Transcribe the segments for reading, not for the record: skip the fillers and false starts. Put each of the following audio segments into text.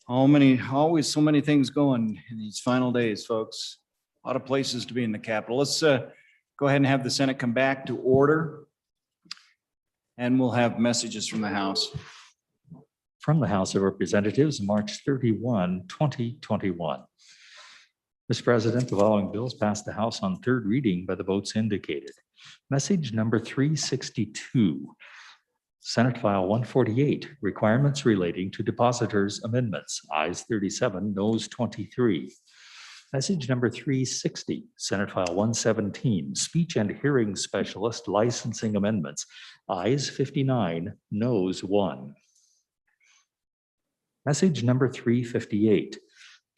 Always so many things going in these final days, folks. A lot of places to be in the Capitol. Let's go ahead and have the Senate come back to order. And we'll have messages from the House. From the House of Representatives, March 31, 2021. Mr. President, the following bills passed the House on third reading by the votes indicated. Message number 362. Senate File 148, requirements relating to depositors' amendments, ayes 37, noes 23. Message number 360, Senate File 117, speech and hearing specialist licensing amendments, ayes 59, noes 1. Message number 358.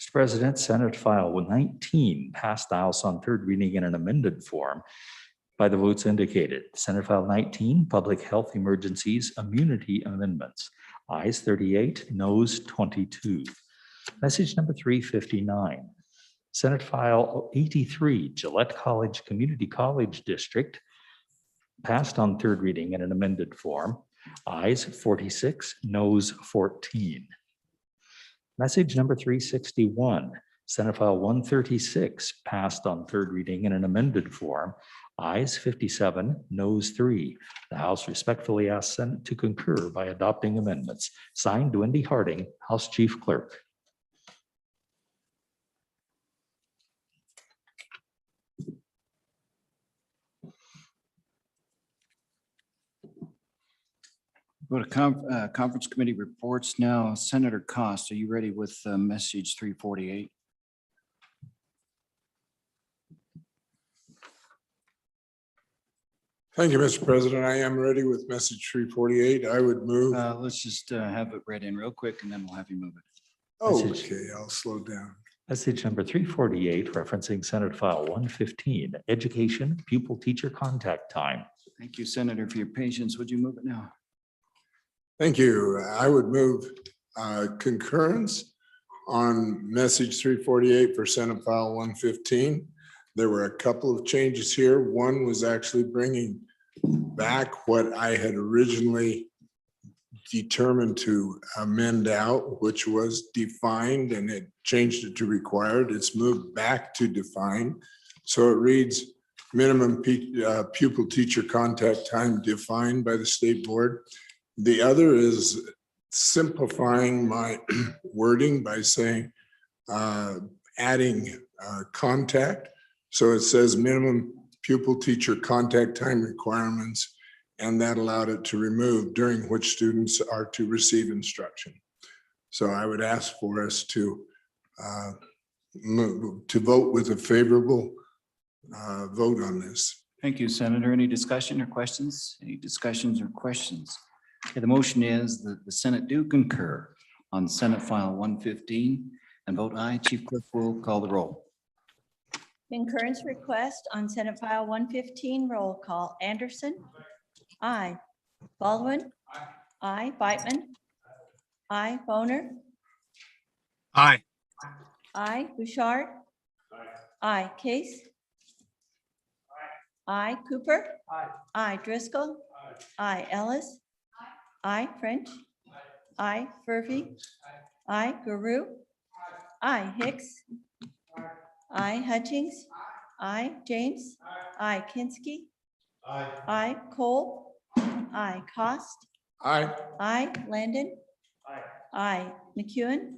Mr. President, Senate File 19 passed the House on third reading in an amended form by the votes indicated. Senate File 19, Public Health Emergencies Immunity Amendments, ayes 38, noes 22. Message number 359. Senate File 83, Gillette College Community College District, passed on third reading in an amended form, ayes 46, noes 14. Message number 361, Senate File 136, passed on third reading in an amended form, ayes 57, noes 3. The House respectfully asks Senate to concur by adopting amendments. Signed, Wendy Harding, House Chief Clerk. Go to conference committee reports now. Senator Cost, are you ready with message 348? Thank you, Mr. President. I am ready with message 348. I would move. Let's just have it read in real quick and then we'll have you move it. Okay, I'll slow down. Message number 348, referencing Senate File 115, education, pupil teacher contact time. Thank you, Senator, for your patience. Would you move it now? Thank you. I would move concurrence on message 348 for Senate File 115. There were a couple of changes here. One was actually bringing back what I had originally determined to amend out, which was defined, and it changed it to required. It's moved back to defined. So it reads minimum pupil teacher contact time defined by the state board. The other is simplifying my wording by saying adding contact. So it says minimum pupil teacher contact time requirements, and that allowed it to remove during which students are to receive instruction. So I would ask for us to vote with a favorable vote on this. Thank you, Senator. Any discussion or questions? Any discussions or questions? Okay, the motion is that the Senate do concur on Senate File 115 and vote aye. Chief Clerk will call the roll. Concurrence request on Senate File 115, roll call. Anderson? Aye. Baldwin? Aye. Beitman? Aye. Boner? Aye. Aye. Bouchard? Aye. Case? Aye. Cooper? Aye. Driscoll? Aye. Ellis? Aye. French? Aye. Furphy? Aye. Guru? Aye. Hicks? Aye. Hutchings? Aye. James? Aye. Kinski? Aye. Cole? Aye. Cost? Aye. Aye. Landon? Aye. McEwen?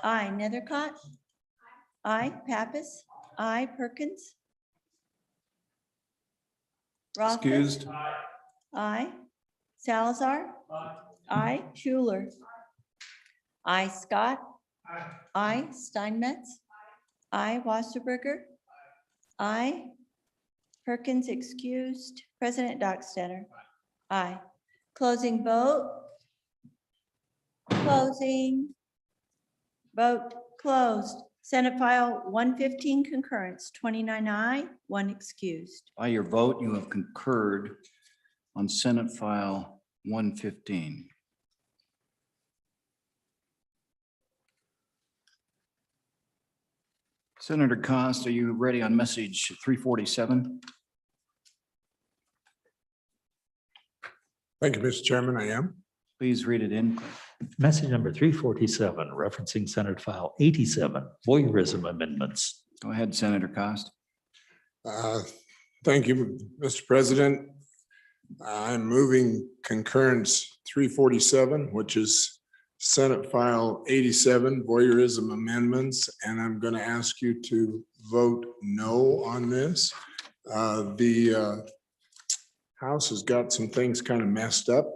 Aye. Nethercott? Aye. Pappas? Aye. Perkins? Rothfuss? Excused. Aye. Salazar? Aye. Schuler? Aye. Scott? Aye. Steinmetz? Aye. Wasserberger? Aye. Perkins excused. President Dockstader? Aye. Closing vote. Closing. Vote closed. Senate File 115 concurrence, 29 aye, 1 excused. By your vote, you have concurred on Senate File 115. Senator Cost, are you ready on message 347? Thank you, Mr. Chairman. I am. Please read it in. Message number 347, referencing Senate File 87, voyeurism amendments. Go ahead, Senator Cost. Thank you, Mr. President. I'm moving concurrence 347, which is Senate File 87, voyeurism amendments, and I'm going to ask you to vote no on this. The House has got some things kind of messed up,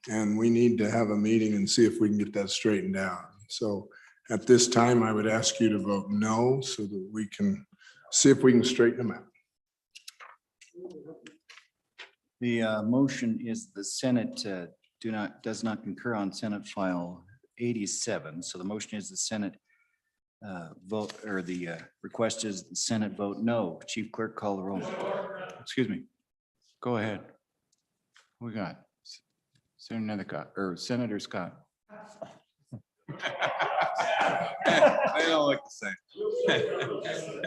and we need to have a meeting and see if we can get that straightened out. So at this time, I would ask you to vote no so that we can see if we can straighten them out. The motion is the Senate does not concur on Senate File 87. So the motion is the Senate vote, or the request is the Senate vote no. Chief Clerk, call the roll. Excuse me. Go ahead. We got Senator Scott. I don't like to say.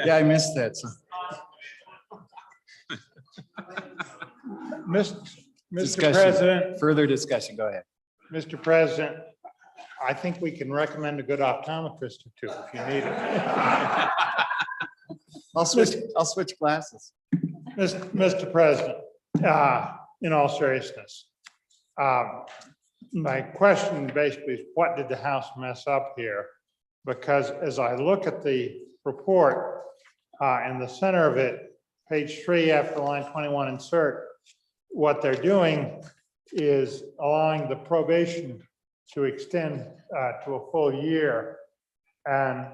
Yeah, I missed that. So Mr. Discussion. President, further discussion. Go ahead. Mr. President, I think we can recommend a good optometrist or two if you need it. I'll switch glasses. Mr. President, in all seriousness, my question basically is what did the House mess up here? Because as I look at the report, in the center of it, page 3 after line 21 insert, what they're doing is allowing the probation to extend to a full year. And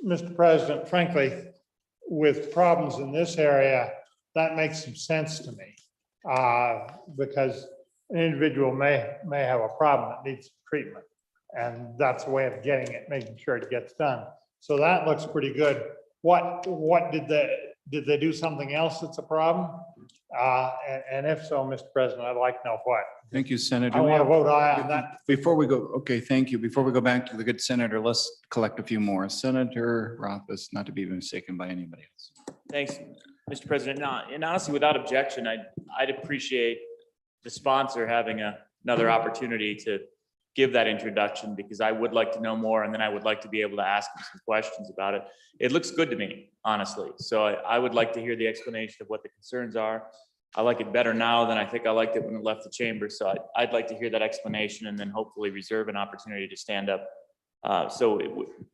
Mr. President, frankly, with problems in this area, that makes some sense to me because an individual may have a problem that needs treatment. And that's a way of getting it, making sure it gets done. So that looks pretty good. What did they do something else that's a problem? And if so, Mr. President, I'd like to know what. Thank you, Senator. I want to vote aye on that. Before we go, okay, thank you. Before we go back to the good senator, let's collect a few more. Senator Rothfuss, not to be mistaken by anybody else. Thanks, Mr. President. No, and honestly, without objection, I'd appreciate the sponsor having another opportunity to give that introduction because I would like to know more and then I would like to be able to ask him some questions about it. It looks good to me, honestly. So I would like to hear the explanation of what the concerns are. I like it better now than I think I liked it when it left the chamber. So I'd like to hear that explanation and then hopefully reserve an opportunity to stand up.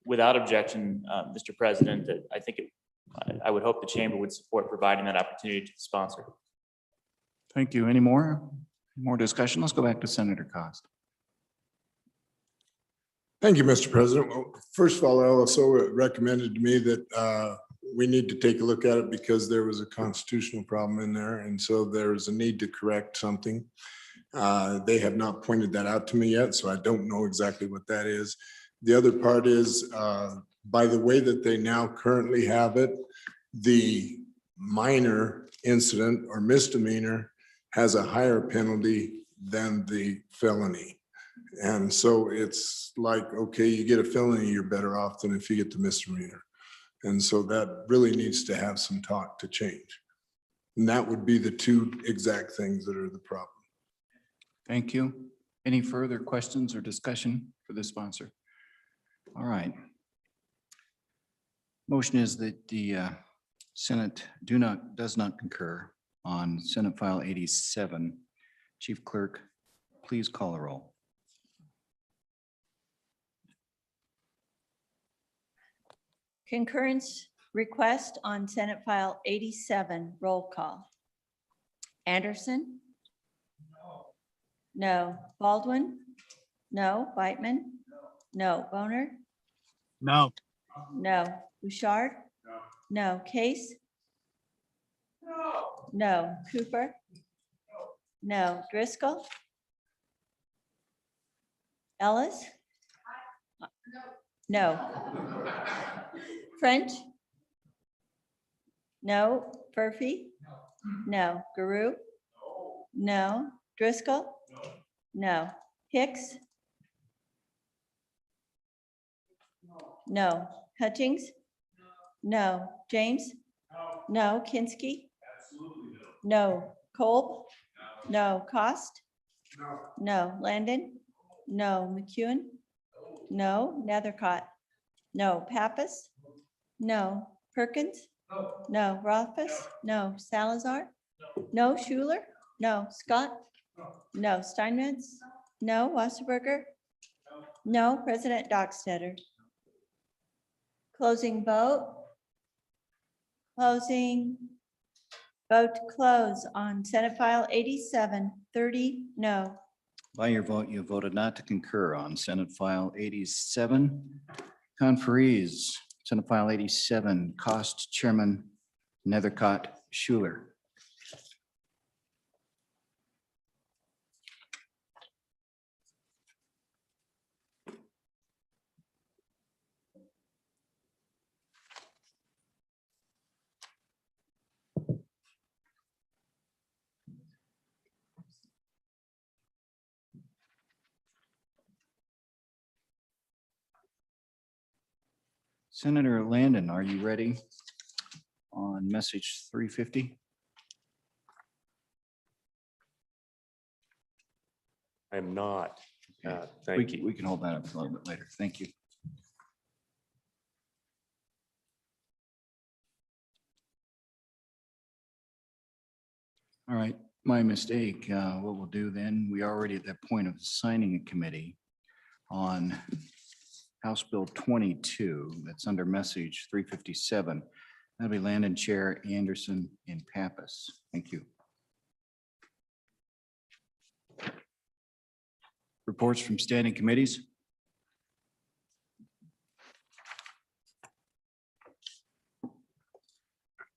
Without objection, Mr. President, I would hope the chamber would support providing that opportunity to the sponsor. Thank you. Any more discussion? Let's go back to Senator Cost. Thank you, Mr. President. Well, first of all, LSO recommended to me that we need to take a look at it because there was a constitutional problem in there. And so there's a need to correct something. They have not pointed that out to me yet, so I don't know exactly what that is. The other part is by the way that they now currently have it, the minor incident or misdemeanor has a higher penalty than the felony. And so it's like, okay, you get a felony, you're better off than if you get the misdemeanor. And so that really needs to have some talk to change. And that would be the two exact things that are the problem. Thank you. Any further questions or discussion for the sponsor? All right. Motion is that the Senate does not concur on Senate File 87. Chief Clerk, please call the roll. Concurrence request on Senate File 87, roll call. Anderson? No. Baldwin? No. Whitman? No. Boner? No. No. Bouchard? No. Case? No. Cooper? No. Driscoll? Ellis? No. French? No. Murphy? No. Guru? No. Driscoll? No. Hicks? No. Hutchings? No. James? No. Kinski? No. Kolb? No. Cost? No. Landon? No. McEwen? No. Nethercott? No. Pappas? No. Perkins? No. Rothfuss? No. Salazar? No. Schuler? No. Scott? No. Steinmetz? No. Wasserberger? No. President Dockstetter? Closing vote. Closing. Vote to close on Senate File 87, 30 no. By your vote, you voted not to concur on Senate File 87. Conferees, Senate File 87, Cost Chairman Nethercott Schuler. Senator Landon, are you ready on message 350? I'm not. We Thank you. we can hold that up a little bit later. Thank you. All right, my mistake. What we'll do then, we are already at that point of signing a committee on House Bill 22, that's under message 357. That'll be Landon, Chair, Anderson, and Pappas. Thank you. Reports from standing committees.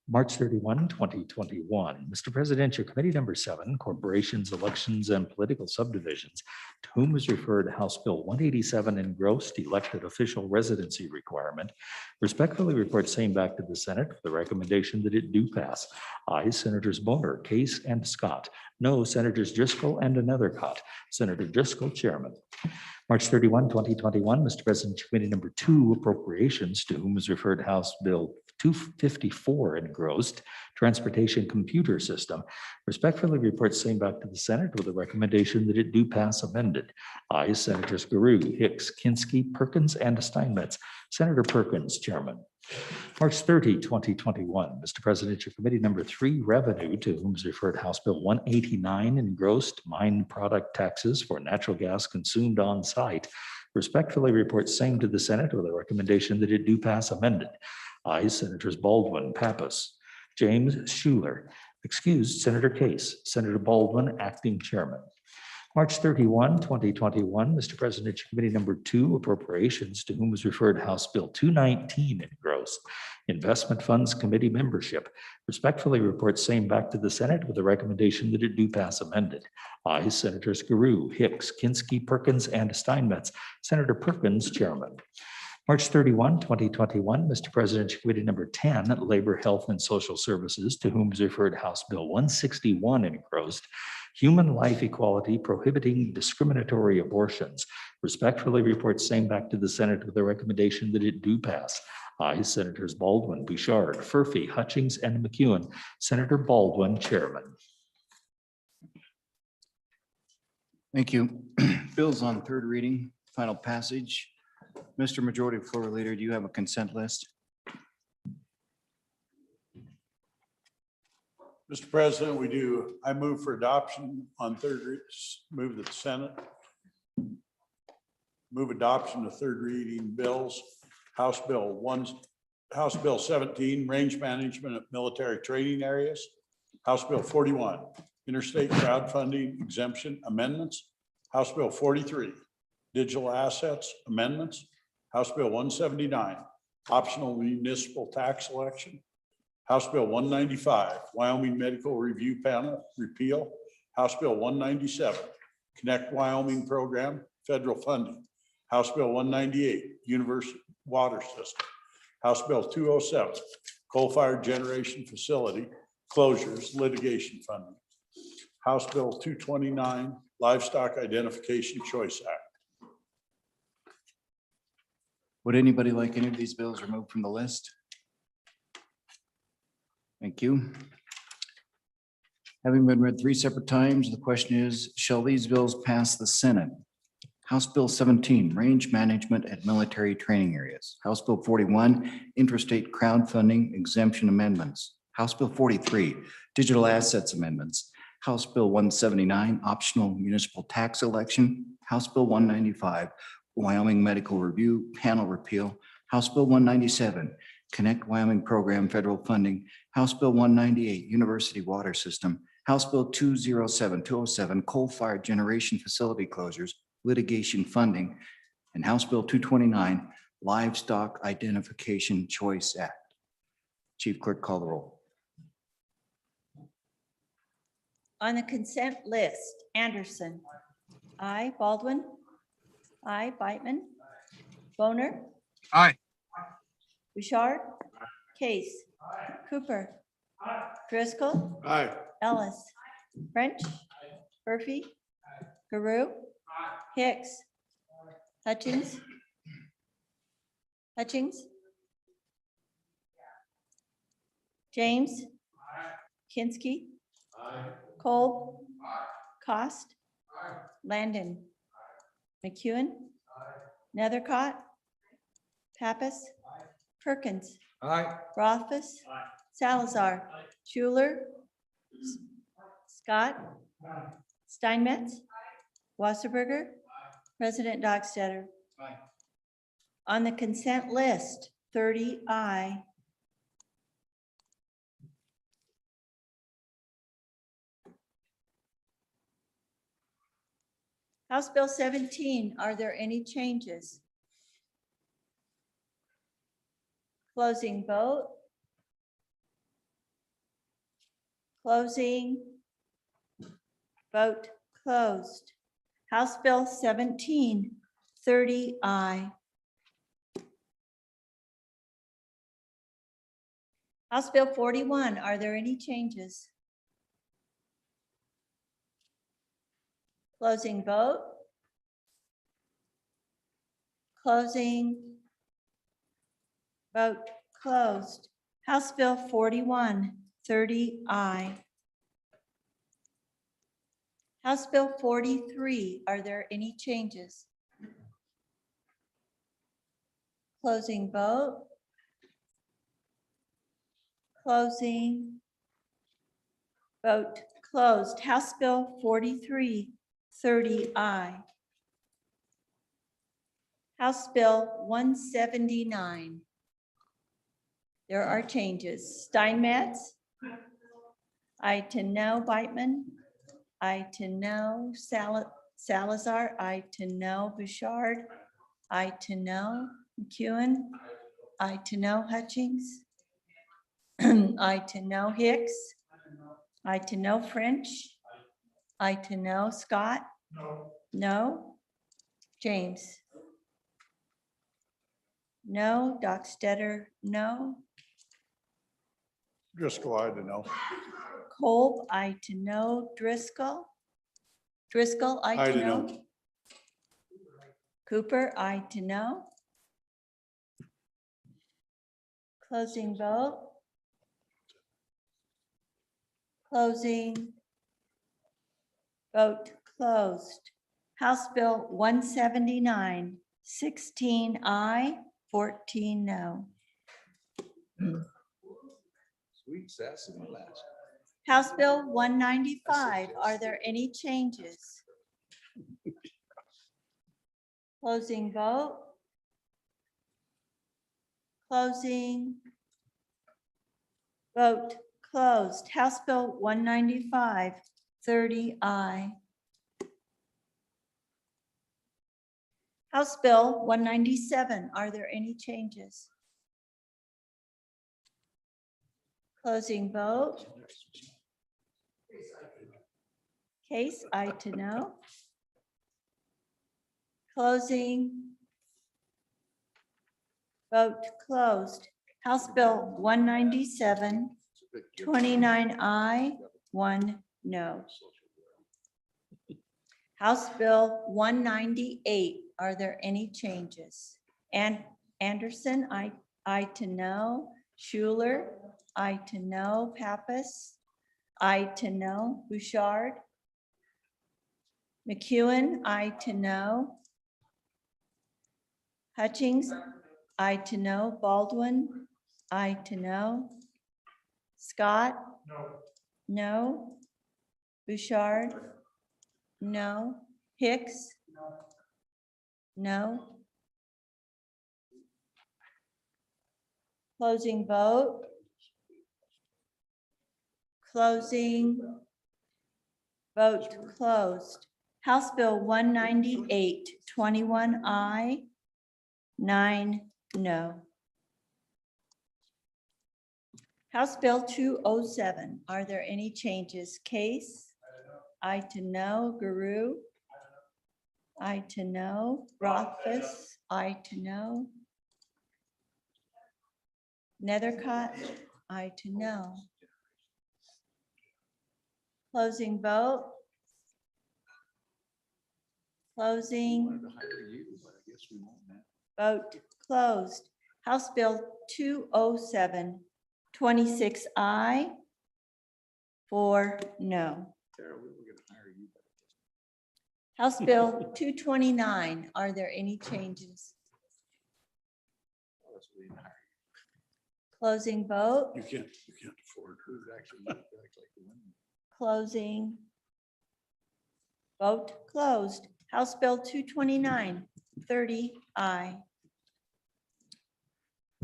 March 31, 2021. Mr. President, your committee number 7, Corporations, Elections, and Political Subdivisions, to whom is referred House Bill 187 engrossed elected official residency requirement, respectfully report same back to the Senate with the recommendation that it do pass. Ayes, Senators Bonner, Case, and Scott. No, Senators Driscoll and Nethercott. Senator Driscoll, Chairman. March 31, 2021, Mr. President, committee number 2, Appropriations, to whom is referred House Bill 254 engrossed, Transportation Computer System. Respectfully report same back to the Senate with a recommendation that it do pass amended. Ayes, Senators Guru, Hicks, Kinsky, Perkins, and Steinmetz. Senator Perkins, Chairman. March 30, 2021, Mr. President, your committee number 3, Revenue, to whom is referred House Bill 189, engrossed mine product taxes for natural gas consumed on site. Respectfully report same to the Senate with a recommendation that it do pass amended. Ayes, Senators Baldwin, Pappas, James Schuler, excused Senator Case, Senator Baldwin, acting chairman. March 31, 2021, Mr. President, committee number 2, Appropriations, to whom was referred House Bill 219 engrossed, Investment Funds Committee membership. Respectfully report same back to the Senate with a recommendation that it do pass amended. Ayes, Senators Guru, Hicks, Kinsky, Perkins, and Steinmetz. Senator Perkins, chairman. March 31, 2021, Mr. President, committee number 10, Labor, Health, and Social Services, to whom is referred House Bill 161 engrossed, Human Life Equality Prohibiting Discriminatory Abortions. Respectfully report same back to the Senate with a recommendation that it do pass. Ayes, Senators Baldwin, Bouchard, Furphy, Hutchings, and McEwen. Senator Baldwin, chairman. Thank you. Bills on third reading, final passage. Mr. Majority Floor Leader, do you have a consent list? Mr. President, we do. I move for adoption on move that the Senate move adoption of third reading bills. House Bill 17, range management of military training areas. House Bill 41, interstate crowdfunding exemption amendments. House Bill 43, digital assets amendments. House Bill 179, optional municipal tax election. House Bill 195, Wyoming Medical Review Panel repeal. House Bill 197, Connect Wyoming Program, federal funding. House Bill 198, Universal Water System. House Bill 207, coal-fired generation facility closures, litigation funding. House Bill 229, Livestock Identification Choice Act. Would anybody like any of these bills removed from the list? Thank you. Having been read 3 separate times, the question is, shall these bills pass the Senate? House Bill 17, range management at military training areas. House Bill 41, interstate crowdfunding exemption amendments. House Bill 43, digital assets amendments. House Bill 179, optional municipal tax election. House Bill 195, Wyoming medical review panel repeal. House Bill 197, Connect Wyoming program federal funding. House Bill 198, university water system. House Bill 207, coal-fired generation facility closures, litigation funding, and House Bill 229, Livestock Identification Choice Act. Chief Clerk, call the roll. On the consent list, Anderson. Aye. Baldwin. Aye. Beitman. Boner. Aye. Bouchard. Case. Cooper. Driscoll. Aye. Ellis. French. Murphy. Guru. Hicks. Hutchins. James. Kinsky. Cole. Cost. Landon. McEwen. Nethercott. Pappas. Perkins. Rothfuss. Salazar. Schuler. Scott. Steinmetz. Wasserberger. President Dockstader. On the consent list, 30 aye. House Bill 17, are there any changes? Closing vote. Closing. Vote closed. House Bill 17, 30 aye. House Bill 41, are there any changes? Closing vote. Closing. Vote closed. House Bill 41, 30 aye. House Bill 43, are there any changes? Closing vote. Closing. Vote closed. House Bill 43, 30 aye. House Bill 179. There are changes. Steinmetz. Aye to no. Beitman. Aye to no. Salazar. Aye to no. Bouchard. Aye to no. McEwen. Aye to no. Hutchings. Aye to no. Hicks. Aye to no. French. Aye to no. Scott. No. James. No. Dockstader. No. Driscoll, I don't know. Kolb, aye to no. Driscoll. Driscoll, aye Aye to to no. no. Cooper, aye to no. Closing vote. Closing. Vote closed. House Bill 179, 16 aye, 14 no. Sweet sass in the last. House Bill 195, are there any changes? Closing vote. Closing. Vote closed. House Bill 195, 30 aye. House Bill 197, are there any changes? Closing vote. Case, aye to no. Closing. Vote closed. House Bill 197, 29 aye, 1 no. House Bill 198, are there any changes? And Anderson, aye to no. Schuler, aye to no. Pappas, aye to no. Bouchard. McEwen, aye to no. Hutchings, I to know. Baldwin, I to know. Scott? No. Bouchard? No. Hicks? No. Closing vote. Closing. Vote closed. House Bill 198, 21 aye, 9 no. House Bill 207, are there any changes? Case? I to know. Guru? I to know. Rothfuss? I to know. Nethercott? I to know. Closing vote. Closing. Vote closed. House Bill 207, 26 aye, 4 no. House Bill 229, are there any changes? Closing vote. You can't afford her. Closing. Vote closed. House Bill 229, 30 aye.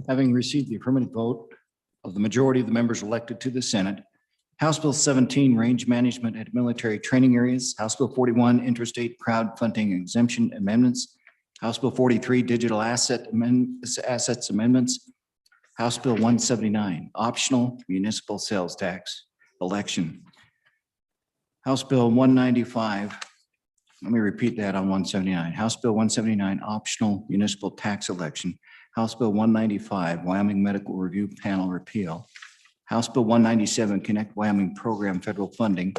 Having received the affirmative vote of the majority of the members elected to the Senate, House Bill 17, range management at military training areas, House Bill 41, interstate crowdfunding exemption amendments, House Bill 43, digital assets amendments, House Bill 179, optional municipal sales tax election. House Bill 195, let me repeat that on 179. House Bill 179, optional municipal tax election. House Bill 195, Wyoming Medical Review Panel repeal. House Bill 197, Connect Wyoming Program federal funding.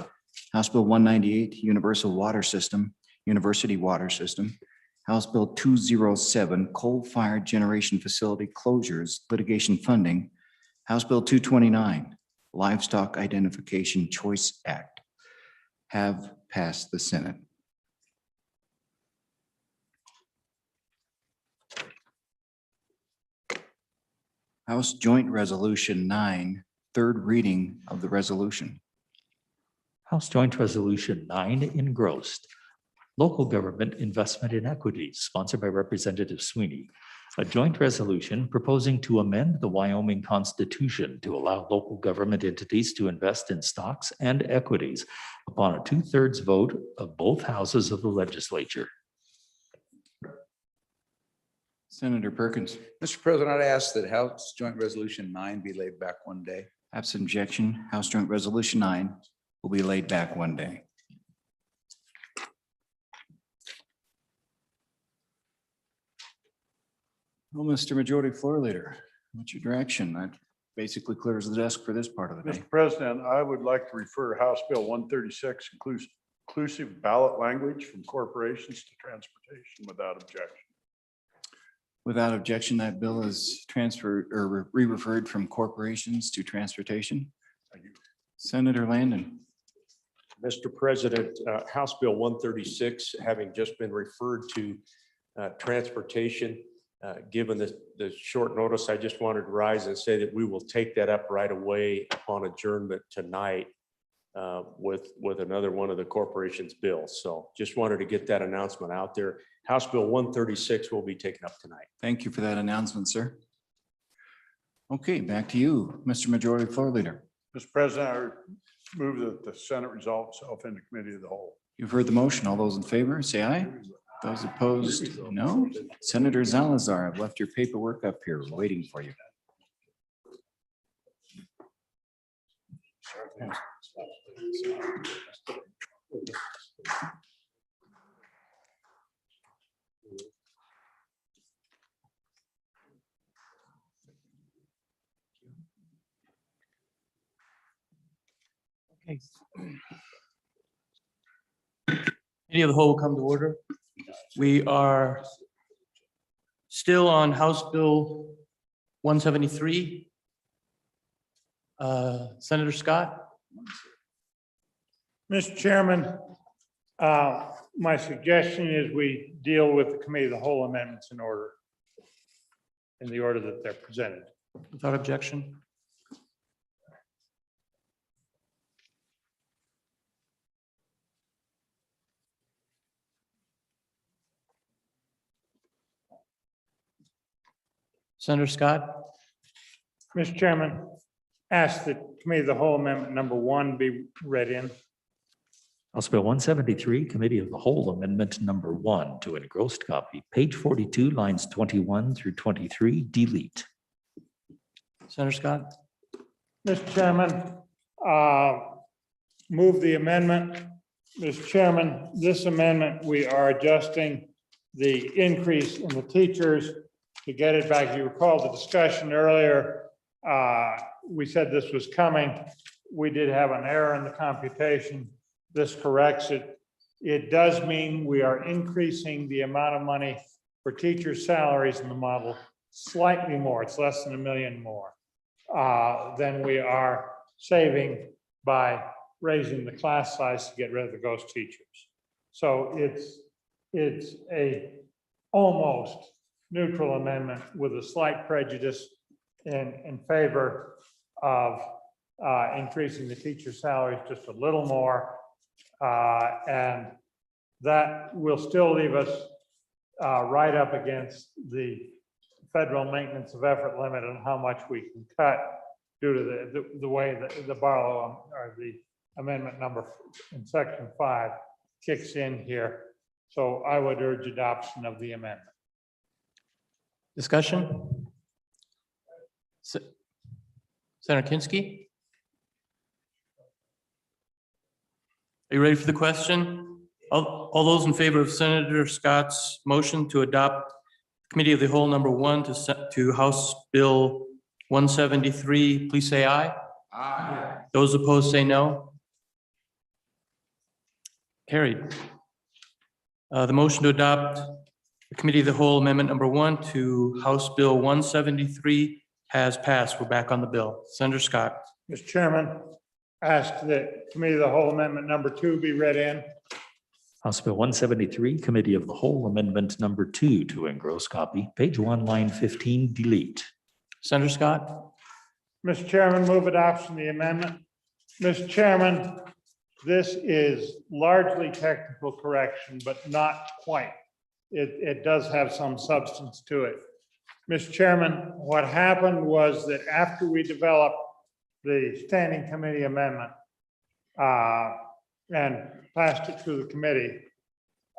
House Bill 198, Universal Water System, University Water System. House Bill 207, coal-fired generation facility closures, litigation funding. House Bill 229, Livestock Identification Choice Act, have passed the Senate. House Joint Resolution 9, third reading of the resolution. House Joint Resolution 9 engrossed. Local government investment in equities, sponsored by Representative Sweeney. A joint resolution proposing to amend the Wyoming Constitution to allow local government entities to invest in stocks and equities upon a 2/3 vote of both houses of the legislature. Senator Perkins, Mr. President, I'd ask that House Joint Resolution 9 be laid back one day. absent objection, House Joint Resolution 9 will be laid back one day. Well, Mr. Majority Floor Leader, what's your direction? That basically clears the desk for this part of the day. Mr. President, I would like to refer House Bill 136, inclusive ballot language from corporations to transportation without objection. Without objection, that bill is transferred or re-referred from corporations to transportation. Thank you. Senator Landon. Mr. President, House Bill 136, having just been referred to transportation, given the short notice, I just wanted to rise and say that we will take that up right away upon adjournment tonight with another one of the corporation's bills. So just wanted to get that announcement out there. House Bill 136 will be taken up tonight. Thank you for that announcement, sir. Okay, back to you, Mr. Majority Floor Leader. Mr. President, I move that the Senate resolve itself into committee of the whole. You've heard the motion. All those in favor, say aye. Those opposed, no. Senator Salazar, I've left your paperwork up here waiting for you. Okay. Any of the whole will come to order. We are still on House Bill 173. Senator Scott? Mr. Chairman, my suggestion is we deal with the committee of the whole amendments in order. in the order that they're presented. Without objection. Senator Scott, Mr. Chairman, ask that committee of the whole amendment number 1 be read in. House Bill 173, Committee of the Whole Amendment Number 1 to engrossed copy, page 42, lines 21 through 23, delete. Senator Scott, Mr. Chairman, move the amendment. Mr. Chairman, this amendment, we are adjusting the increase in the teachers to get it back. You recall the discussion earlier. We said this was coming. We did have an error in the computation. This corrects it. It does mean we are increasing the amount of money for teachers' salaries in the model slightly more. It's less than $1 million more than we are saving by raising the class size to get rid of the ghost teachers. So it's a almost neutral amendment with a slight prejudice in favor of increasing the teacher salaries just a little more. And that will still leave us right up against the federal maintenance of effort limit on how much we can cut due to the way that the borrow or the amendment number in section 5 kicks in here. So I would urge adoption of the amendment. discussion? Senator Kinsky? Are you ready for the question? All those in favor of Senator Scott's motion to adopt Committee of the Whole number 1 to House Bill 173, please say aye. Aye. Those opposed say no. Carried. The motion to adopt the Committee of the Whole Amendment number 1 to House Bill 173 has passed. We're back on the bill. Senator Scott. Mr. Chairman, ask that Committee of the Whole Amendment number 2 be read in. House Bill 173, Committee of the Whole Amendment Number 2 to engross copy, page 1, line 15, delete. Senator Scott. Mr. Chairman, move adoption of the amendment. Mr. Chairman, this is largely technical correction, but not quite. It does have some substance to it. Mr. Chairman, what happened was that after we developed the standing committee amendment and passed it through the committee,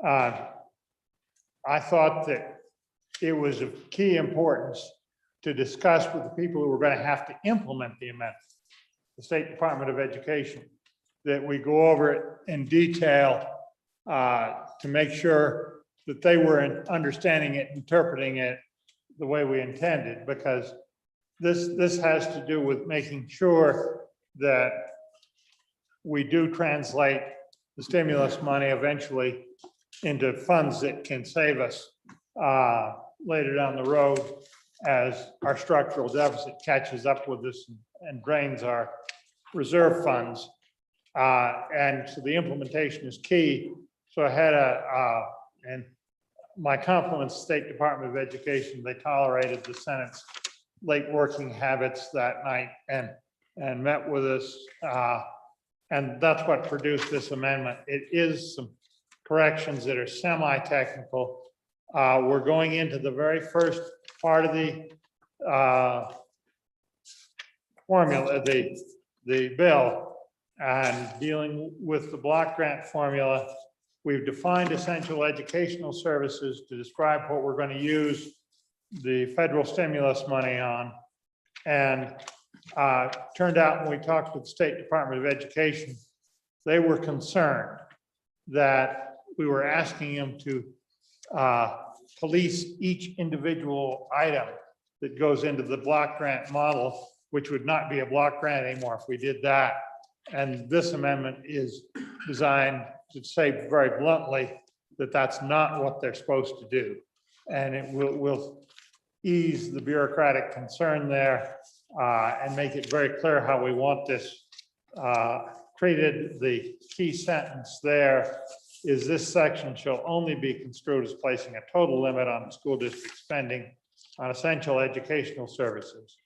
I thought that it was of key importance to discuss with the people who were going to have to implement the amendment, the State Department of Education, that we go over it in detail to make sure that they were understanding it, interpreting it the way we intended, because this has to do with making sure that we do translate the stimulus money eventually into funds that can save us later down the road as our structural deficit catches up with us and drains our reserve funds. And so the implementation is key. So I had and my compliments to the State Department of Education. They tolerated the Senate's late working habits that night and met with us. And that's what produced this amendment. It is some corrections that are semi-technical. We're going into the very first part of the formula, the bill, and dealing with the block grant formula. We've defined essential educational services to describe what we're going to use the federal stimulus money on. And turned out when we talked with the State Department of Education, they were concerned that we were asking them to police each individual item that goes into the block grant model, which would not be a block grant anymore if we did that. And this amendment is designed to say very bluntly that that's not what they're supposed to do. And it will ease the bureaucratic concern there and make it very clear how we want this treated. The key sentence there is this section shall only be construed as placing a total limit on school district spending on essential educational services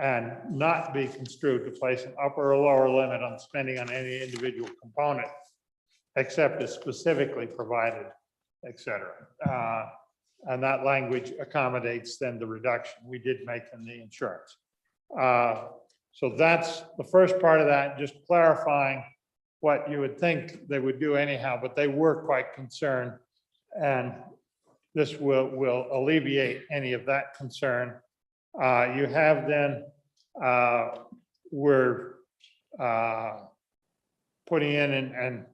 and not be construed to place an upper or lower limit on spending on any individual component except as specifically provided, et cetera. And that language accommodates then the reduction we did make in the insurance. So that's the first part of that, just clarifying what you would think they would do anyhow, but they were quite concerned. And this will alleviate any of that concern. You have then, we're putting in and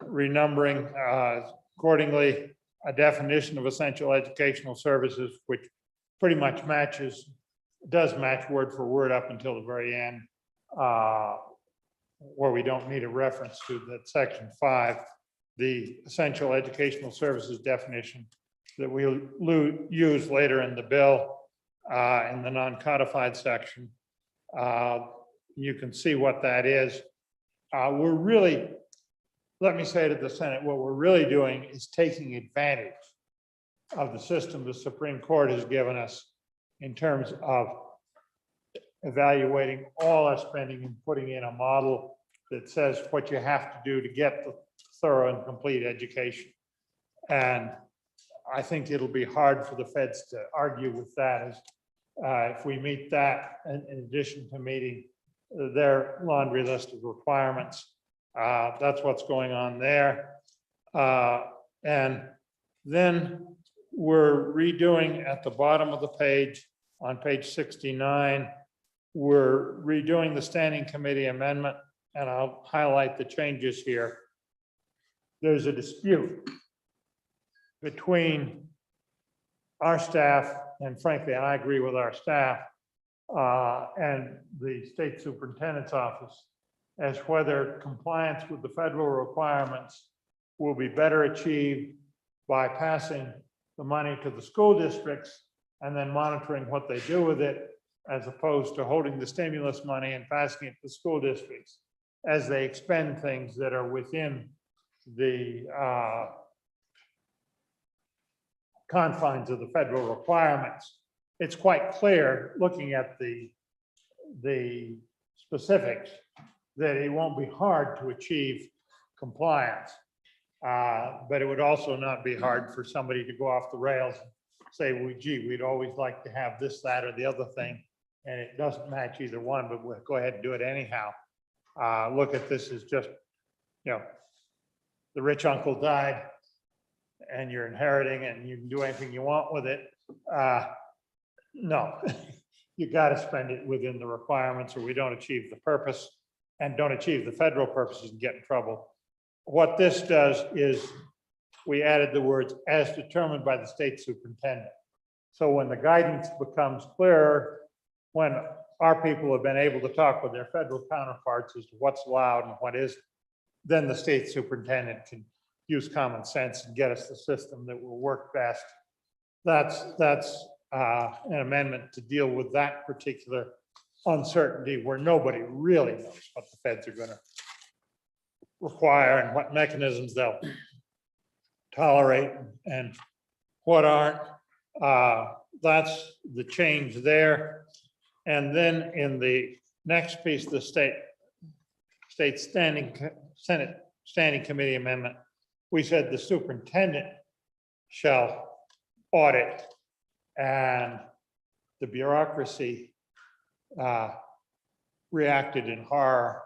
renumbering accordingly a definition of essential educational services, which pretty much does match word for word up until the very end, where we don't need a reference to that section 5, the essential educational services definition that we'll use later in the bill in the non-codified section. You can see what that is. We're really, let me say to the Senate, what we're really doing is taking advantage of the system the Supreme Court has given us in terms of evaluating all our spending and putting in a model that says what you have to do to get the thorough and complete education. And I think it'll be hard for the feds to argue with that as if we meet that in addition to meeting their laundry list of requirements. That's what's going on there. And then we're redoing at the bottom of the page on page 69, we're redoing the standing committee amendment, and I'll highlight the changes here. There's a dispute between our staff, and frankly, I agree with our staff, and the state superintendent's office as whether compliance with the federal requirements will be better achieved by passing the money to the school districts and then monitoring what they do with it, as opposed to holding the stimulus money and passing it to school districts as they expend things that are within the confines of the federal requirements. It's quite clear, looking at the specifics, that it won't be hard to achieve compliance. But it would also not be hard for somebody to go off the rails and say, well, gee, we'd always like to have this, that, or the other thing, and it doesn't match either one, but we'll go ahead and do it anyhow. Look at this as just, you know, the rich uncle died and you're inheriting and you can do anything you want with it. No, you got to spend it within the requirements or we don't achieve the purpose and don't achieve the federal purposes and get in trouble. What this does is we added the words as determined by the state superintendent. So when the guidance becomes clearer, when our people have been able to talk with their federal counterparts as to what's allowed and what isn't, then the state superintendent can use common sense and get us the system that will work best. That's an amendment to deal with that particular uncertainty where nobody really knows what the feds are going to require and what mechanisms they'll tolerate and what aren't. That's the change there. And then in the next piece, the Senate Standing Committee Amendment, we said the superintendent shall audit, and the bureaucracy reacted in horror,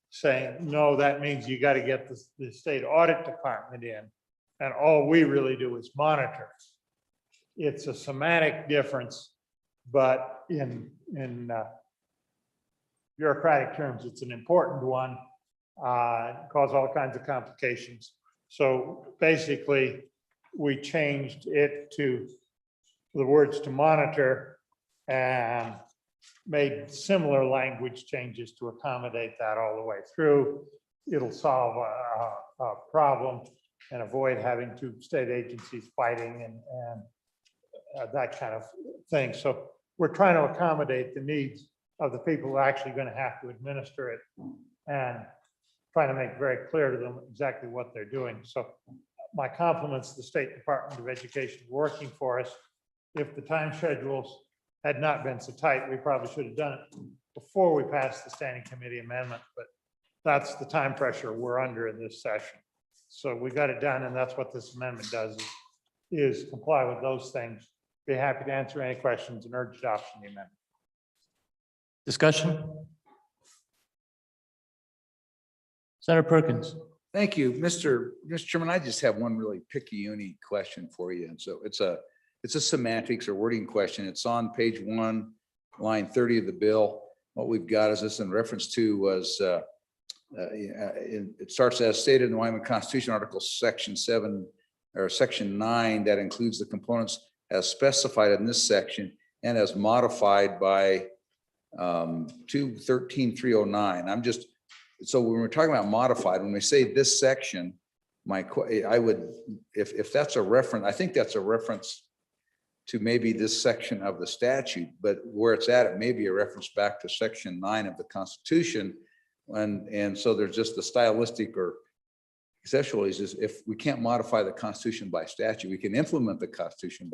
saying, no, that means you got to get the state audit department in, and all we really do is monitor. It's a semantic difference, but in bureaucratic terms, it's an important one, cause all kinds of complications. So basically, we changed it to the words to monitor and made similar language changes to accommodate that all the way through. It'll solve a problem and avoid having two state agencies fighting and that kind of thing. So we're trying to accommodate the needs of the people who are actually going to have to administer it and trying to make very clear to them exactly what they're doing. So my compliments to the State Department of Education working for us. if the time schedules had not been so tight, we probably should have done it before we passed the standing committee amendment, but that's the time pressure we're under in this session. So we got it done, and that's what this amendment does, is comply with those things. Be happy to answer any questions and urge adoption of the amendment. Discussion? Senator Perkins. Thank you, Mr. Chairman. I just have one really picky question for you. And so it's a semantics or wording question. It's on page 1, line 30 of the bill. What we've got is this in reference to was it starts as stated in the Wyoming Constitution, Article Section 7 or Section 9, that includes the components as specified in this section and as modified by 213-309. So when we're talking about modified, when we say this section, if that's a reference, I think that's a reference to maybe this section of the statute, but where it's at, it may be a reference back to Section 9 of the Constitution. And so there's just the stylistic or conceptual is if we can't modify the Constitution by statute, we can implement the Constitution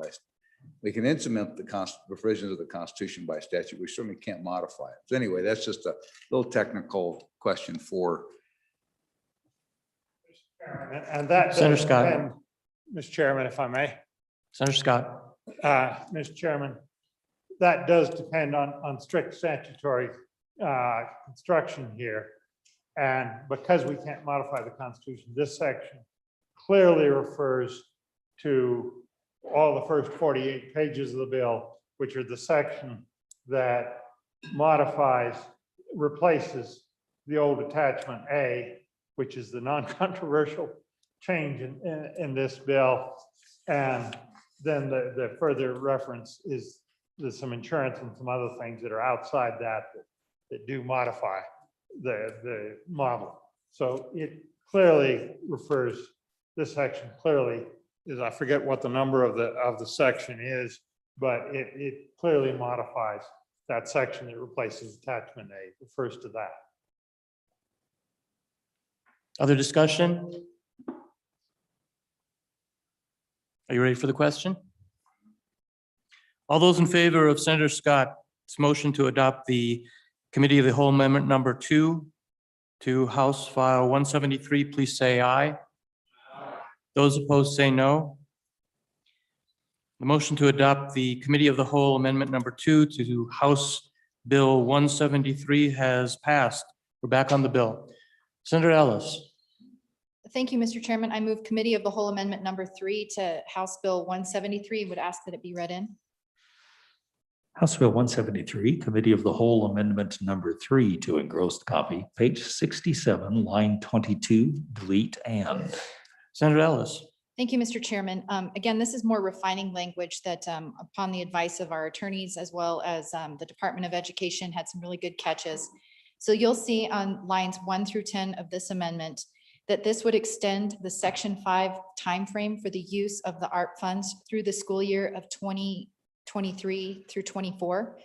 we can implement the provisions of the Constitution by statute. We certainly can't modify it. So anyway, that's just a little technical question for. And that. Senator Scott. Mr. Chairman, if I may. Senator Scott. Mr. Chairman, that does depend on strict statutory construction here. And because we can't modify the Constitution, this section clearly refers to all the first 48 pages of the bill, which are the section that replaces the old attachment A, which is the non-controversial change in this bill. And then the further reference is there's some insurance and some other things that are outside that do modify the model. So it clearly refers, this section clearly is, I forget what the number of the section is, but it clearly modifies that section that replaces attachment A, refers to that. Other discussion? Are you ready for the question? All those in favor of Senator Scott's motion to adopt the Committee of the Whole Amendment number 2 to House File 173, please say aye. Those opposed say no. The motion to adopt the Committee of the Whole Amendment number 2 to House Bill 173 has passed. We're back on the bill. Senator Ellis. Thank you, Mr. Chairman. I move Committee of the Whole Amendment number 3 to House Bill 173. Would ask that it be read in. House Bill 173, Committee of the Whole Amendment number 3 to engrossed copy, page 67, line 22, delete and. Senator Ellis. Thank you, Mr. Chairman. Again, this is more refining language that upon the advice of our attorneys, as well as the Department of Education, had some really good catches. So you'll see on lines 1 through 10 of this amendment that this would extend the Section 5 timeframe for the use of the ARP funds through the school year of 2023 through 24.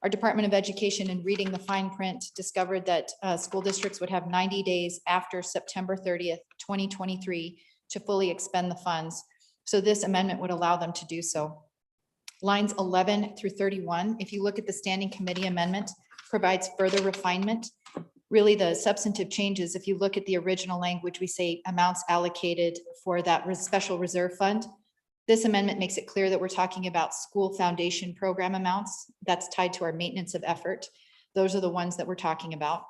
Our Department of Education, in reading the fine print, discovered that school districts would have 90 days after September 30th, 2023 to fully expend the funds. So this amendment would allow them to do so. Lines 11 through 31, if you look at the standing committee amendment, provides further refinement. Really the substantive changes, if you look at the original language, we say amounts allocated for that special reserve fund. This amendment makes it clear that we're talking about school foundation program amounts that's tied to our maintenance of effort. Those are the ones that we're talking about.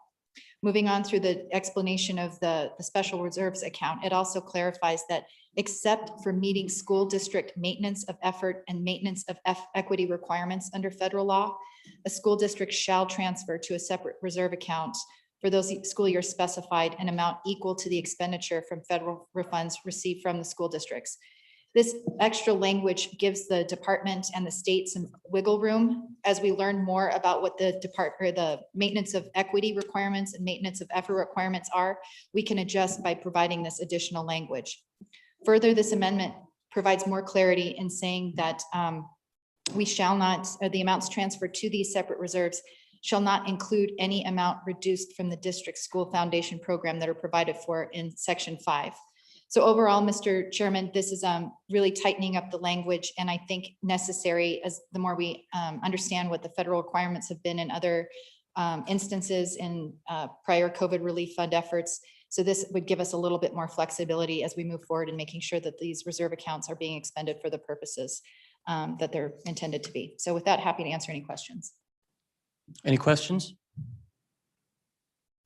Moving on through the explanation of the special reserves account, it also clarifies that except for meeting school district maintenance of effort and maintenance of equity requirements under federal law, a school district shall transfer to a separate reserve account for those school years specified an amount equal to the expenditure from federal refunds received from the school districts. This extra language gives the department and the state some wiggle room as we learn more about what the maintenance of equity requirements and maintenance of effort requirements are. We can adjust by providing this additional language. Further, this amendment provides more clarity in saying that we shall not, the amounts transferred to these separate reserves shall not include any amount reduced from the district school foundation program that are provided for in Section 5. So overall, Mr. Chairman, this is really tightening up the language, and I think necessary as the more we understand what the federal requirements have been in other instances in prior COVID relief fund efforts. So this would give us a little bit more flexibility as we move forward in making sure that these reserve accounts are being expended for the purposes that they're intended to be. So with that, happy to answer any questions. Any questions?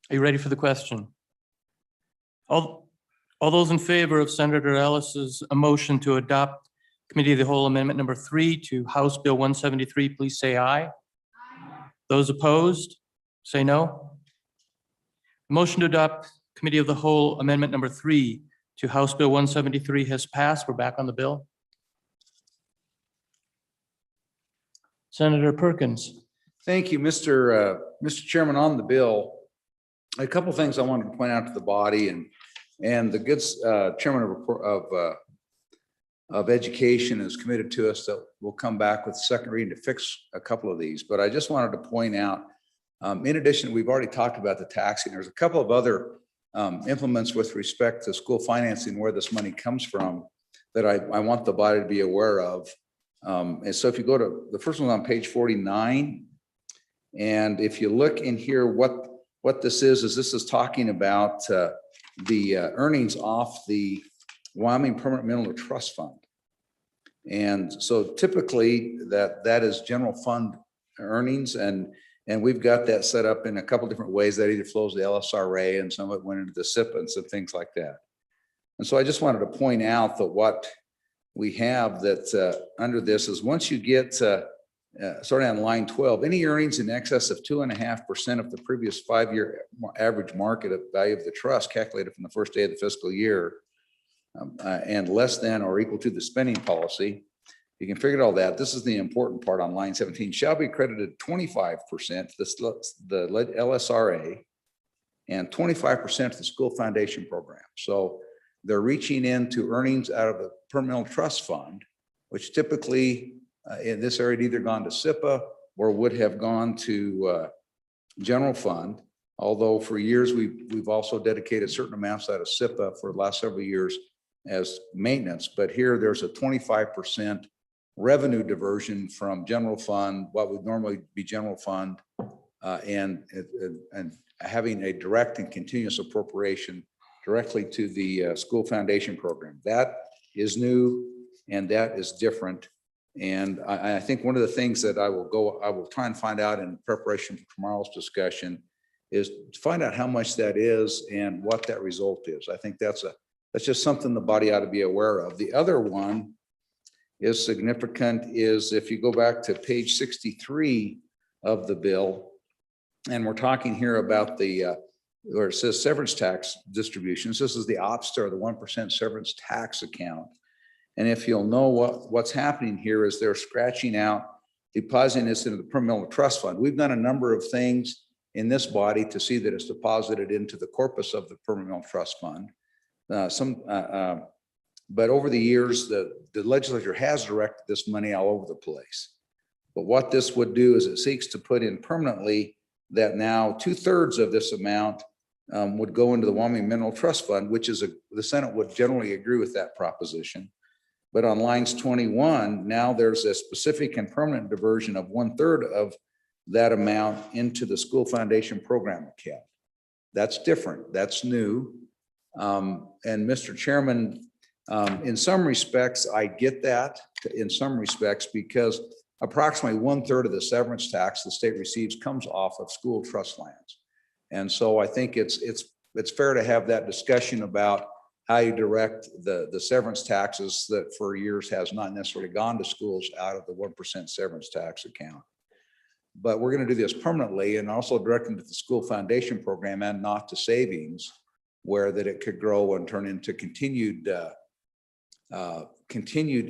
Are you ready for the question? All those in favor of Senator Ellis's motion to adopt Committee of the Whole Amendment number 3 to House Bill 173, please say aye. Those opposed, say no. Motion to adopt Committee of the Whole Amendment number 3 to House Bill 173 has passed. We're back on the bill. Senator Perkins. Thank you, Mr. Chairman. On the bill, a couple of things I wanted to point out to the body and the good chairman of education is committed to us that we'll come back with second reading to fix a couple of these. But I just wanted to point out, in addition, we've already talked about the taxing. There's a couple of other implements with respect to school financing, where this money comes from, that I want the body to be aware of. And so if you go to the first one on page 49, and if you look in here, what this is this is talking about the earnings off the Wyoming Permanent Mineral Trust Fund. And so typically that is general fund earnings, and we've got that set up in a couple different ways. That either flows to the LSRA, and some of it went into the SIPA and some things like that. And so I just wanted to point out that what we have that under this is, once you get starting on line 12, any earnings in excess of 2.5% of the previous 5-year average market value of the trust calculated from the first day of the fiscal year, and less than or equal to the spending policy. You can figure all that. This is the important part on line 17, shall be credited 25% to the LSRA and 25% to the school foundation program. So they're reaching into earnings out of the permanent trust fund, which typically in this area had either gone to SIPA or would have gone to general fund. Although for years we've also dedicated certain amounts out of SIPA for the last several years as maintenance. But here there's a 25% revenue diversion from general fund, what would normally be general fund, and having a direct and continuous appropriation directly to the school foundation program. That is new and that is different. And I think one of the things that I will try and find out in preparation for tomorrow's discussion is to find out how much that is and what that result is. I think that's just something the body ought to be aware of. The other one is significant is if you go back to page 63 of the bill, and we're talking here about the where it says severance tax distributions. This is the OPSTAR, the 1% severance tax account. And if you'll know what's happening here is they're scratching out, depositing this into the permanent trust fund. We've done a number of things in this body to see that it's deposited into the corpus of the permanent trust fund. But over the years, the legislature has directed this money all over the place. But what this would do is it seeks to put in permanently that now 2/3 of this amount would go into the Wyoming Mineral Trust Fund, which is the Senate would generally agree with that proposition. But on lines 21, now there's a specific and permanent diversion of 1/3 of that amount into the school foundation program account. That's different. That's new. And Mr. Chairman, in some respects, I get that in some respects, because approximately 1/3 of the severance tax the state receives comes off of school trust lands. And so I think it's fair to have that discussion about how you direct the severance taxes that for years has not necessarily gone to schools out of the 1% severance tax account. But we're going to do this permanently and also direct them to the school foundation program and not to savings, where that it could grow and turn into continued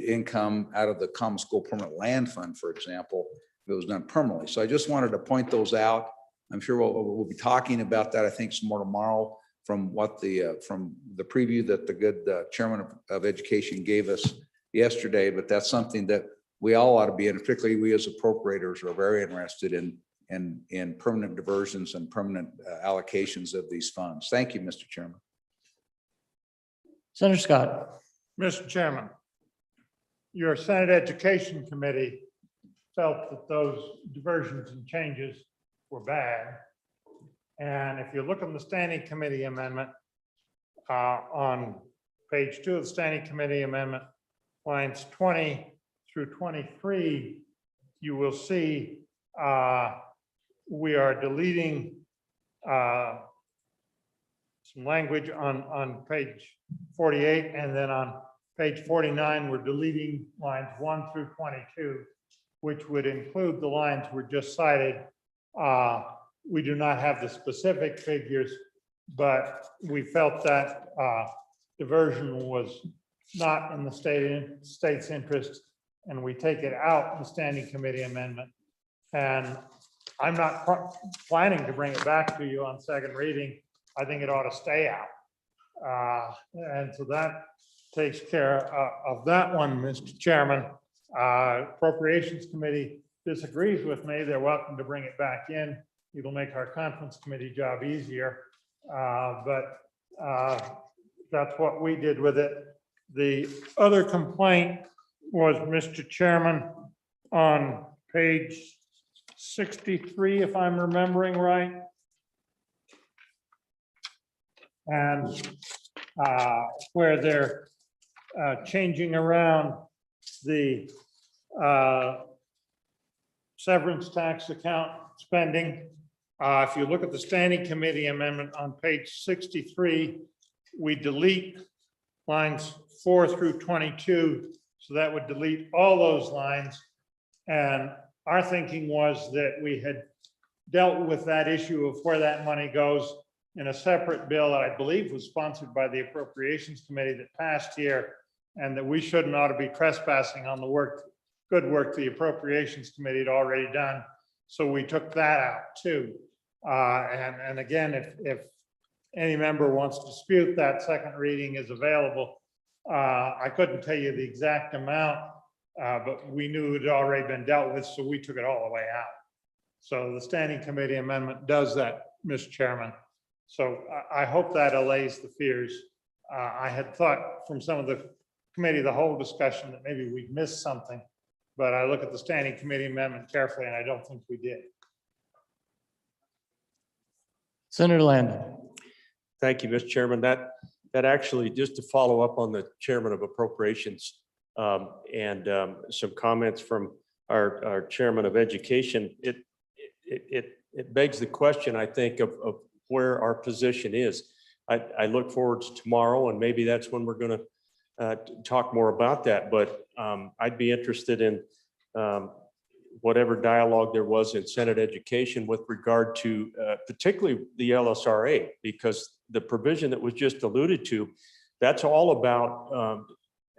income out of the common school permanent land fund, for example, if it was done permanently. So I just wanted to point those out. I'm sure we'll be talking about that, I think, some more tomorrow from the preview that the good chairman of education gave us yesterday. But that's something that we all ought to be in, particularly we as appropriators are very interested in permanent diversions and permanent allocations of these funds. Thank you, Mr. Chairman. Senator Scott. Mr. Chairman, your Senate Education Committee felt that those diversions and changes were bad. And if you look on the Standing Committee amendment, on page 2 of the Standing Committee amendment, lines 20 through 23, you will see we are deleting some language on page 48, and then on page 49, we're deleting lines 1 through 22, which would include the lines were just cited. We do not have the specific figures, but we felt that diversion was not in the state's interest, and we take it out in the Standing Committee amendment. And I'm not planning to bring it back to you on second reading. I think it ought to stay out. And so that takes care of that one, Mr. Chairman. Appropriations Committee disagrees with me. They're welcome to bring it back in. It'll make our conference committee job easier. But that's what we did with it. The other complaint was, Mr. Chairman, on page 63, if I'm remembering right. And where they're changing around the severance tax account spending. If you look at the Standing Committee amendment on page 63, we delete lines 4 through 22. So that would delete all those lines. And our thinking was that we had dealt with that issue of where that money goes in a separate bill that I believe was sponsored by the Appropriations Committee that passed here, and that we shouldn't ought to be trespassing on the work, good work the Appropriations Committee had already done. So we took that out too. And again, if any member wants to dispute that, second reading is available. I couldn't tell you the exact amount, but we knew it had already been dealt with, so we took it all the way out. So the Standing Committee amendment does that, Mr. Chairman. So I hope that allays the fears. I had thought from some of the committee, the whole discussion, that maybe we'd missed something, but I look at the Standing Committee amendment carefully and I don't think we did. Senator Landon. Thank you, Mr. Chairman. That actually, just to follow up on the Chairman of Appropriations and some comments from our Chairman of Education, it begs the question, I think, of where our position is. I look forward to tomorrow, and maybe that's when we're going to talk more about that. But I'd be interested in whatever dialogue there was in Senate Education with regard to particularly the LSRA, because the provision that was just alluded to, that's all about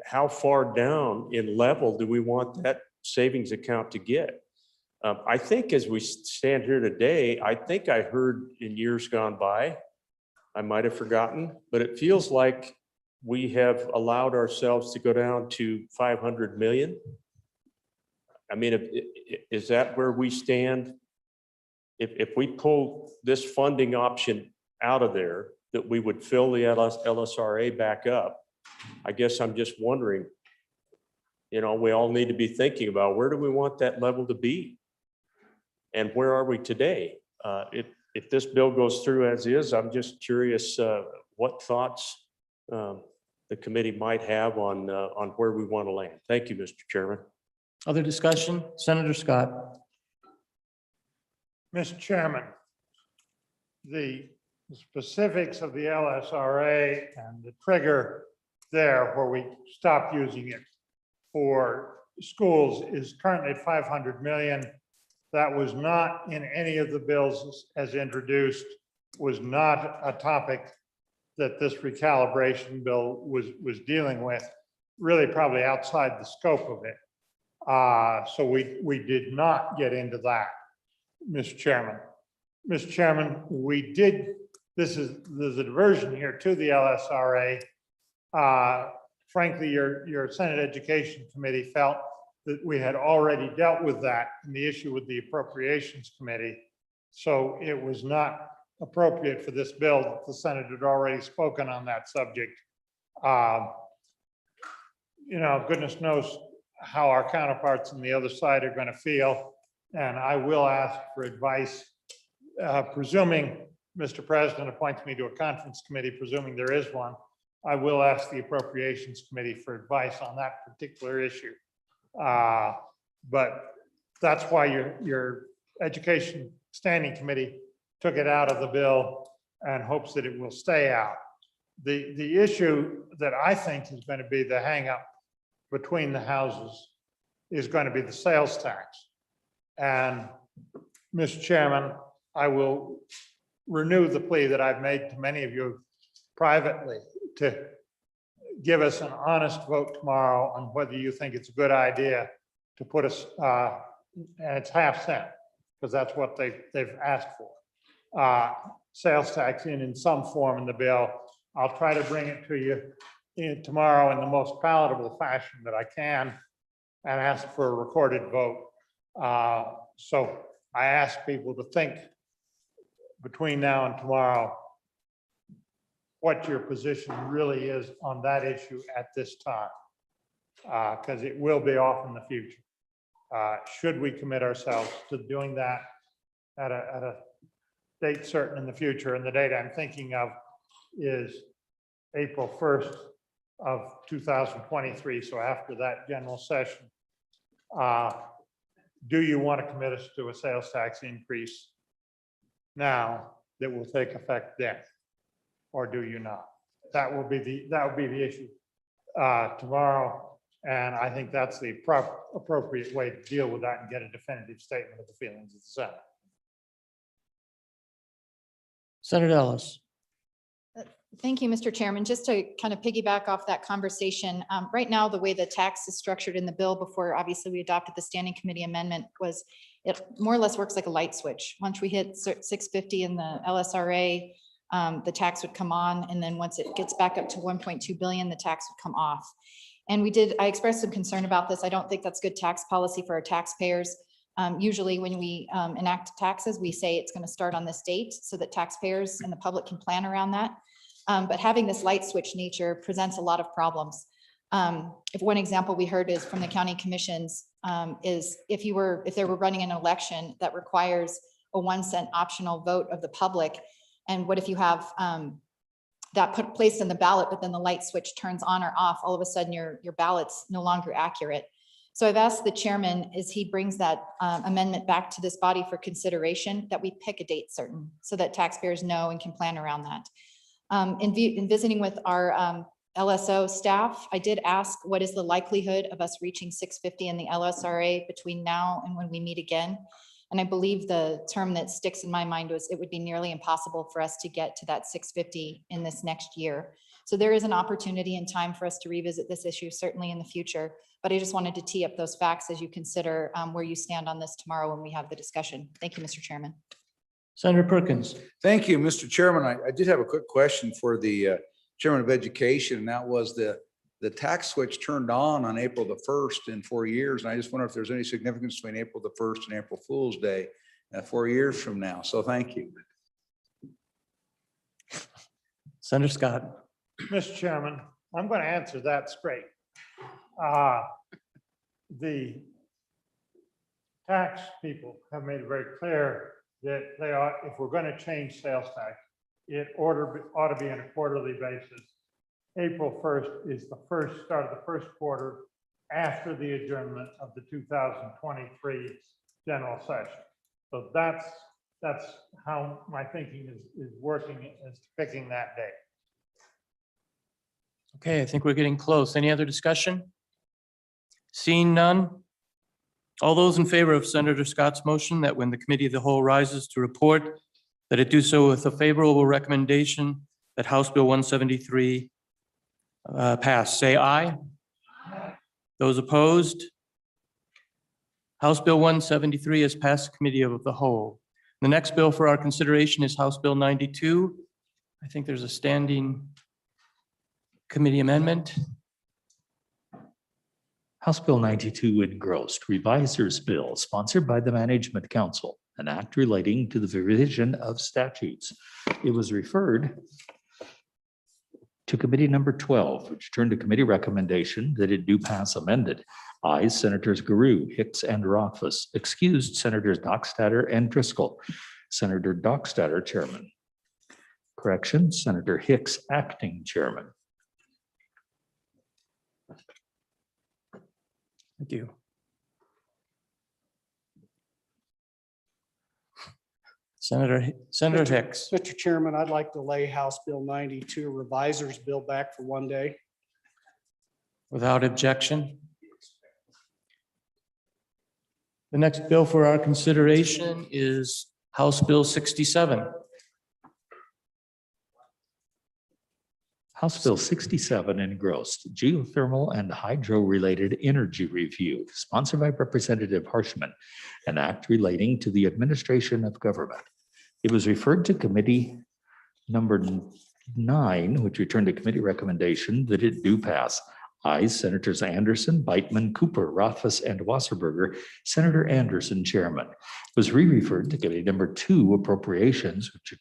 how far down in level do we want that savings account to get. I think as we stand here today, I think I heard in years gone by, I might have forgotten, but it feels like we have allowed ourselves to go down to 500 million. I mean, is that where we stand? If we pull this funding option out of there, that we would fill the LSRA back up. I guess I'm just wondering, we all need to be thinking about, where do we want that level to be? And where are we today? If this bill goes through as is, I'm just curious what thoughts the committee might have on where we want to land. Thank you, Mr. Chairman. Other discussion? Senator Scott. Mr. Chairman, the specifics of the LSRA and the trigger there where we stop using it for schools is currently at 500 million. That was not in any of the bills as introduced, was not a topic that this recalibration bill was dealing with, really probably outside the scope of it. So we did not get into that, Mr. Chairman. Mr. Chairman, we did, there's a diversion here to the LSRA. Frankly, your Senate Education Committee felt that we had already dealt with that in the issue with the Appropriations Committee. So it was not appropriate for this bill. The Senate had already spoken on that subject. You know, goodness knows how our counterparts on the other side are going to feel. And I will ask for advice, presuming Mr. President appoints me to a conference committee, presuming there is one. I will ask the Appropriations Committee for advice on that particular issue. But that's why your Education Standing Committee took it out of the bill and hopes that it will stay out. The issue that I think is going to be the hangup between the houses is going to be the sales tax. And Mr. Chairman, I will renew the plea that I've made to many of you privately to give us an honest vote tomorrow on whether you think it's a good idea to put us, and it's half cent, because that's what they've asked for. Sales tax in some form in the bill. I'll try to bring it to you tomorrow in the most palatable fashion that I can and ask for a recorded vote. So I ask people to think between now and tomorrow what your position really is on that issue at this time, because it will be off in the future. Should we commit ourselves to doing that at a date certain in the future? And the date I'm thinking of is April 1st of 2023, so after that general session. Do you want to commit us to a sales tax increase now that will take effect then? Or do you not? That will be the issue tomorrow. And I think that's the appropriate way to deal with that and get a definitive statement of the feelings of the Senate. Senator Ellis. Thank you, Mr. Chairman. Just to kind of piggyback off that conversation, right now, the way the tax is structured in the bill before obviously we adopted the standing committee amendment was it more or less works like a light switch. Once we hit 650 in the LSRA, the tax would come on. And then once it gets back up to 1.2 billion, the tax would come off. And I expressed some concern about this. I don't think that's good tax policy for our taxpayers. Usually when we enact taxes, we say it's going to start on this date so that taxpayers and the public can plan around that. But having this light switch nature presents a lot of problems. If one example we heard is from the county commissions is if they were running an election that requires a 1 cent optional vote of the public, and what if you have that placed in the ballot, but then the light switch turns on or off, all of a sudden your ballot's no longer accurate. So I've asked the chairman, as he brings that amendment back to this body for consideration, that we pick a date certain so that taxpayers know and can plan around that. In visiting with our LSO staff, I did ask what is the likelihood of us reaching 650 in the LSRA between now and when we meet again. And I believe the term that sticks in my mind was it would be nearly impossible for us to get to that 650 in this next year. So there is an opportunity and time for us to revisit this issue, certainly in the future. But I just wanted to tee up those facts as you consider where you stand on this tomorrow when we have the discussion. Thank you, Mr. Chairman. Senator Perkins. Thank you, Mr. Chairman. I did have a quick question for the Chairman of Education, and that was the tax switch turned on April the 1st in 4 years. And I just wonder if there's any significance between April the 1st and April Fool's Day 4 years from now. So thank you. Senator Scott. Mr. Chairman, I'm going to answer that straight. The tax people have made it very clear that they are, if we're going to change sales tax, it ought to be on a quarterly basis. April 1st is the start of the first quarter after the adjournment of the 2023 general session. So that's how my thinking is working, is picking that date. Okay, I think we're getting close. Any other discussion? Seeing none. All those in favor of Senator Scott's motion that when the committee of the whole rises to report, that it do so with a favorable recommendation that House Bill 173 pass, say aye. Those opposed? House Bill 173 has passed the committee of the whole. The next bill for our consideration is House Bill 92. I think there's a standing committee amendment. House Bill 92 engrossed revisers bill sponsored by the Management Council, an act relating to the revision of statutes. It was referred To committee number 12, which turned to committee recommendation that it do pass amended. Ayes, Senators Guru, Hicks, and Rothfuss. Excused, Senators Dockstader and Driscoll. Senator Dockstader, Chairman. Correction, Senator Hicks, Acting Chairman. Thank you. Senator Hicks. Mr. Chairman, I'd like to lay House Bill 92 revisers bill back for one day. Without objection. The next bill for our consideration is House Bill 67. House Bill 67 engrossed geothermal and hydro-related energy review, sponsored by Representative Harshman, an act relating to the administration of government. It was referred to committee number 9, which returned to committee recommendation that it do pass. Ayes, Senators Anderson, Beitman, Cooper, Rothfuss, and Wasserberger. Senator Anderson, Chairman. Was re-referred to committee number 2, appropriations, which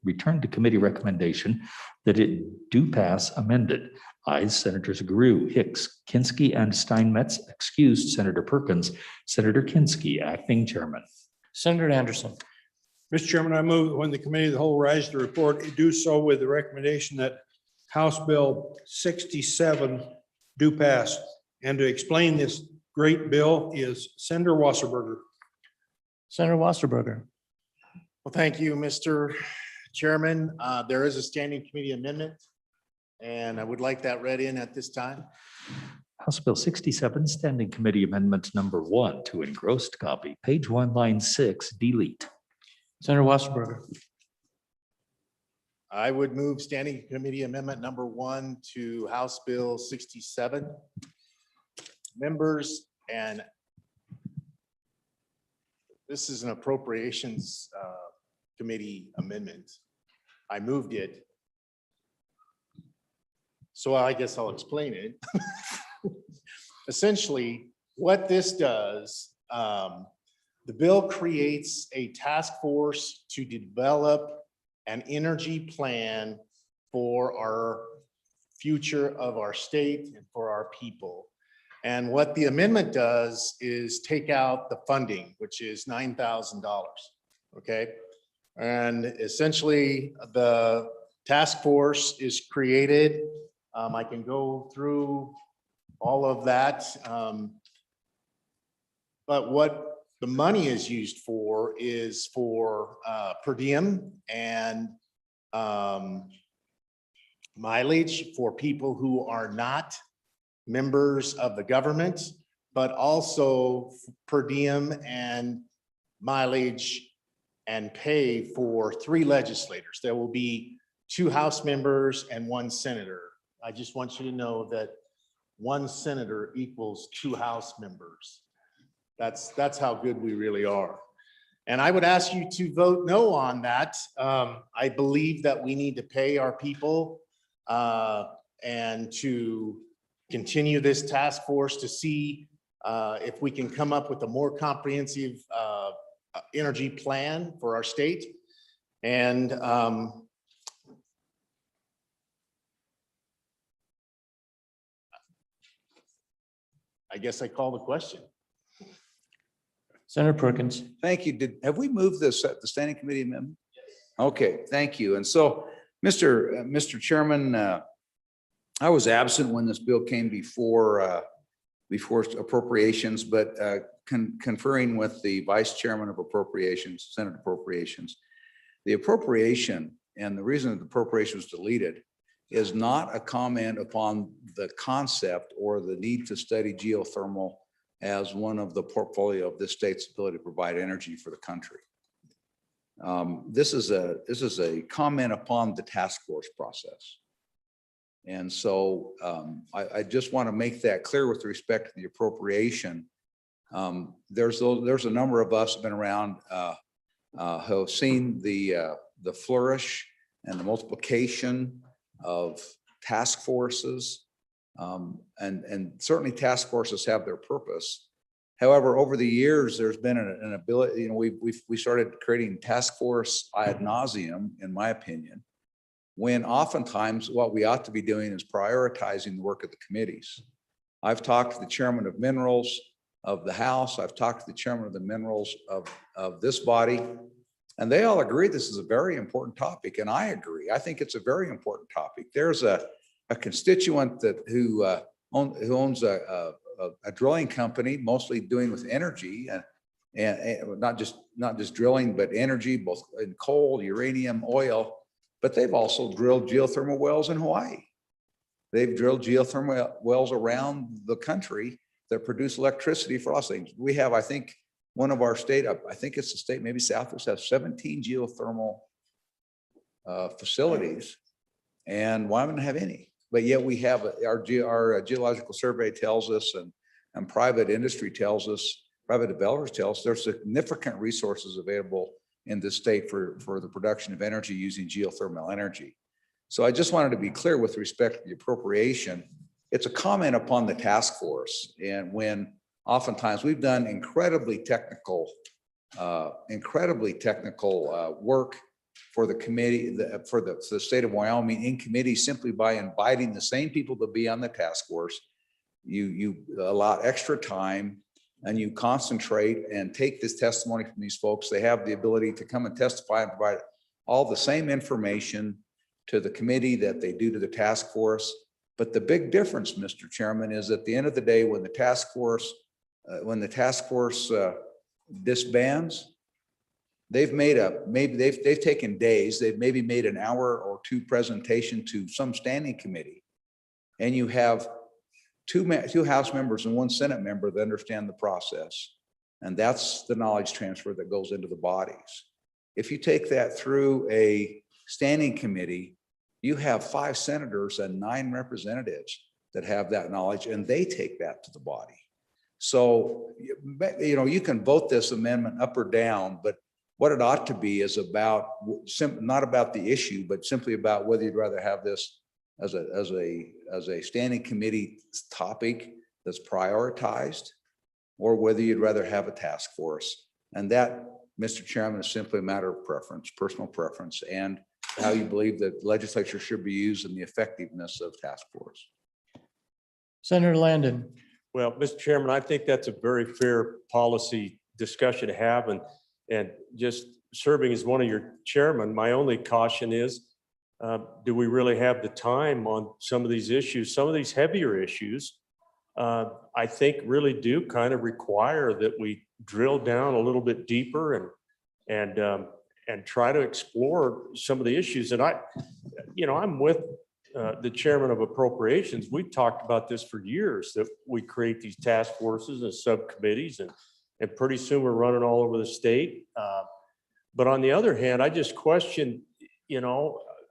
returned to committee recommendation that it do pass amended. Ayes, Senators Guru, Hicks, Kinski, and Steinmetz. Excused, Senator Perkins. Senator Kinski, Acting Chairman. Senator Anderson. Mr. Chairman, I move that when the committee of the whole rise to report, it do so with the recommendation that House Bill 67 do pass. And to explain this great bill is Senator Wasserberger. Senator Wasserberger. Well, thank you, Mr. Chairman. There is a standing committee amendment, and I would like that read in at this time. House Bill 67, Standing Committee Amendment number 1 to engrossed copy, page 1, line 6, delete. Senator Wasserberger. I would move standing committee amendment number 1 to House Bill 67. Members, and this is an appropriations committee amendment. I moved it. So I guess I'll explain it. Essentially, what this does, the bill creates a task force to develop an energy plan for our future of our state and for our people. And what the amendment does is take out the funding, which is $9,000, okay? And essentially, the task force is created. I can go through all of that. But what the money is used for is for per diem and mileage for people who are not members of the government, but also per diem and mileage and pay for 3 legislators. There will be 2 House members and 1 senator. I just want you to know that 1 senator equals 2 House members. That's how good we really are. And I would ask you to vote no on that. I believe that we need to pay our people and to continue this task force to see if we can come up with a more comprehensive energy plan for our state. And I guess I call the question. Senator Perkins. Thank you. Have we moved this at the standing committee amendment? Okay, thank you. And so, Mr. Chairman, I was absent when this bill came before appropriations, but conferring with the vice chairman of appropriations, Senate Appropriations, the appropriation and the reason that the appropriation was deleted is not a comment upon the concept or the need to study geothermal as one of the portfolio of this state's ability to provide energy for the country. This is a comment upon the task force process. And so I just want to make that clear with respect to the appropriation. There's a number of us who've been around who have seen the flourish and the multiplication of task forces. And certainly task forces have their purpose. However, over the years, there's been an ability, we started creating task force ad nauseum, in my opinion. when oftentimes what we ought to be doing is prioritizing the work of the committees. I've talked to the chairman of minerals of the House. I've talked to the chairman of the minerals of this body, and they all agree this is a very important topic. And I agree. I think it's a very important topic. There's a constituent who owns a drilling company, mostly doing with energy and not just drilling, but energy, both in coal, uranium, oil. But they've also drilled geothermal wells in Hawaii. They've drilled geothermal wells around the country that produce electricity for us things. We have, I think, one of our state, I think it's the state, maybe Southwest, has 17 geothermal facilities, and Wyoming doesn't have any. But yet we have our geological survey tells us, and private industry tells us, private developers tell us there's significant resources available in this state for the production of energy using geothermal energy. So I just wanted to be clear with respect to the appropriation. It's a comment upon the task force, and when oftentimes we've done incredibly technical work for the committee, for the state of Wyoming in committee, simply by inviting the same people to be on the task force. You allot extra time and you concentrate and take this testimony from these folks. They have the ability to come and testify and provide all the same information to the committee that they do to the task force. But the big difference, Mr. Chairman, is at the end of the day, when the task force disbands, they've taken days, they've maybe made an hour or two presentation to some standing committee, and you have two House members and one Senate member that understand the process, and that's the knowledge transfer that goes into the bodies. If you take that through a standing committee, you have 5 senators and 9 representatives that have that knowledge, and they take that to the body. So, you can vote this amendment up or down, but what it ought to be is about not about the issue, but simply about whether you'd rather have this as a standing committee topic that's prioritized, or whether you'd rather have a task force. And that, Mr. Chairman, is simply a matter of preference, personal preference, and how you believe that legislature should be used and the effectiveness of task force. Senator Landon. Well, Mr. Chairman, I think that's a very fair policy discussion to have, and just serving as one of your chairmen, my only caution is, do we really have the time on some of these issues? Some of these heavier issues, I think really do kind of require that we drill down a little bit deeper and try to explore some of the issues. And I'm with the chairman of appropriations. We've talked about this for years, that we create these task forces and subcommittees, and pretty soon we're running all over the state. But on the other hand, I just question,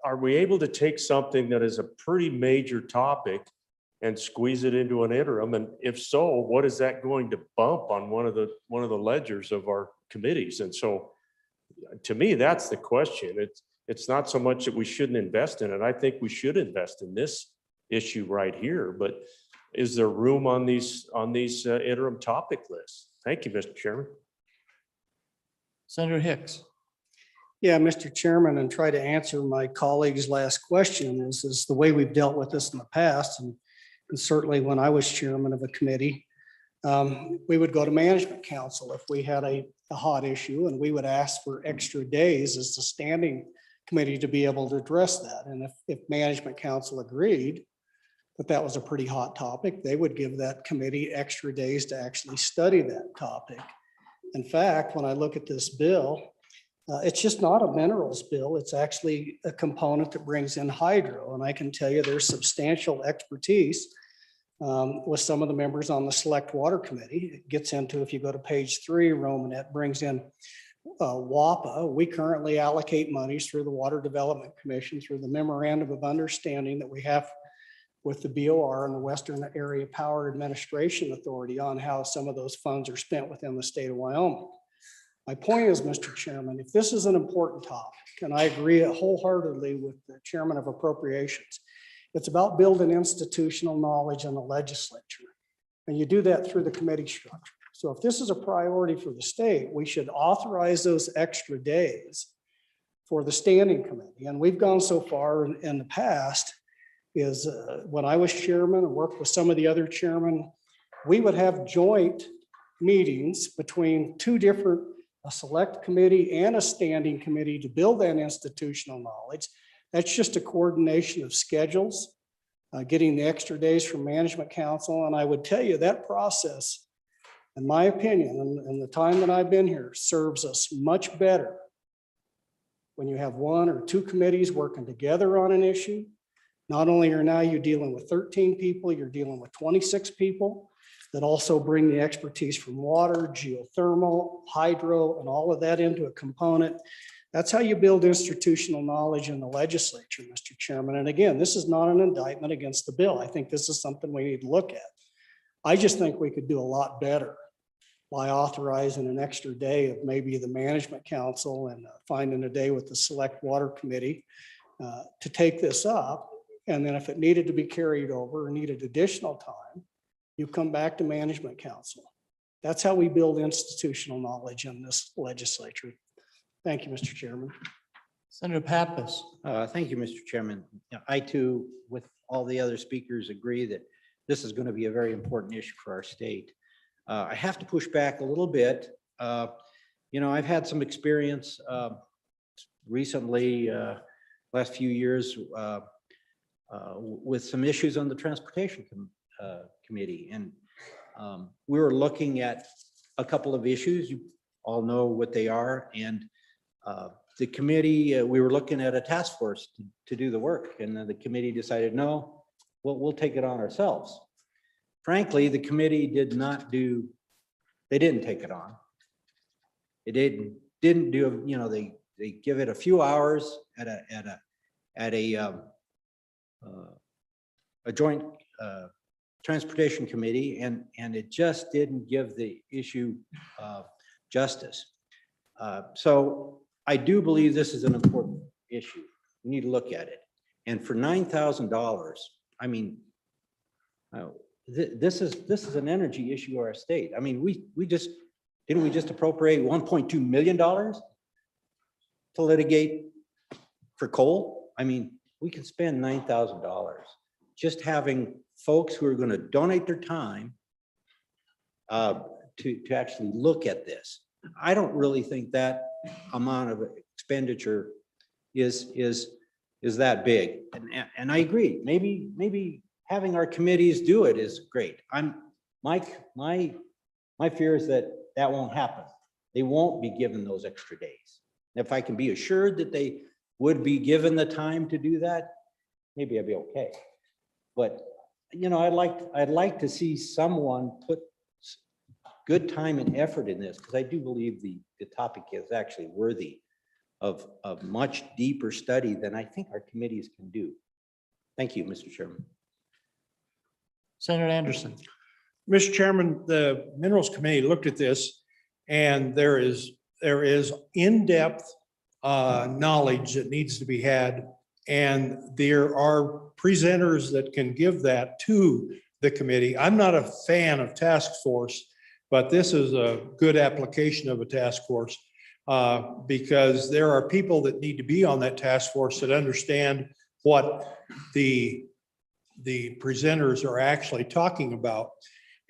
are we able to take something that is a pretty major topic and squeeze it into an interim? And if so, what is that going to bump on one of the ledgers of our committees? And so, to me, that's the question. It's not so much that we shouldn't invest in it. I think we should invest in this issue right here. But is there room on these interim topic lists? Thank you, Mr. Chairman. Senator Hicks. Yeah, Mr. Chairman, and try to answer my colleague's last question is the way we've dealt with this in the past. And certainly when I was chairman of a committee, we would go to management council if we had a hot issue, and we would ask for extra days as the standing committee to be able to address that. And if management council agreed that that was a pretty hot topic, they would give that committee extra days to actually study that topic. In fact, when I look at this bill, it's just not a minerals bill. It's actually a component that brings in hydro. And I can tell you there's substantial expertise with some of the members on the Select Water Committee. It gets into, if you go to page 3, Romanet brings in WAPA. We currently allocate monies through the Water Development Commission through the Memorandum of Understanding that we have with the BOR and the Western Area Power Administration Authority on how some of those funds are spent within the state of Wyoming. My point is, Mr. Chairman, if this is an important topic, and I agree wholeheartedly with the Chairman of Appropriations, it's about building institutional knowledge in the legislature. And you do that through the committee structure. So if this is a priority for the state, we should authorize those extra days for the standing committee. And we've gone so far in the past is when I was chairman and worked with some of the other chairmen, we would have joint meetings between two different, a select committee and a standing committee to build that institutional knowledge. That's just a coordination of schedules, getting the extra days from management council. And I would tell you that process, in my opinion, and the time that I've been here, serves us much better when you have one or two committees working together on an issue. Not only are now you dealing with 13 people, you're dealing with 26 people that also bring the expertise from water, geothermal, hydro, and all of that into a component. That's how you build institutional knowledge in the legislature, Mr. Chairman. And again, this is not an indictment against the bill. I think this is something we need to look at. I just think we could do a lot better by authorizing an extra day of maybe the management council and finding a day with the select water committee to take this up. And then if it needed to be carried over or needed additional time, you come back to management council. That's how we build institutional knowledge in this legislature. Thank you, Mr. Chairman. Senator Pappas. Thank you, Mr. Chairman. I too, with all the other speakers, agree that this is going to be a very important issue for our state. I have to push back a little bit. I've had some experience recently, last few years, with some issues on the transportation committee. And we were looking at a couple of issues. You all know what they are. And the committee, we were looking at a task force to do the work. And then the committee decided, no, we'll take it on ourselves. Frankly, the committee they didn't take it on. It didn't do, they give it a few hours at a joint transportation committee, and it just didn't give the issue justice. So I do believe this is an important issue. We need to look at it. And for $9,000, I mean, this is an energy issue of our state. I mean, didn't we just appropriate $1.2 million to litigate for coal? I mean, we can spend $9,000 just having folks who are going to donate their time to actually look at this. I don't really think that amount of expenditure is that big. And I agree, maybe having our committees do it is great. My fear is that won't happen. They won't be given those extra days. If I can be assured that they would be given the time to do that, maybe I'd be okay. But I'd like to see someone put good time and effort in this, because I do believe the topic is actually worthy of much deeper study than I think our committees can do. Thank you, Mr. Chairman. Senator Anderson. Mr. Chairman, the Minerals Committee looked at this, and there is in-depth knowledge that needs to be had, and there are presenters that can give that to the committee. I'm not a fan of task force, but this is a good application of a task force because there are people that need to be on that task force that understand what the presenters are actually talking about.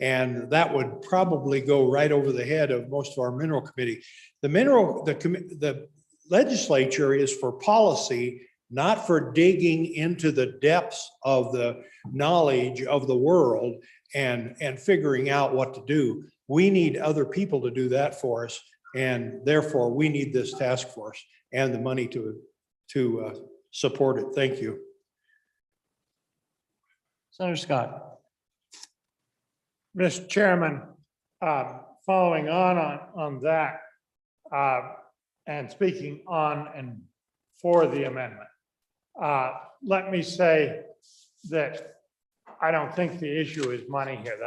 And that would probably go right over the head of most of our mineral committee. The legislature is for policy, not for digging into the depths of the knowledge of the world and figuring out what to do. We need other people to do that for us. And therefore we need this task force and the money to support it. Thank you. Senator Scott. Mr. Chairman, following on that and speaking on and for the amendment, let me say that I don't think the issue is money here.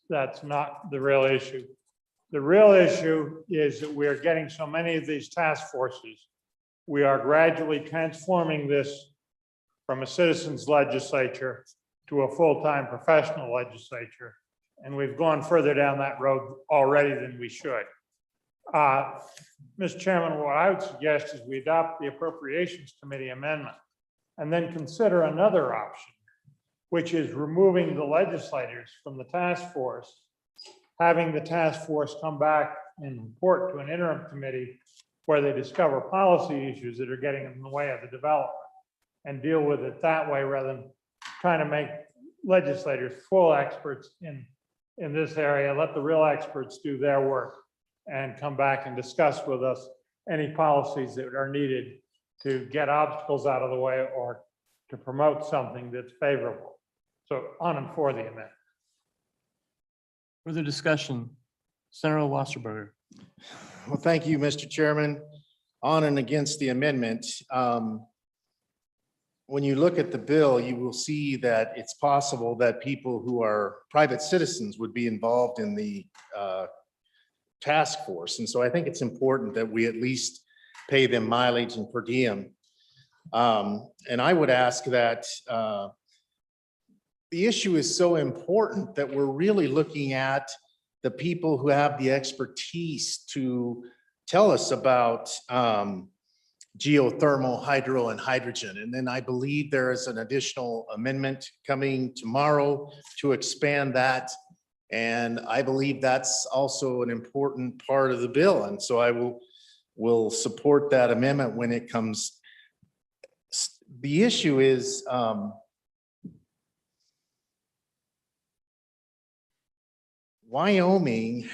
That's not the real issue. The real issue is that we are getting so many of these task forces. We are gradually transforming this from a citizens legislature to a full-time professional legislature. And we've gone further down that road already than we should. Mr. Chairman, what I would suggest is we adopt the Appropriations Committee amendment and then consider another option, which is removing the legislators from the task force, having the task force come back and report to an interim committee where they discover policy issues that are getting in the way of the development and deal with it that way rather than trying to make legislators full experts in this area. Let the real experts do their work and come back and discuss with us any policies that are needed to get obstacles out of the way or to promote something that's favorable. So on and for the amendment. Further discussion, Senator Wasserberger. Well, thank you, Mr. Chairman. On and against the amendment. When you look at the bill, you will see that it's possible that people who are private citizens would be involved in the task force. And so I think it's important that we at least pay them mileage and per diem. And I would ask that the issue is so important that we're really looking at the people who have the expertise to tell us about geothermal, hydro, and hydrogen. And then I believe there is an additional amendment coming tomorrow to expand that. And I believe that's also an important part of the bill. And so I will support that amendment when it comes. The issue is Wyoming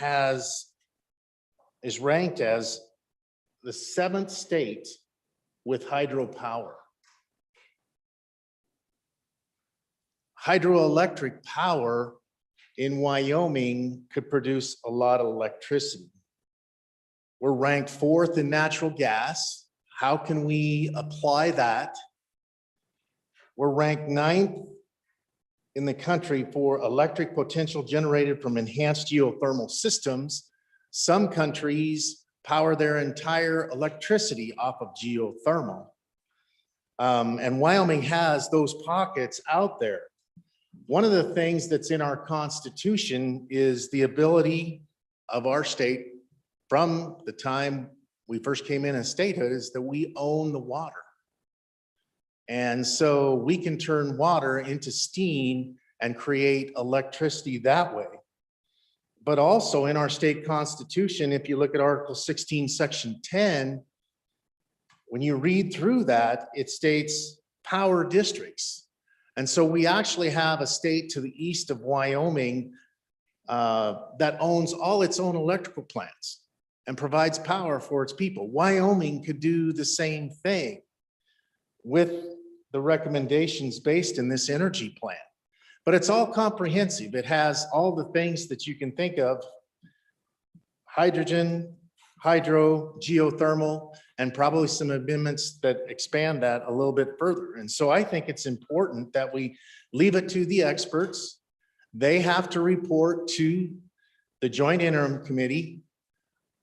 is ranked as the 7th state with hydropower. Hydroelectric power in Wyoming could produce a lot of electricity. We're ranked 4th in natural gas. How can we apply that? We're ranked 9th in the country for electric potential generated from enhanced geothermal systems. Some countries power their entire electricity off of geothermal. And Wyoming has those pockets out there. One of the things that's in our Constitution is the ability of our state from the time we first came in as statehood is that we own the water. And so we can turn water into steam and create electricity that way. But also in our state constitution, if you look at Article 16, Section 10, when you read through that, it states power districts. And so we actually have a state to the east of Wyoming that owns all its own electrical plants and provides power for its people. Wyoming could do the same thing with the recommendations based in this energy plan. But it's all comprehensive. It has all the things that you can think of: hydrogen, hydro, geothermal, and probably some amendments that expand that a little bit further. And so I think it's important that we leave it to the experts. They have to report to the Joint Interim Committee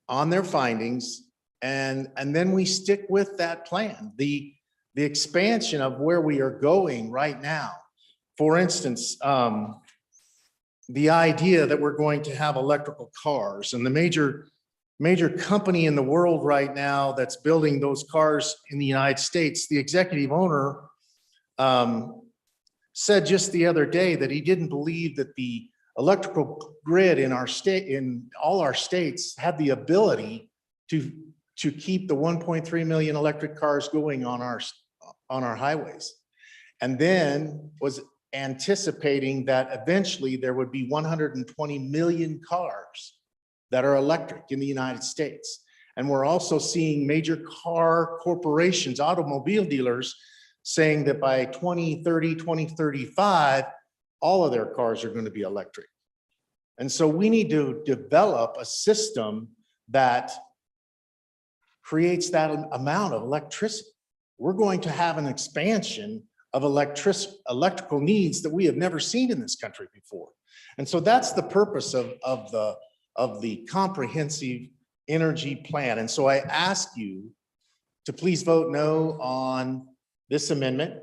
on their findings, and then we stick with that plan. The expansion of where we are going right now. For instance, the idea that we're going to have electrical cars, and the major company in the world right now that's building those cars in the United States, the executive owner said just the other day that he didn't believe that the electrical grid in our state, in all our states, had the ability to keep the 1.3 million electric cars going on our highways. And then was anticipating that eventually there would be 120 million cars that are electric in the United States. And we're also seeing major car corporations, automobile dealers, saying that by 2030, 2035, all of their cars are going to be electric. And so we need to develop a system that creates that amount of electricity. We're going to have an expansion of electrical needs that we have never seen in this country before. And so that's the purpose of the comprehensive energy plan. And so I ask you to please vote no on this amendment.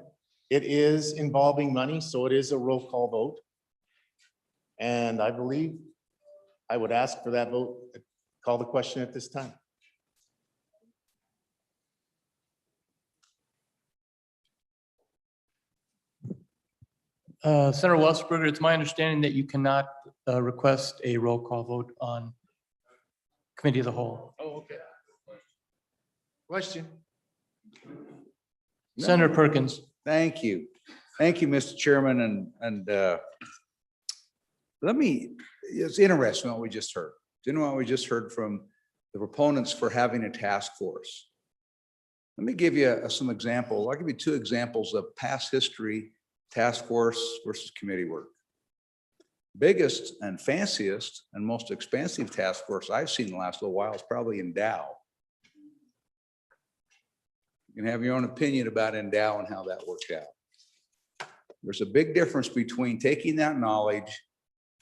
It is involving money, so it is a roll call vote. And I believe I would ask for that vote call the question at this time. Senator Welsberger, it's my understanding that you cannot request a roll call vote on committee of the whole. Oh, okay. Question? Senator Perkins. Thank you. Thank you, Mr. Chairman, it's interesting what we just heard. Do you know what we just heard from the proponents for having a task force? Let me give you some examples. I'll give you two examples of past history, task force versus committee work. Biggest and fanciest and most expensive task force I've seen in the last little while is probably Endow. You can have your own opinion about Endow and how that worked out. There's a big difference between taking that knowledge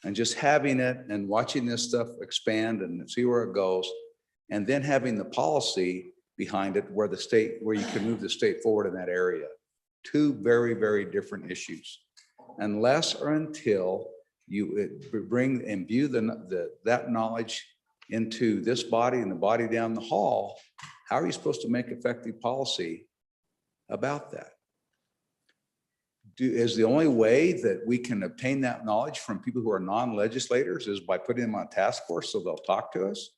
and just having it and watching this stuff expand and see where it goes, and then having the policy behind it where you can move the state forward in that area. Two very, very different issues. Unless or until you bring and imbue that knowledge into this body and the body down the hall, how are you supposed to make effective policy about that? Is the only way that we can obtain that knowledge from people who are non-legislators is by putting them on a task force so they'll talk to us?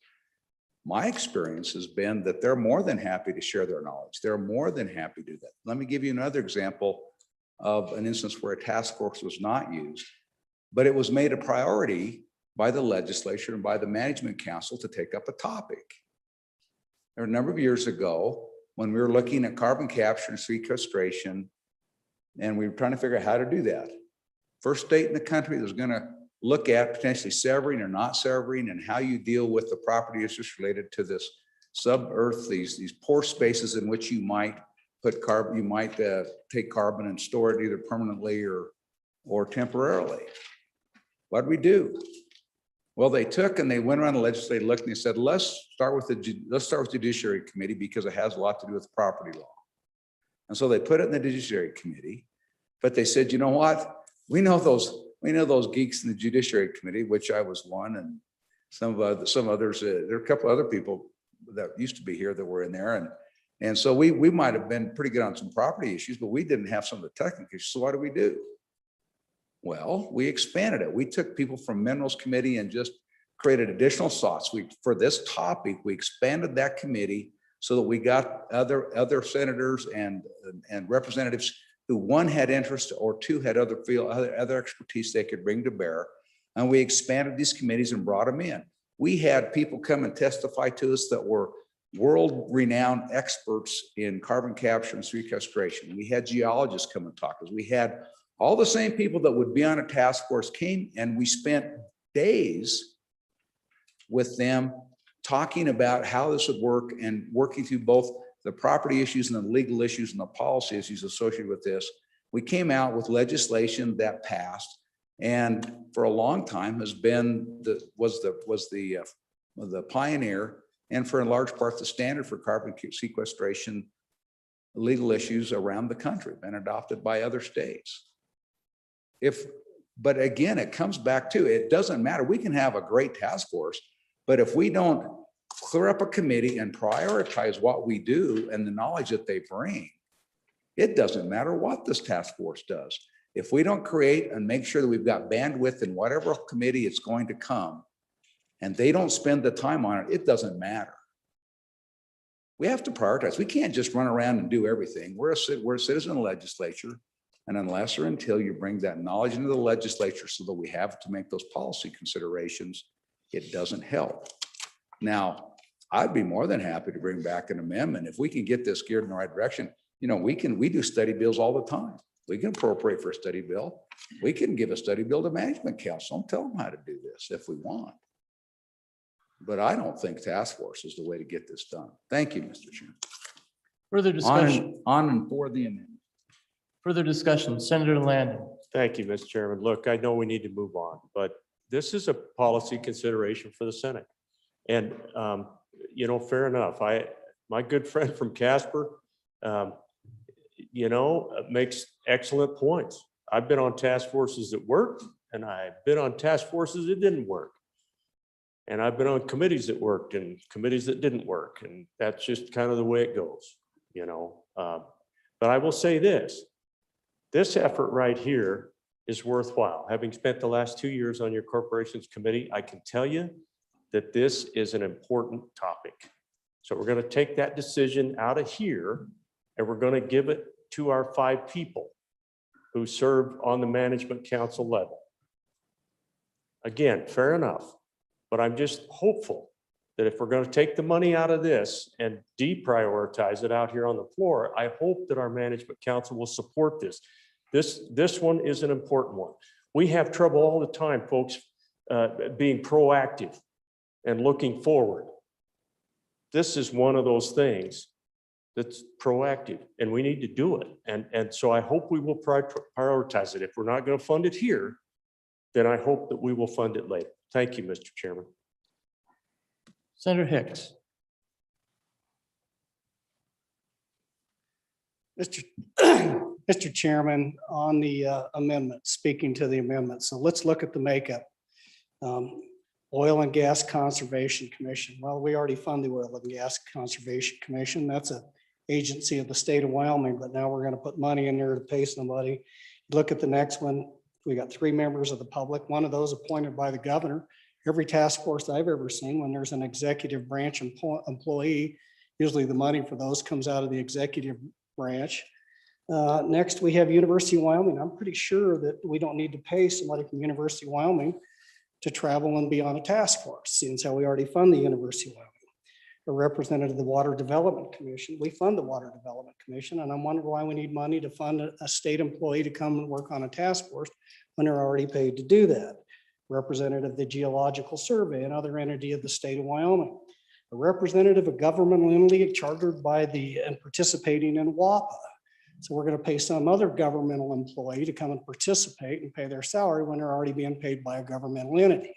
My experience has been that they're more than happy to share their knowledge. They're more than happy to do that. Let me give you another example of an instance where a task force was not used, but it was made a priority by the legislature and by the management council to take up a topic. There were a number of years ago when we were looking at carbon capture and sequestration, and we were trying to figure out how to do that. First state in the country that was going to look at potentially severing or not severing and how you deal with the property issues related to this sub-earth, these pore spaces in which you might put carbon, you might take carbon and store it either permanently or temporarily. What did we do? Well, they took and they went around the legislature looking and they said, let's start with the Judiciary Committee because it has a lot to do with property law. And so they put it in the Judiciary Committee, but they said, you know what? We know those geeks in the Judiciary Committee, which I was one, and some others. There are a couple other people that used to be here that were in there, and so we might have been pretty good on some property issues, but we didn't have some of the technical issues. So what do we do? Well, we expanded it. We took people from Minerals Committee and just created additional slots. For this topic, we expanded that committee so that we got other senators and representatives who one had interest or two had other expertise they could bring to bear. And we expanded these committees and brought them in. We had people come and testify to us that were world-renowned experts in carbon capture and sequestration. We had geologists come and talk to us. We had all the same people that would be on a task force came, and we spent days with them talking about how this would work and working through both the property issues and the legal issues and the policy issues associated with this. We came out with legislation that passed, and for a long time has been was the pioneer, and for in large part the standard for carbon sequestration legal issues around the country, been adopted by other states. But again, it comes back to, it doesn't matter. We can have a great task force, but if we don't clear up a committee and prioritize what we do and the knowledge that they bring, it doesn't matter what this task force does. If we don't create and make sure that we've got bandwidth in whatever committee it's going to come, and they don't spend the time on it, it doesn't matter. We have to prioritize. We can't just run around and do everything. We're a citizen legislature. And unless or until you bring that knowledge into the legislature so that we have to make those policy considerations, it doesn't help. Now, I'd be more than happy to bring back an amendment. If we can get this geared in the right direction, we do study bills all the time. We can appropriate for a study bill. We can give a study bill to management council and tell them how to do this if we want. But I don't think task force is the way to get this done. Thank you, Mr. Chairman. Further discussion. On and for the amendment. Further discussion, Senator Landon. Thank you, Mr. Chairman. Look, I know we need to move on, but this is a policy consideration for the Senate. And, fair enough. My good friend from Casper, makes excellent points. I've been on task forces that worked, and I've been on task forces that didn't work. And I've been on committees that worked and committees that didn't work. And that's just kind of the way it goes, you know. But I will say this effort right here is worthwhile. Having spent the last 2 years on your corporations committee, I can tell you that this is an important topic. So we're going to take that decision out of here and we're going to give it to our 5 people who serve on the management council level. Again, fair enough, but I'm just hopeful that if we're going to take the money out of this and deprioritize it out here on the floor, I hope that our management council will support this. This one is an important one. We have trouble all the time, folks, being proactive and looking forward. This is one of those things that's proactive and we need to do it. And so I hope we will prioritize it. If we're not going to fund it here, then I hope that we will fund it later. Thank you, Mr. Chairman. Senator Hicks. Mr. Chairman, on the amendment, speaking to the amendment. So let's look at the makeup. Oil and Gas Conservation Commission. Well, we already fund the Oil and Gas Conservation Commission. That's an agency of the state of Wyoming, but now we're going to put money in there to pay somebody. Look at the next one. We got 3 members of the public, one of those appointed by the governor. Every task force I've ever seen, when there's an executive branch employee, usually the money for those comes out of the executive branch. Next, we have University of Wyoming. I'm pretty sure that we don't need to pay somebody from University of Wyoming to travel and be on a task force, since how we already fund the University of Wyoming. A representative of the Water Development Commission. We fund the Water Development Commission, and I'm wondering why we need money to fund a state employee to come and work on a task force when they're already paid to do that. Representative of the Geological Survey, another entity of the state of Wyoming. A representative of governmental entity chartered by and participating in WAPA. So we're going to pay some other governmental employee to come and participate and pay their salary when they're already being paid by a governmental entity.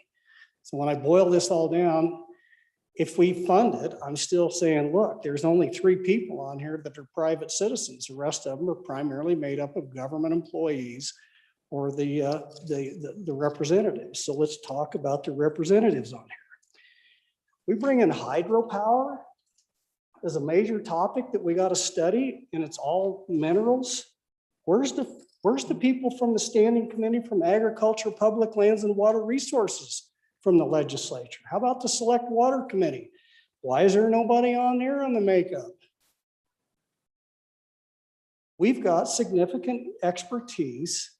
So when I boil this all down, if we fund it, I'm still saying, look, there's only 3 people on here that are private citizens. The rest of them are primarily made up of government employees or the representatives. So let's talk about the representatives on here. We bring in hydropower as a major topic that we got to study, and it's all minerals. Where's the people from the Standing Committee from Agriculture, Public Lands, and Water Resources from the legislature? How about the Select Water Committee? Why is there nobody on there on the makeup? We've got significant expertise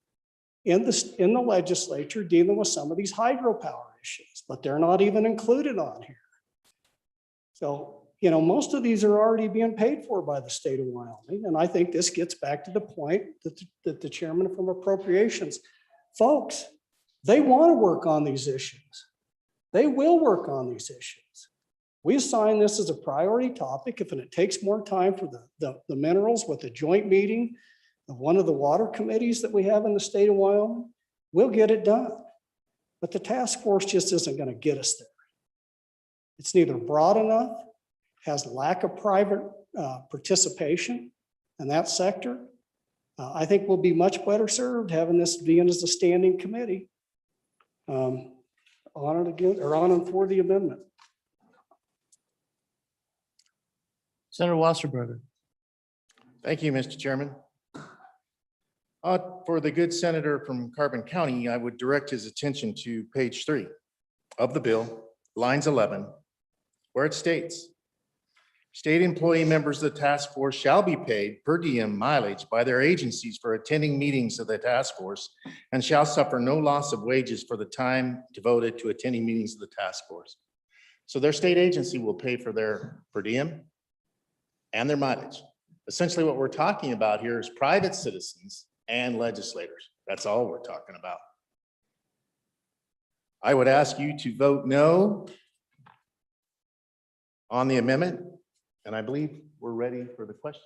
in the legislature dealing with some of these hydropower issues, but they're not even included on here. So, you know, most of these are already being paid for by the state of Wyoming. And I think this gets back to the point that the chairman from appropriations, folks, they want to work on these issues. They will work on these issues. We assign this as a priority topic. If it takes more time for the minerals with a joint meeting of one of the water committees that we have in the state of Wyoming, we'll get it done. But the task force just isn't going to get us there. It's neither broad enough, has lack of private participation in that sector. I think we'll be much better served having this being as a standing committee. On it again, or on and for the amendment. Senator Wasserberger. Thank you, Mr. Chairman. For the good senator from Carbon County, I would direct his attention to page 3 of the bill, lines 11, where it states, state employee members of the task force shall be paid per diem mileage by their agencies for attending meetings of the task force and shall suffer no loss of wages for the time devoted to attending meetings of the task force. So their state agency will pay for their per diem and their mileage. Essentially what we're talking about here is private citizens and legislators. That's all we're talking about. I would ask you to vote no on the amendment. And I believe we're ready for the question.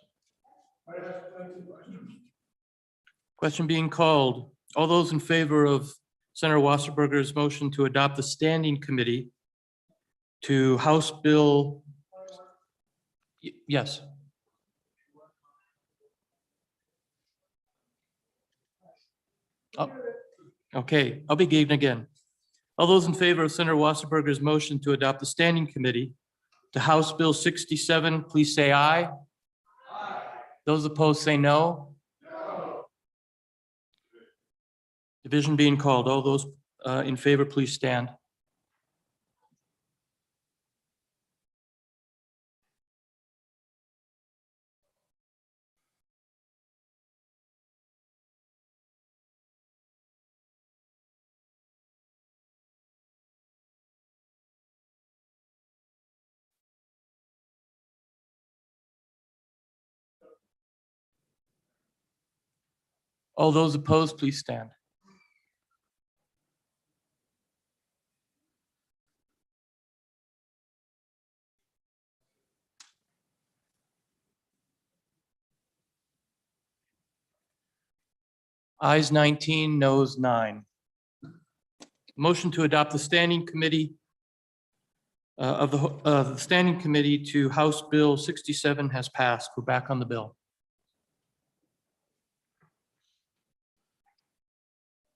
Question being called. All those in favor of Senator Wasserberger's motion to adopt the standing committee to House Bill. Yes. Oh, okay, I'll begin again. All those in favor of Senator Wasserberger's motion to adopt the standing committee to House Bill 67, please say aye. Those opposed say no. Division being called. All those in favor, please stand. All those opposed, please stand. Ayes 19, noes 9. Motion to adopt the standing committee the standing committee to House Bill 67 has passed. We're back on the bill.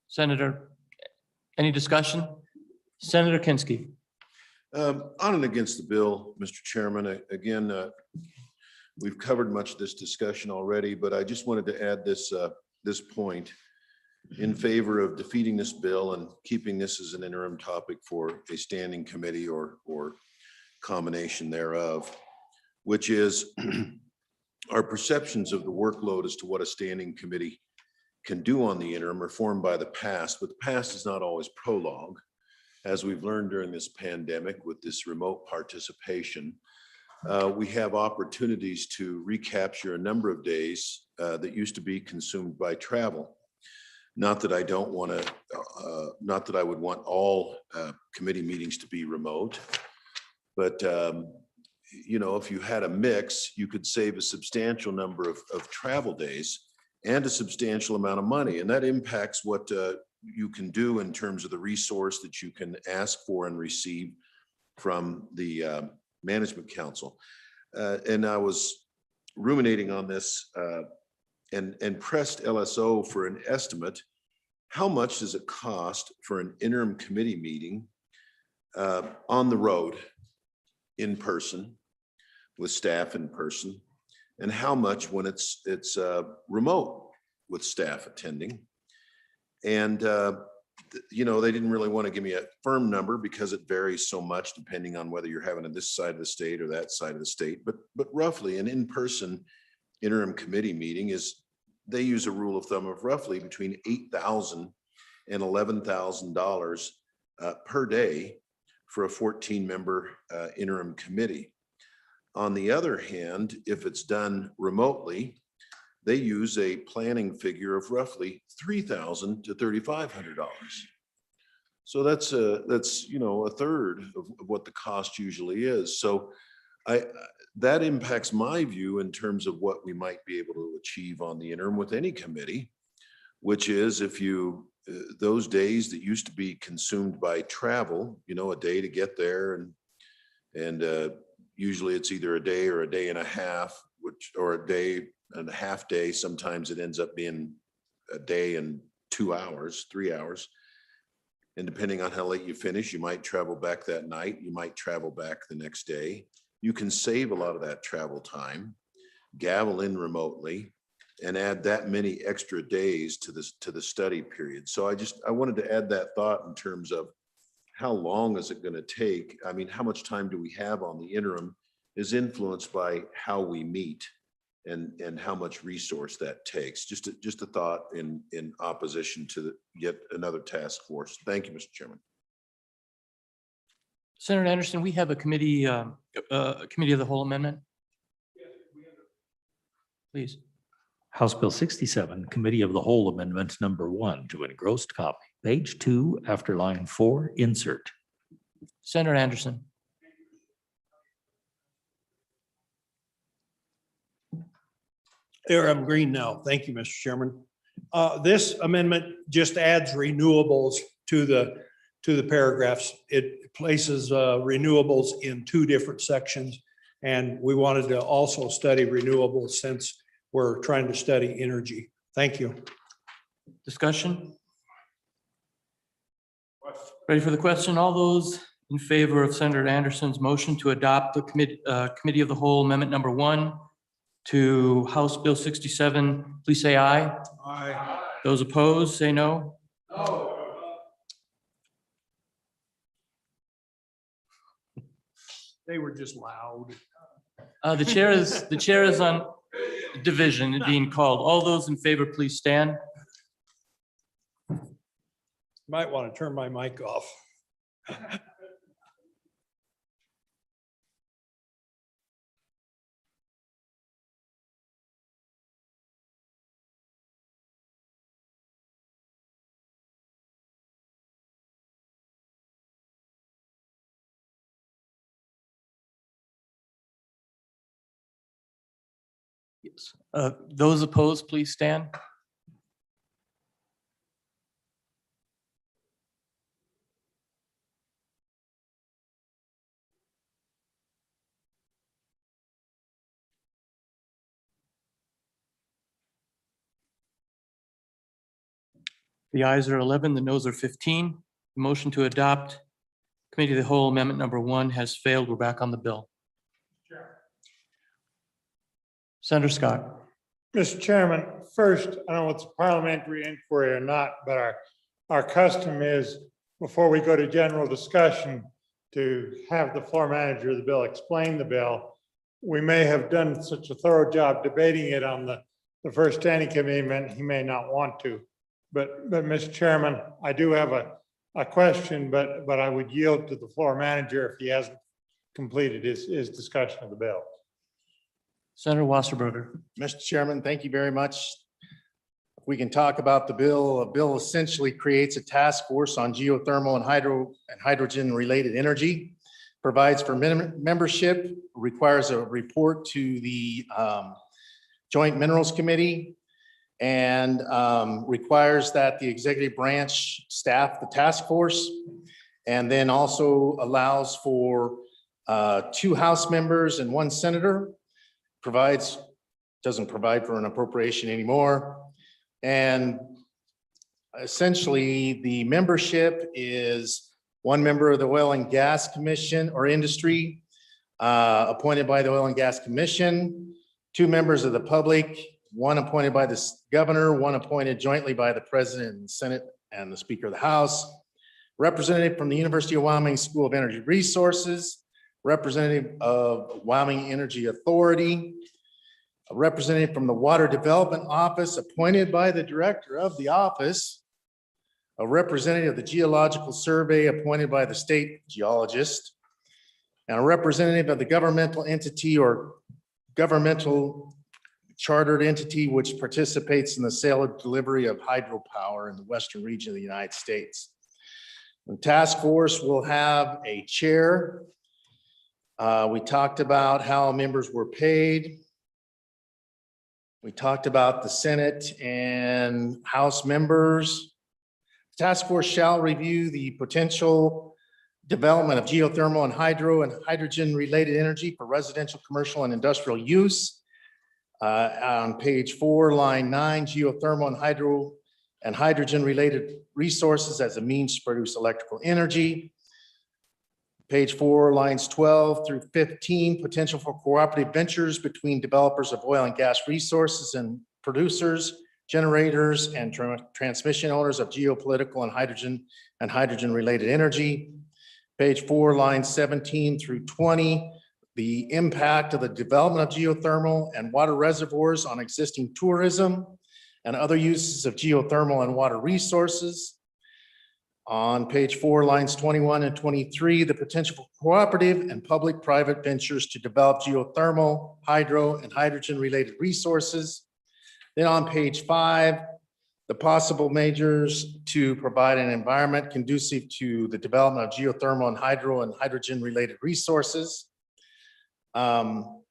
Senator, any discussion? Senator Kinski. On and against the bill, Mr. Chairman. Again, we've covered much of this discussion already, but I just wanted to add this point in favor of defeating this bill and keeping this as an interim topic for a standing committee or combination thereof, which is our perceptions of the workload as to what a standing committee can do on the interim are formed by the past, but the past is not always prologue. As we've learned during this pandemic with this remote participation, we have opportunities to recapture a number of days that used to be consumed by travel. Not that I don't want to, not that I would want all committee meetings to be remote, but you know, if you had a mix, you could save a substantial number of travel days and a substantial amount of money. And that impacts what you can do in terms of the resource that you can ask for and receive from the Management Council. And I was ruminating on this and pressed LSO for an estimate. How much does it cost for an interim committee meeting on the road in person with staff in person? And how much when it's remote with staff attending? And you know, they didn't really want to give me a firm number because it varies so much depending on whether you're having it this side of the state or that side of the state. But roughly an in-person interim committee meeting is, they use a rule of thumb of roughly between $8,000 and $11,000 per day for a 14-member interim committee. On the other hand, if it's done remotely, they use a planning figure of roughly $3,000 to $3,500. So that's you know, a third of what the cost usually is. So that impacts my view in terms of what we might be able to achieve on the interim with any committee, which is if you those days that used to be consumed by travel, you know, a day to get there and usually it's either a day or a day and a half, or a day and a half day. Sometimes it ends up being a day and 2 hours, 3 hours. And depending on how late you finish, you might travel back that night. You might travel back the next day. You can save a lot of that travel time, gavel in remotely, and add that many extra days to the study period. So I wanted to add that thought in terms of how long is it going to take? I mean, how much time do we have on the interim is influenced by how we meet and how much resource that takes. Just a thought in opposition to yet another task force. Thank you, Mr. Chairman. Senator Anderson, we have a committee of the whole amendment. Please. House Bill 67, Committee of the Whole Amendment Number 1 to engrossed copy, page 2 after line 4, insert. Senator Anderson. There, I'm green now. Thank you, Mr. Chairman. This amendment just adds renewables to the paragraphs. It places renewables in 2 different sections. And we wanted to also study renewables since we're trying to study energy. Thank you. Discussion? Ready for the question? All those in favor of Senator Anderson's motion to adopt the Committee of the Whole Amendment number 1 to House Bill 67, please say aye. Aye. Those opposed, say no. They were just loud. The chair is on division being called. All those in favor, please stand. Might want to turn my mic off. Yes. Those opposed, please stand. The ayes are 11, the noes are 15. The motion to adopt Committee of the Whole Amendment number 1 has failed. We're back on the bill. Senator Scott. Mr. Chairman, first, I don't know if it's a parliamentary inquiry or not, but our custom is before we go to general discussion to have the floor manager of the bill explain the bill. We may have done such a thorough job debating it on the first standing committee, he may not want to. But Mr. Chairman, I do have a question, but I would yield to the floor manager if he hasn't completed his discussion of the bill. Senator Wasserberger. Mr. Chairman, thank you very much. We can talk about the bill. A bill essentially creates a task force on geothermal and hydrogen related energy, provides for membership, requires a report to the Joint Minerals Committee, and requires that the executive branch staff the task force, and then also allows for 2 House members and 1 senator. Doesn't provide for an appropriation anymore. And essentially the membership is 1 member of the Oil and Gas Commission or Industry, appointed by the Oil and Gas Commission, 2 members of the public, 1 appointed by the governor, 1 appointed jointly by the President and Senate and the Speaker of the House, representative from the University of Wyoming School of Energy Resources, representative of Wyoming Energy Authority, a representative from the Water Development Office appointed by the director of the office, a representative of the Geological Survey appointed by the state geologist, and a representative of the governmental entity or governmental chartered entity which participates in the sale and delivery of hydropower in the western region of the United States. The task force will have a chair. We talked about how members were paid. We talked about the Senate and House members. The task force shall review the potential development of geothermal and hydrogen related energy for residential, commercial, and industrial use. On page 4, line 9, geothermal and hydrogen related resources as a means to produce electrical energy. Page 4, lines 12 through 15, potential for cooperative ventures between developers of oil and gas resources and producers, generators, and transmission owners of geopolitical and hydrogen related energy. Page 4, lines 17 through 20, the impact of the development of geothermal and water reservoirs on existing tourism and other uses of geothermal and water resources. On page 4, lines 21 and 23, the potential for cooperative and public-private ventures to develop geothermal, hydro, and hydrogen-related resources. Then on page 5, the possible measures to provide an environment conducive to the development of geothermal and hydrogen-related resources. On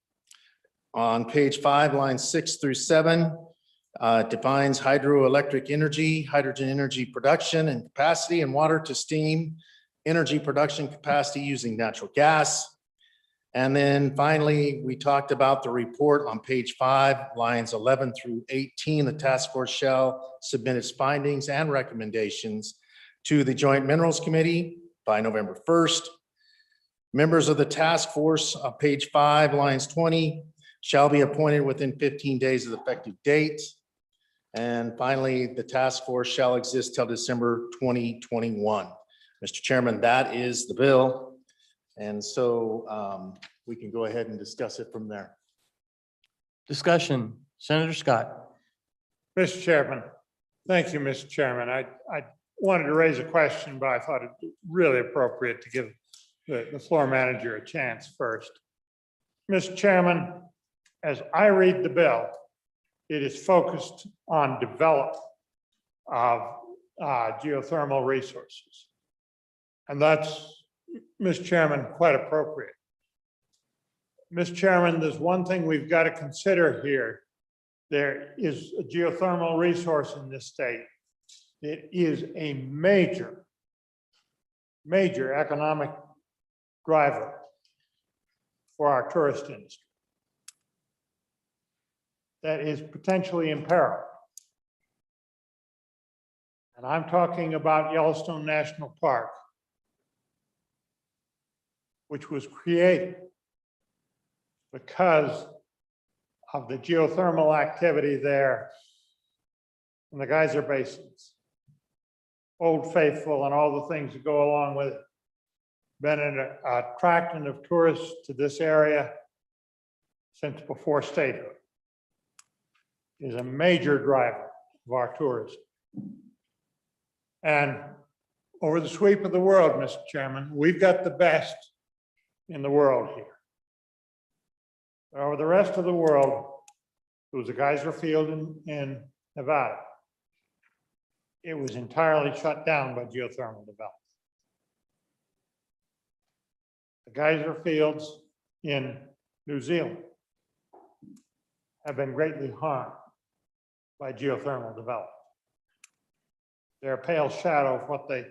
page 5, lines 6 through 7, defines hydroelectric energy, hydrogen energy production and capacity, and water to steam energy production capacity using natural gas. And then finally, we talked about the report on page 5, lines 11 through 18. The task force shall submit its findings and recommendations to the Joint Minerals Committee by November 1st. Members of the task force on page 5, lines 20, shall be appointed within 15 days of the effective date. And finally, the task force shall exist till December 2021. Mr. Chairman, that is the bill. And so we can go ahead and discuss it from there. Discussion, Senator Scott. Mr. Chairman, thank you, Mr. Chairman. I wanted to raise a question, but I thought it really appropriate to give the floor manager a chance first. Mr. Chairman, as I read the bill, it is focused on development of geothermal resources. And that's, Mr. Chairman, quite appropriate. Mr. Chairman, there's one thing we've got to consider here. There is a geothermal resource in this state. It is a major economic driver for our tourist industry that is potentially in peril. And I'm talking about Yellowstone National Park, which was created because of the geothermal activity there in the geyser basins, Old Faithful, and all the things that go along with it. Been an attractant of tourists to this area since before statehood. Is a major driver of our tourism. And over the sweep of the world, Mr. Chairman, we've got the best in the world here. Over the rest of the world, there was a geyser field in Nevada. It was entirely shut down by geothermal development. The geyser fields in New Zealand have been greatly harmed by geothermal development. They're a pale shadow of what they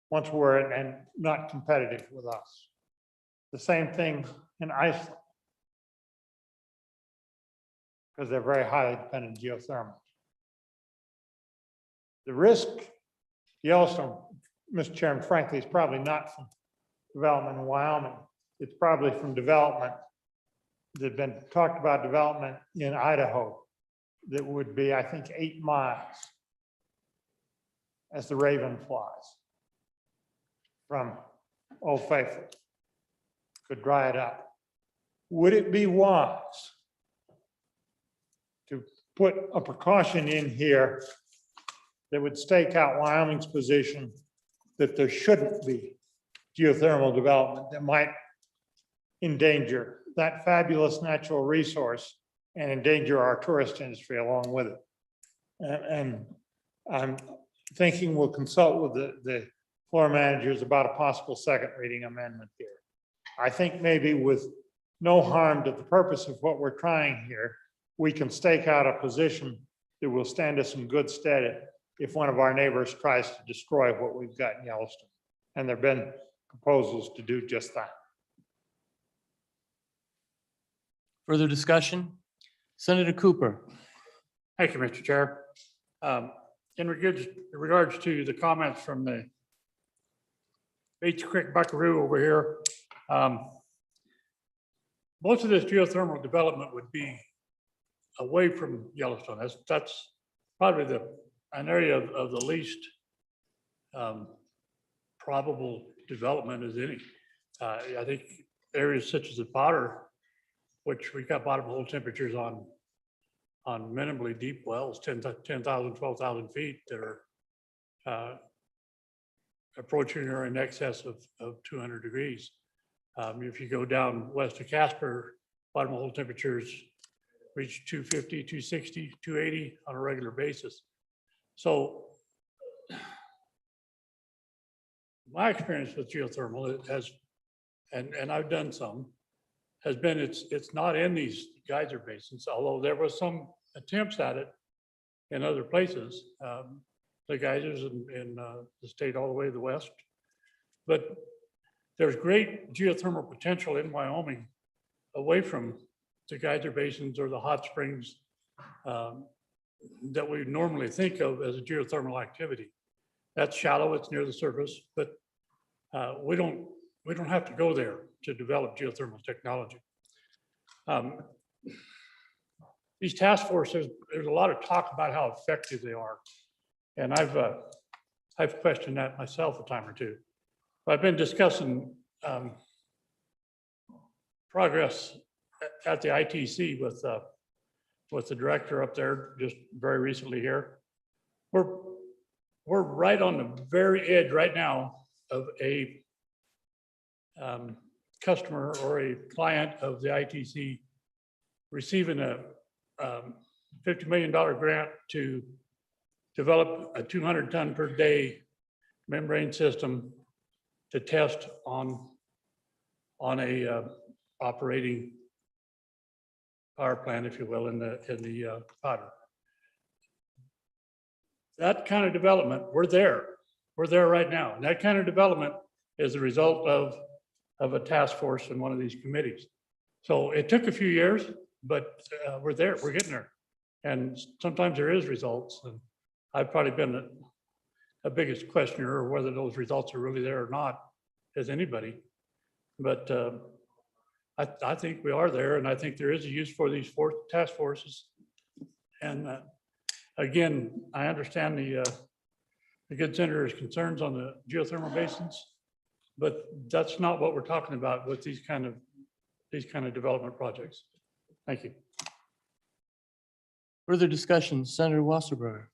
once were and not competitive with us. The same thing in Iceland, because they're very highly dependent geothermal. The risk, Yellowstone, Mr. Chairman, frankly, is probably not from development in Wyoming. It's probably from development. There's been talked about development in Idaho that would be, I think, 8 miles as the raven flies from Old Faithful. Could dry it up. Would it be wise to put a precaution in here that would stake out Wyoming's position that there shouldn't be geothermal development that might endanger that fabulous natural resource and endanger our tourist industry along with it? And I'm thinking we'll consult with the floor managers about a possible second reading amendment here. I think maybe with no harm to the purpose of what we're trying here, we can stake out a position that will stand us in good stead if one of our neighbors tries to destroy what we've got in Yellowstone. And there've been proposals to do just that. Further discussion? Senator Cooper. Thank you, Mr. Chair. In regards to the comments from the Bates Creek Buckaroo over here, most of this geothermal development would be away from Yellowstone. That's probably an area of the least probable development as any. I think areas such as the Potter, which we got bottom hole temperatures on minimally deep wells, 10,000, 12,000 feet that are approaching or in excess of 200 degrees. If you go down west of Casper, bottom hole temperatures reach 250, 260, 280 on a regular basis. So my experience with geothermal has, and I've done some, has been it's not in these geyser basins, although there was some attempts at it in other places, the geysers in the state all the way to the west. But there's great geothermal potential in Wyoming away from the geyser basins or the hot springs that we normally think of as a geothermal activity. That's shallow, it's near the surface, but we don't have to go there to develop geothermal technology. These task forces, there's a lot of talk about how effective they are. And I've questioned that myself a time or two. I've been discussing progress at the ITC with the director up there just very recently here. We're right on the very edge right now of a customer or a client of the ITC receiving a $50 million grant to develop a 200-ton per day membrane system to test on a operating power plant, if you will, in the powder. That kind of development, we're there right now. And that kind of development is a result of a task force in one of these committees. So it took a few years, but we're there, we're getting there. And sometimes there is results. And I've probably been the biggest questioner of whether those results are really there or not, as anybody. But I think we are there, and I think there is a use for these task forces. And again, I understand the good senator's concerns on the geothermal basins, but that's not what we're talking about with these kind of development projects. Thank you. Further discussion, Senator Wasserberger.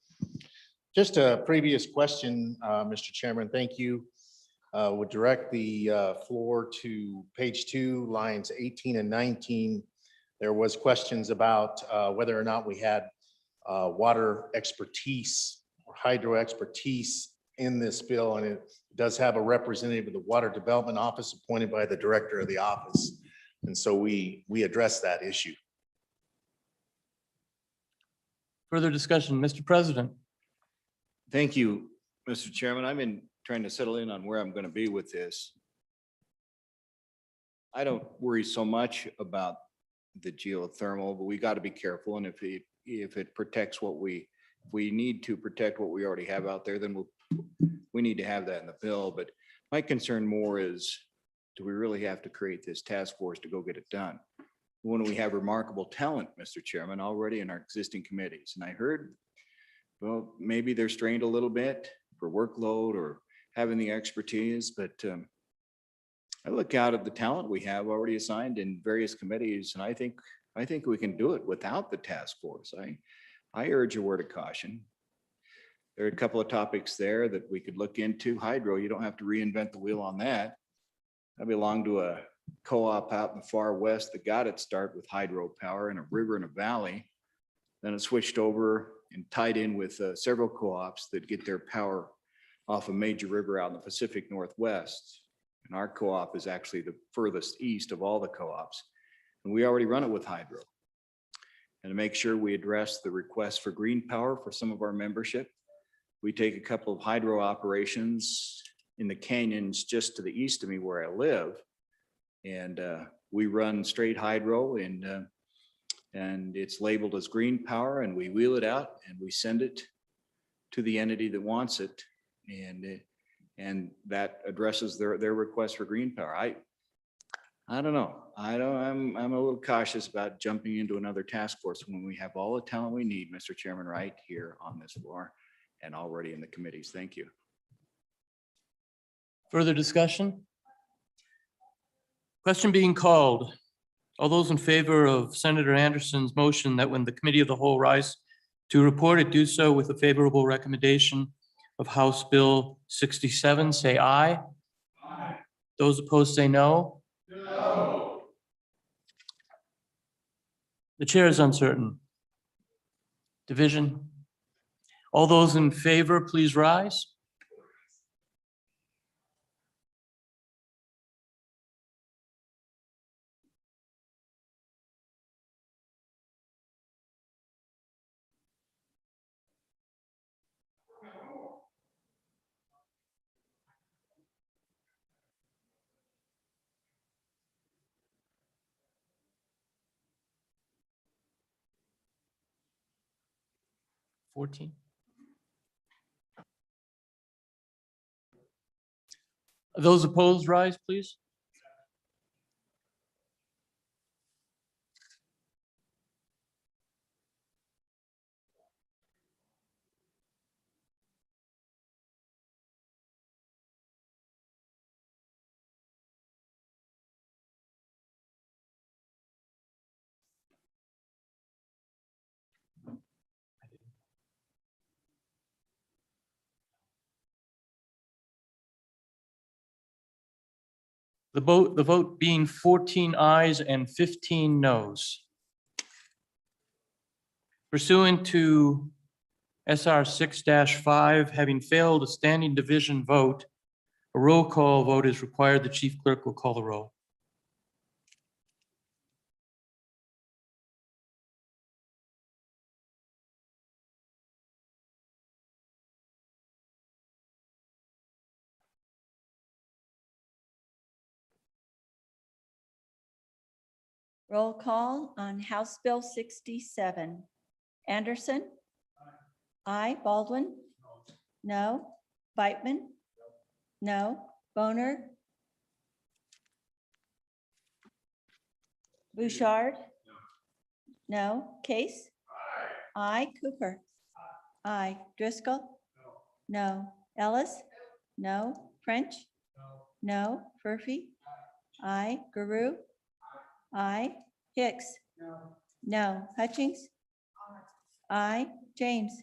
Just a previous question, Mr. Chairman, thank you. Would direct the floor to page 2, lines 18 and 19. There was questions about whether or not we had water expertise or hydro expertise in this bill, and it does have a representative of the Water Development Office appointed by the director of the office. And so we address that issue. Further discussion, Mr. President. Thank you, Mr. Chairman. I've been trying to settle in on where I'm going to be with this. I don't worry so much about the geothermal, but we got to be careful. And if it protects what we need to protect what we already have out there, then we need to have that in the bill. But my concern more is, do we really have to create this task force to go get it done? When we have remarkable talent, Mr. Chairman, already in our existing committees. And I heard, well, maybe they're strained a little bit for workload or having the expertise, but I look out at the talent we have already assigned in various committees, and I think we can do it without the task force. I urge a word of caution. There are a couple of topics there that we could look into. Hydro, you don't have to reinvent the wheel on that. I belong to a co-op out in the far west that got its start with hydropower in a river and a valley. Then it switched over and tied in with several co-ops that get their power off a major river out in the Pacific Northwest. And our co-op is actually the furthest east of all the co-ops. And we already run it with hydro. And to make sure we address the request for green power for some of our membership, we take a couple of hydro operations in the canyons just to the east of me where I live. And we run straight hydro, and it's labeled as green power, and we wheel it out and we send it to the entity that wants it. And that addresses their request for green power. I don't know. I'm a little cautious about jumping into another task force when we have all the talent we need, Mr. Chairman, right here on this floor and already in the committees. Thank you. Further discussion? Question being called. All those in favor of Senator Anderson's motion that when the committee of the whole rise to report it, do so with a favorable recommendation of House Bill 67, say aye. Aye. Those opposed say no. No. The chair is uncertain. Division. All those in favor, please rise. Those opposed, rise, please. The vote being 14 ayes and 15 noes. Pursuant to SR 6-5, having failed a standing division vote, a roll call vote is required. The chief clerk will call the roll. Roll call on House Bill 67. Anderson? Aye. Baldwin? No. Beitman? No. Boner? Bouchard? No. Case? Aye. Cooper? Aye. Driscoll? No. Ellis? No. French? No. Furphy? Aye. Guru? Aye. Hicks? No. Hutchings? Aye. James?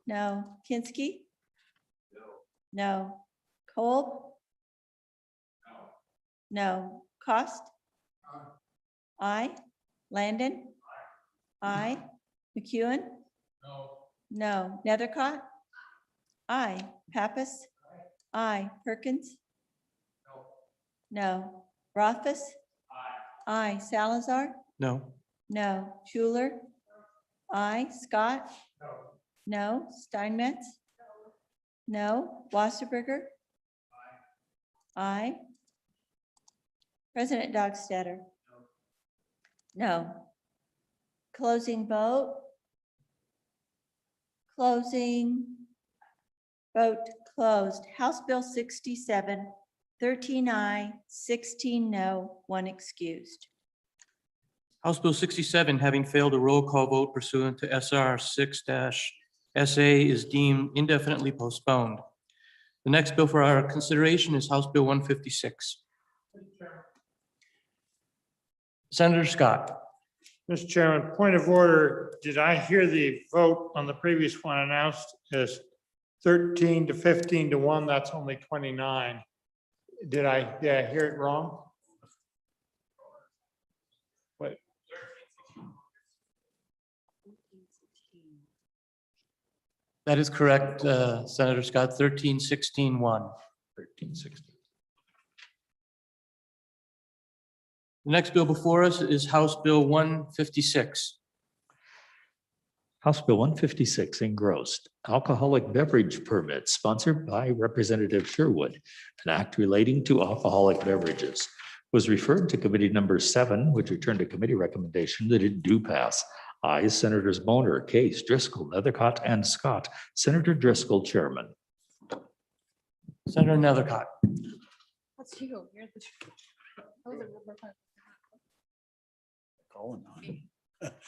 No. Kinsky? No. Kolb? No. Cost? Aye. Landon? Aye. McEwen? No. Nethercott? Aye. Pappas? Aye. Perkins? No. Rothfuss? Aye. Salazar? No. No. Schuler? Aye. Scott? No. Steinmetz? No. Wasserberger? Aye. President Doggstetter? No. Closing vote? Closing. Vote closed. House Bill 67, 13 aye, 16 no, 1 excused. House Bill 67, having failed a roll call vote pursuant to SR 6-SA, is deemed indefinitely postponed. The next bill for our consideration is House Bill 156. Senator Scott. Mr. Chairman, point of order. Did I hear the vote on the previous one announced as 13 to 15 to 1? That's only 29. Did I hear it wrong? What? That is correct, Senator Scott, 13-16-1. 13-16. The next bill before us is House Bill 156. House Bill 156 engrossed alcoholic beverage permit sponsored by Representative Sherwood, an act relating to alcoholic beverages, was referred to committee number 7, which returned to committee recommendation that it do pass. Ayes, Senators Boner, Case, Driscoll, Nethercott, and Scott. Senator Driscoll, chairman. Senator Nethercott. That's you. You're the.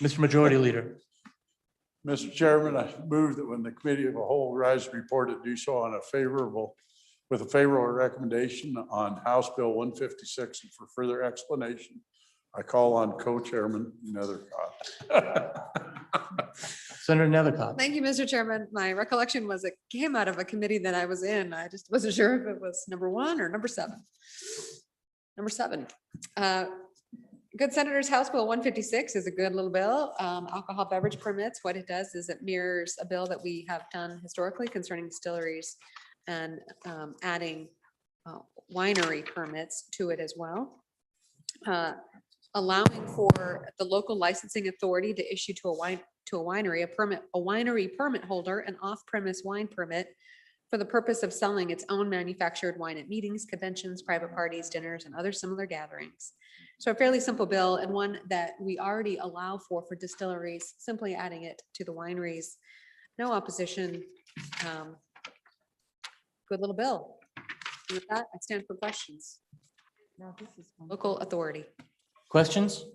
Mr. Majority Leader. Mr. Chairman, I move that when the committee of a whole rise report it do so on a favorable, with a favorable recommendation on House Bill 156, and for further explanation, I call on co-chairman Nethercott. Senator Nethercott. Thank you, Mr. Chairman. My recollection was it came out of a committee that I was in. I just wasn't sure if it was number 1 or number 7. Number 7. Good Senators, House Bill 156 is a good little bill. Alcohol beverage permits, what it does is it mirrors a bill that we have done historically concerning distilleries and adding winery permits to it as well. Allowing for the local licensing authority to issue to a winery permit holder an off-premise wine permit for the purpose of selling its own manufactured wine at meetings, conventions, private parties, dinners, and other similar gatherings. So a fairly simple bill, and one that we already allow for distilleries, simply adding it to the wineries. No opposition. Good little bill. And with that, I stand for questions. Local authority. Questions?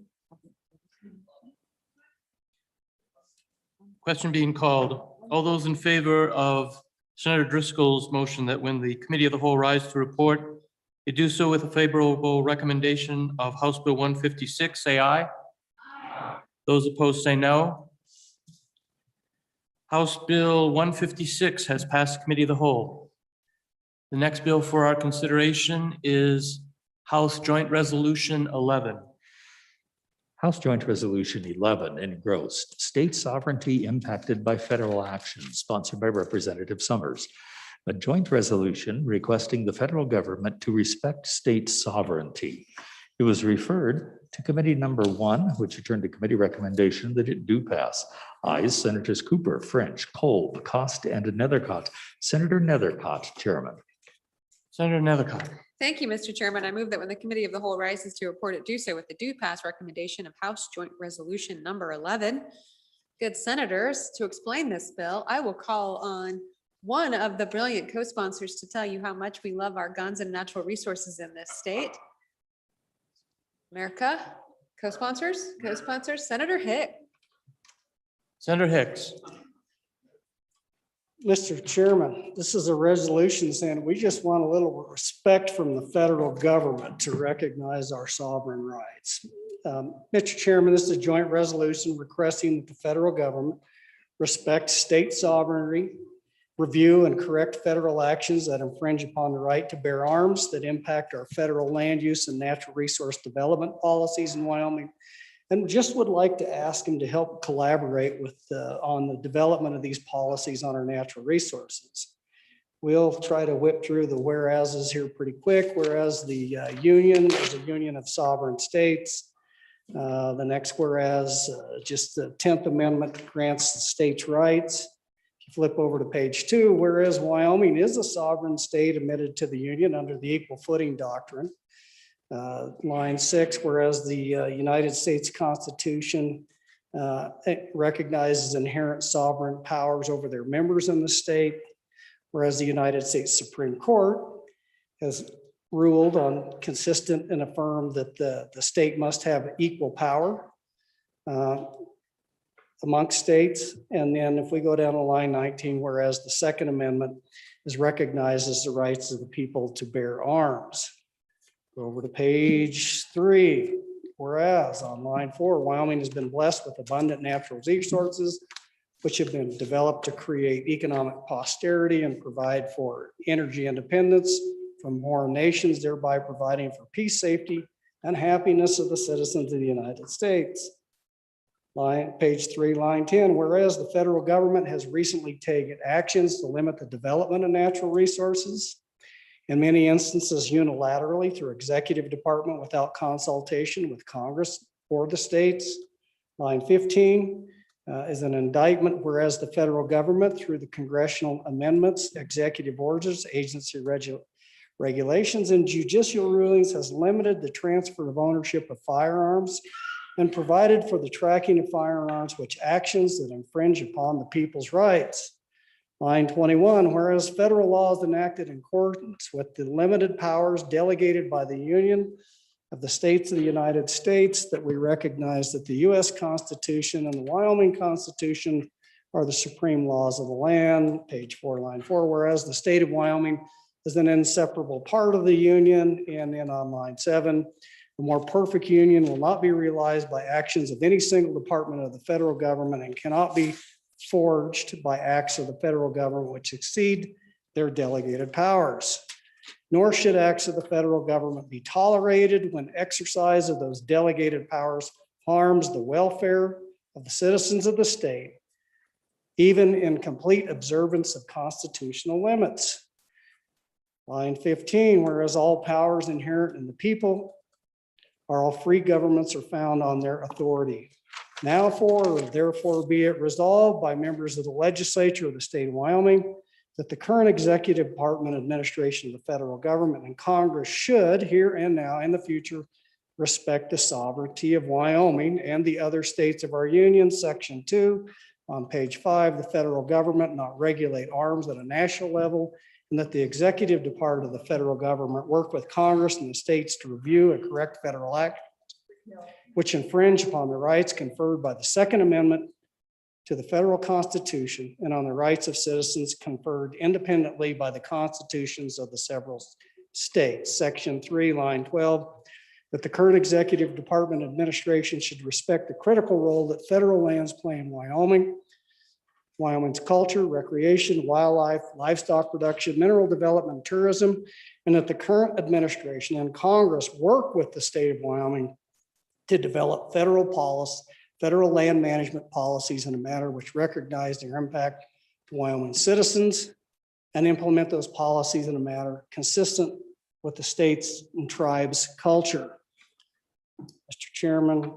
Question being called. All those in favor of Senator Driscoll's motion that when the committee of the whole rise to report, they do so with a favorable recommendation of House Bill 156, say aye. Those opposed say no. House Bill 156 has passed committee of the whole. The next bill for our consideration is House Joint Resolution 11. House Joint Resolution 11 engrossed state sovereignty impacted by federal action, sponsored by Representative Summers. A joint resolution requesting the federal government to respect state sovereignty. It was referred to committee number 1, which returned to committee recommendation that it do pass. Ayes, Senators Cooper, French, Kolb, Costa, and Nethercott. Senator Nethercott, Chairman. Senator Nethercott. Thank you, Mr. Chairman. I move that when the committee of the whole rises to report, it do so with the do pass recommendation of House Joint Resolution number 11. Good senators, to explain this bill, I will call on one of the brilliant co-sponsors to tell you how much we love our guns and natural resources in this state. America, co-sponsors, Senator Hick. Senator Hicks. Mr. Chairman, this is a resolution saying we just want a little respect from the federal government to recognize our sovereign rights. Mr. Chairman, this is a joint resolution requesting that the federal government respect state sovereignty, review and correct federal actions that infringe upon the right to bear arms, that impact our federal land use and natural resource development policies in Wyoming, and just would like to ask him to help collaborate with on the development of these policies on our natural resources. We'll try to whip through the whereases here pretty quick. Whereas the union is a union of sovereign states. The next whereas, just the 10th Amendment grants the states' rights. Flip over to page 2, whereas Wyoming is a sovereign state admitted to the Union under the Equal Footing Doctrine. Line 6, whereas the United States Constitution recognizes inherent sovereign powers over their members in the state, whereas the United States Supreme Court has ruled on consistent and affirmed that the state must have equal power amongst states. And then if we go down to line 19, whereas the Second Amendment is recognized as the rights of the people to bear arms. Go over to page 3, whereas on line 4, Wyoming has been blessed with abundant natural resources, which have been developed to create economic posterity and provide for energy independence from foreign nations, thereby providing for peace, safety, and happiness of the citizens of the United States. Page 3, line 10, whereas the federal government has recently taken actions to limit the development of natural resources, in many instances unilaterally through executive department without consultation with Congress or the states. Line 15 is an indictment, whereas the federal government through the congressional amendments, executive orders, agency regulations, and judicial rulings has limited the transfer of ownership of firearms and provided for the tracking of firearms, which actions that infringe upon the people's rights. Line 21, whereas federal laws enacted in accordance with the limited powers delegated by the Union of the States of the United States, that we recognize that the US Constitution and the Wyoming Constitution are the supreme laws of the land. Page 4, line 4, whereas the state of Wyoming is an inseparable part of the Union. And then on line 7, the more perfect union will not be realized by actions of any single department of the federal government and cannot be forged by acts of the federal government which exceed their delegated powers. Nor should acts of the federal government be tolerated when exercise of those delegated powers harms the welfare of the citizens of the state, even in complete observance of constitutional limits. Line 15, whereas all powers inherent in the people are all free governments are found on their authority. Now therefore be it resolved by members of the legislature of the state of Wyoming that the current executive department administration of the federal government and Congress should here and now in the future respect the sovereignty of Wyoming and the other states of our union. Section 2 on page 5, the federal government not regulate arms at a national level and that the executive department of the federal government work with Congress and the states to review and correct federal acts which infringe upon the rights conferred by the Second Amendment to the federal Constitution and on the rights of citizens conferred independently by the constitutions of the several states. Section 3, line 12, that the current executive department administration should respect the critical role that federal lands play in Wyoming, Wyoming's culture, recreation, wildlife, livestock production, mineral development, tourism, and that the current administration and Congress work with the state of Wyoming to develop federal land management policies in a manner which recognize their impact to Wyoming citizens and implement those policies in a manner consistent with the state's and tribes' culture. Mr. Chairman,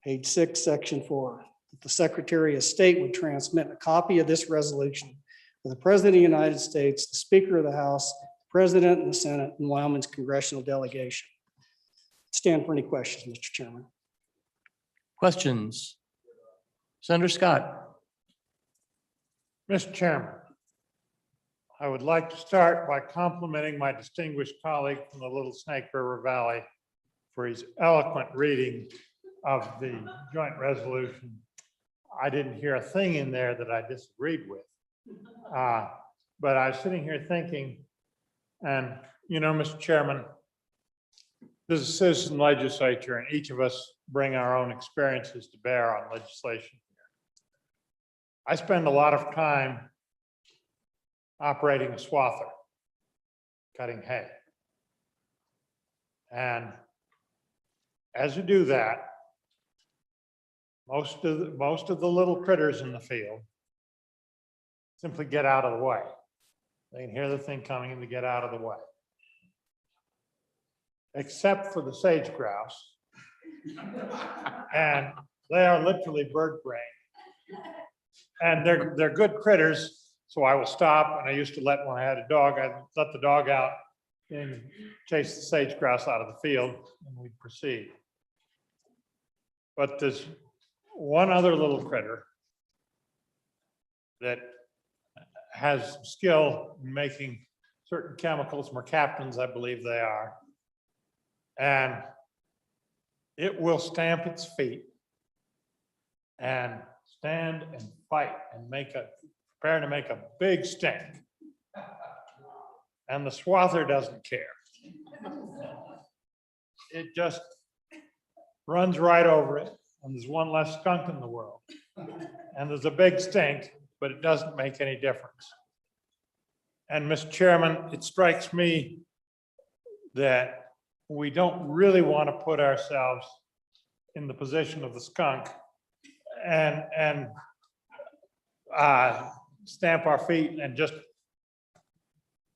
page 6, section 4, that the Secretary of State would transmit a copy of this resolution to the President of the United States, the Speaker of the House, the President and the Senate, and Wyoming's congressional delegation. Stand for any questions, Mr. Chairman. Questions? Senator Scott. Mr. Chairman, I would like to start by complimenting my distinguished colleague from the Little Snake River Valley for his eloquent reading of the joint resolution. I didn't hear a thing in there that I disagreed with. But I was sitting here thinking, and you know, Mr. Chairman, this is a citizen legislature and each of us bring our own experiences to bear on legislation. I spend a lot of time operating a swather, cutting hay. And as you do that, most of the little critters in the field simply get out of the way. They can hear the thing coming and they get out of the way. Except for the sage grouse. And they are literally bird brain. And they're good critters, so I will stop. And I used to when I had a dog, I'd let the dog out and chase the sage grouse out of the field, and we'd proceed. But there's one other little critter that has skill in making certain chemicals, mercaptans, I believe they are. And it will stamp its feet and stand and fight and prepare to make a big stink. And the swather doesn't care. It just runs right over it, and there's one less skunk in the world. And there's a big stink, but it doesn't make any difference. And Mr. Chairman, it strikes me that we don't really want to put ourselves in the position of the skunk and stamp our feet and just,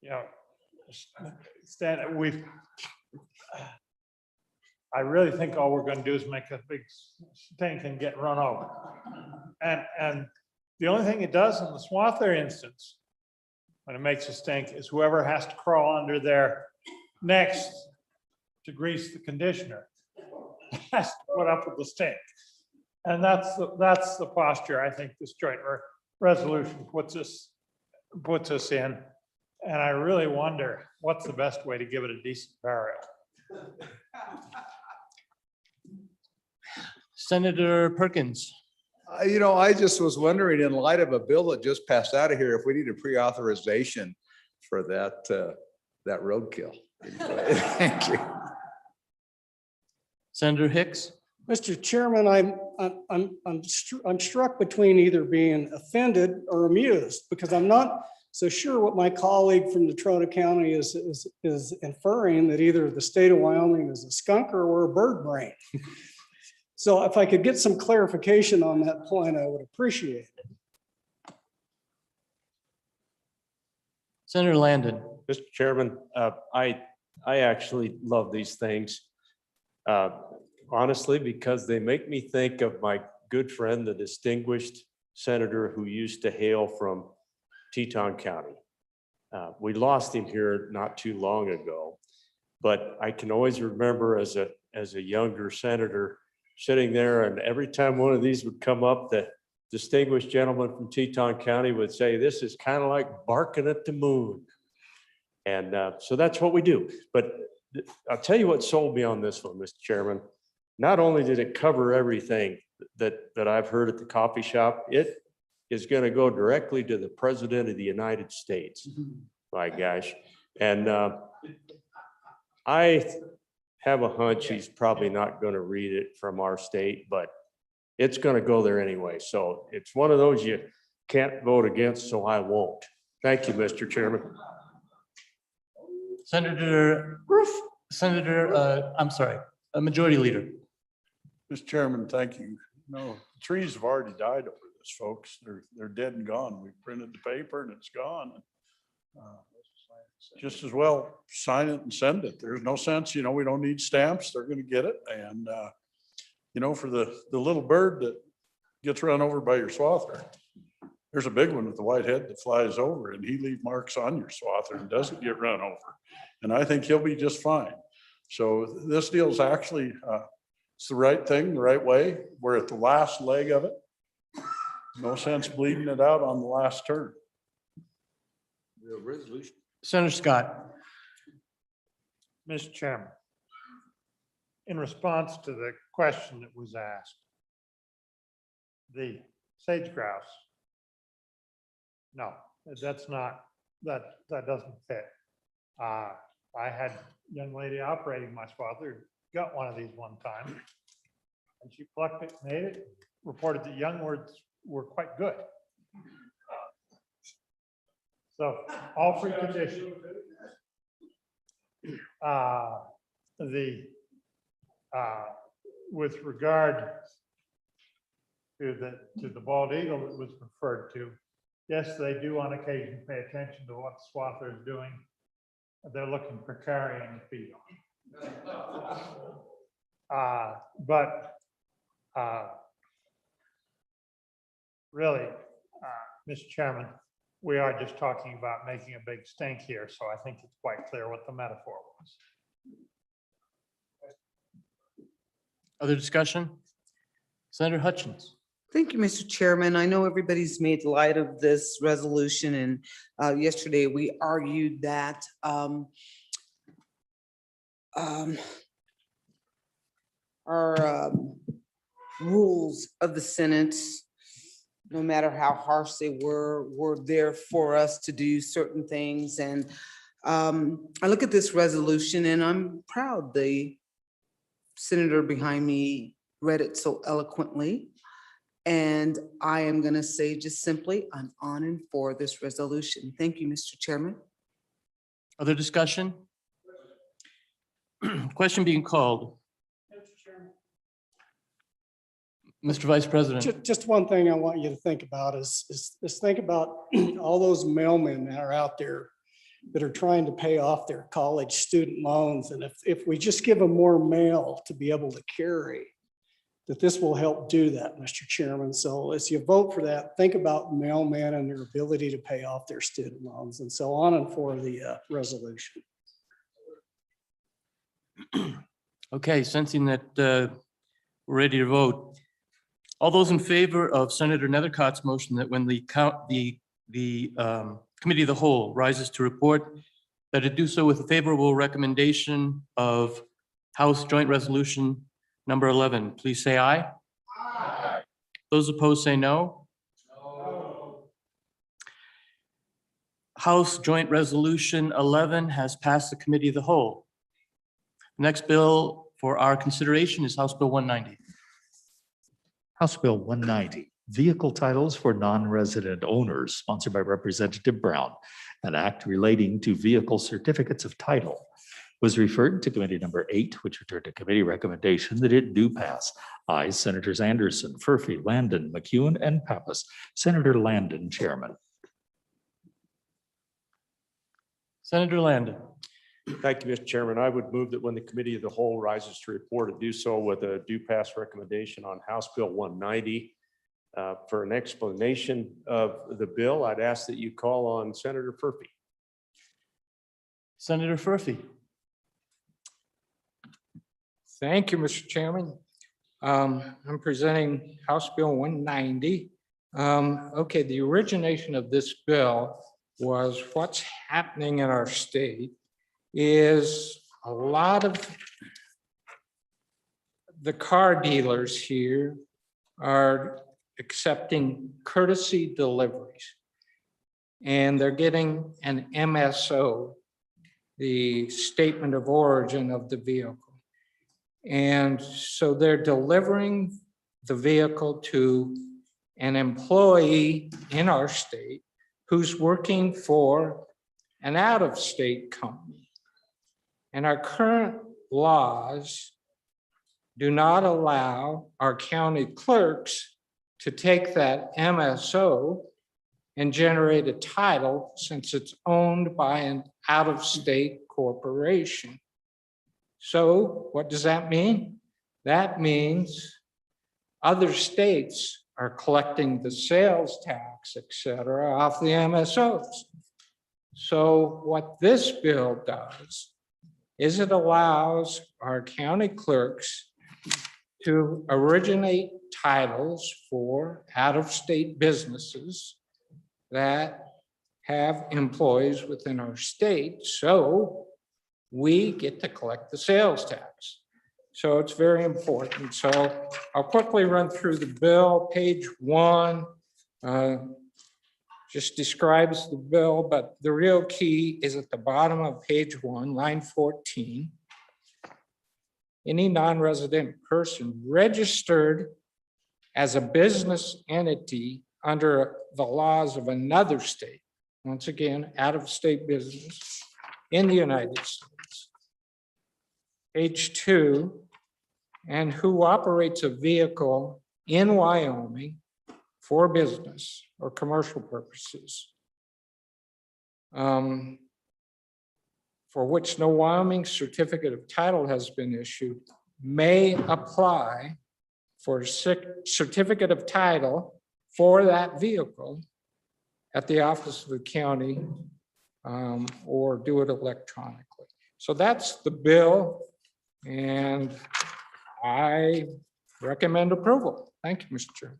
you know, stand. I really think all we're going to do is make a big stink and get run over. And the only thing it does in the swather instance, when it makes a stink, is whoever has to crawl under there next to grease the conditioner has to put up with the stink. And that's the posture I think this joint resolution puts us in. And I really wonder what's the best way to give it a decent burial. Senator Perkins. You know, I just was wondering, in light of a bill that just passed out of here, if we need a pre-authorization for that roadkill. Thank you. Senator Hicks. Mr. Chairman, I'm struck between either being offended or amused, because I'm not so sure what my colleague from Natrona County is inferring, that either the state of Wyoming is a skunker or a bird brain. So if I could get some clarification on that point, I would appreciate it. Senator Landon. Mr. Chairman, I actually love these things. Honestly, because they make me think of my good friend, the distinguished senator who used to hail from Teton County. We lost him here not too long ago, but I can always remember as a younger senator sitting there, and every time one of these would come up, distinguished gentleman from Teton County would say, this is kind of like barking at the moon. And so that's what we do. But I'll tell you what sold me on this one, Mr. Chairman. Not only did it cover everything that I've heard at the coffee shop, it is going to go directly to the President of the United States. My gosh. And I have a hunch he's probably not going to read it from our state, but it's going to go there anyway. So it's one of those you can't vote against, so I won't. Thank you, Mr. Chairman. Majority Leader. Mr. Chairman, thank you. No, the trees have already died over this, folks. They're dead and gone. We printed the paper and it's gone. Just as well sign it and send it. There's no sense, we don't need stamps. They're gonna get it. And, for the little bird that gets run over by your swather, there's a big one with the white head that flies over and he leaves marks on your swather and doesn't get run over. And I think he'll be just fine. So this deal is actually, it's the right thing, the right way. We're at the last leg of it. No sense bleeding it out on the last turn. The resolution. Senator Scott. Mr. Chairman, in response to the question that was asked, the sage grouse, no, that's not, that doesn't fit. I had a young lady operating my swather, got one of these one time, and she plucked it, made it, reported that young words were quite good. So all free condition. With regard to the bald eagle that was referred to, yes, they do on occasion pay attention to what the swather is doing. They're looking for carrying the feed on. Really, Mr. Chairman, we are just talking about making a big stink here, so I think it's quite clear what the metaphor was. Other discussion? Senator Hutchins. Thank you, Mr. Chairman. I know everybody's made light of this resolution, and yesterday we argued that our rules of the Senate, no matter how harsh they were there for us to do certain things. And I look at this resolution and I'm proud the senator behind me read it so eloquently. And I am going to say just simply, I'm on and for this resolution. Thank you, Mr. Chairman. Other discussion? Question being called. Mr. Vice President. Just one thing I want you to think about is think about all those mailmen that are out there that are trying to pay off their college student loans. And if we just give them more mail to be able to carry, that this will help do that, Mr. Chairman. So as you vote for that, think about mailmen and their ability to pay off their student loans, and so on and for the resolution. Okay, sensing that we're ready to vote. All those in favor of Senator Nethercott's motion that when the Committee of the Whole rises to report, that it do so with a favorable recommendation of House Joint Resolution number 11, please say aye. Aye. Those opposed say no. No. House Joint Resolution 11 has passed the Committee of the Whole. The next bill for our consideration is House Bill 190. House Bill 190, Vehicle Titles for Non-Resident Owners, sponsored by Representative Brown, an act relating to vehicle certificates of title, was referred to Committee number 8, which returned a committee recommendation that it do pass. Ayes, Senators Anderson, Furphy, Landon, McEwen, and Pappas. Senator Landon, Chairman. Senator Landon. Thank you, Mr. Chairman. I would move that when the Committee of the Whole rises to report, it do so with a due pass recommendation on House Bill 190. For an explanation of the bill, I'd ask that you call on Senator Furphy. Senator Furphy. Thank you, Mr. Chairman. I'm presenting House Bill 190, Okay, the origination of this bill was what's happening in our state is a lot of the car dealers here are accepting courtesy deliveries. And they're getting an MSO, the statement of origin of the vehicle. And so they're delivering the vehicle to an employee in our state who's working for an out-of-state company. And our current laws do not allow our county clerks to take that MSO and generate a title since it's owned by an out-of-state corporation. So what does that mean? That means other states are collecting the sales tax, et cetera, off the MSOs. So what this bill does is it allows our county clerks to originate titles for out-of-state businesses that have employees within our state, so we get to collect the sales tax. So it's very important. So I'll quickly run through the bill. Page 1 just describes the bill, but the real key is at the bottom of page 1, line 14. Any non-resident person registered as a business entity under the laws of another state, once again, out-of-state business in the United States. Page 2, and who operates a vehicle in Wyoming for business or commercial purposes, for which no Wyoming certificate of title has been issued, may apply for a certificate of title for that vehicle at the office of the county, or do it electronically. So that's the bill, and I recommend approval. Thank you, Mr. Chair.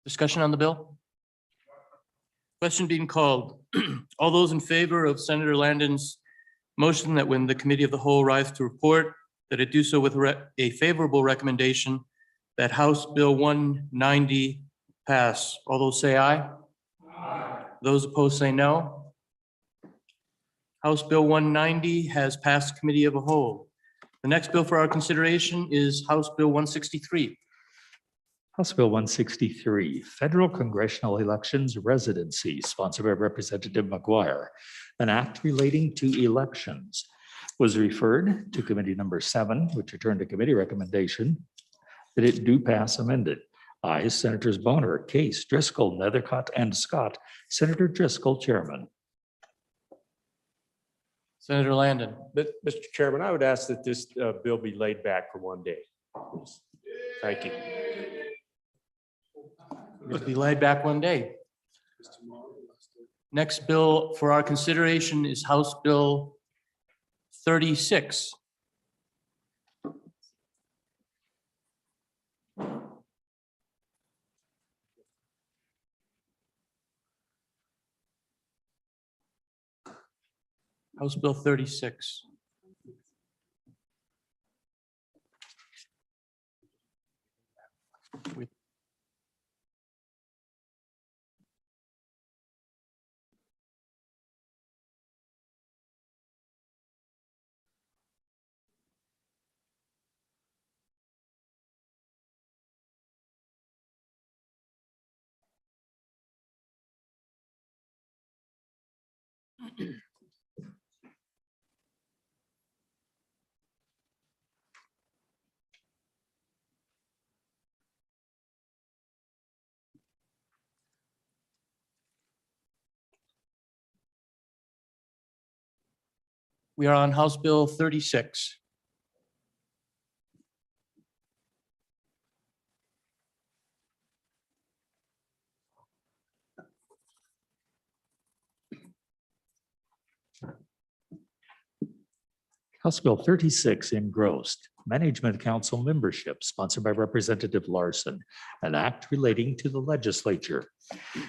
Discussion on the bill? Question being called. All those in favor of Senator Landon's motion that when the committee of the whole rise to report, that it do so with a favorable recommendation that House Bill 190 pass. All those say aye. Aye. Those opposed say no. House Bill 190 has passed committee of the whole. The next bill for our consideration is House Bill 163. House Bill 163, Federal Congressional Elections Residency, sponsored by Representative McGuire. An act relating to elections was referred to committee number 7, which returned to committee recommendation that it do pass amended. Ayes, Senators Boner, Case, Driscoll, Nethercott, and Scott. Senator Driscoll, Chairman. Senator Landon. But, Mr. Chairman, I would ask that this bill be laid back for one day. Thank you. It'll be laid back one day. Next bill for our consideration is House Bill 36. House Bill 36. We are on House Bill 36. House Bill 36 engrossed, Management Council membership, sponsored by Representative Larson, an act relating to the legislature.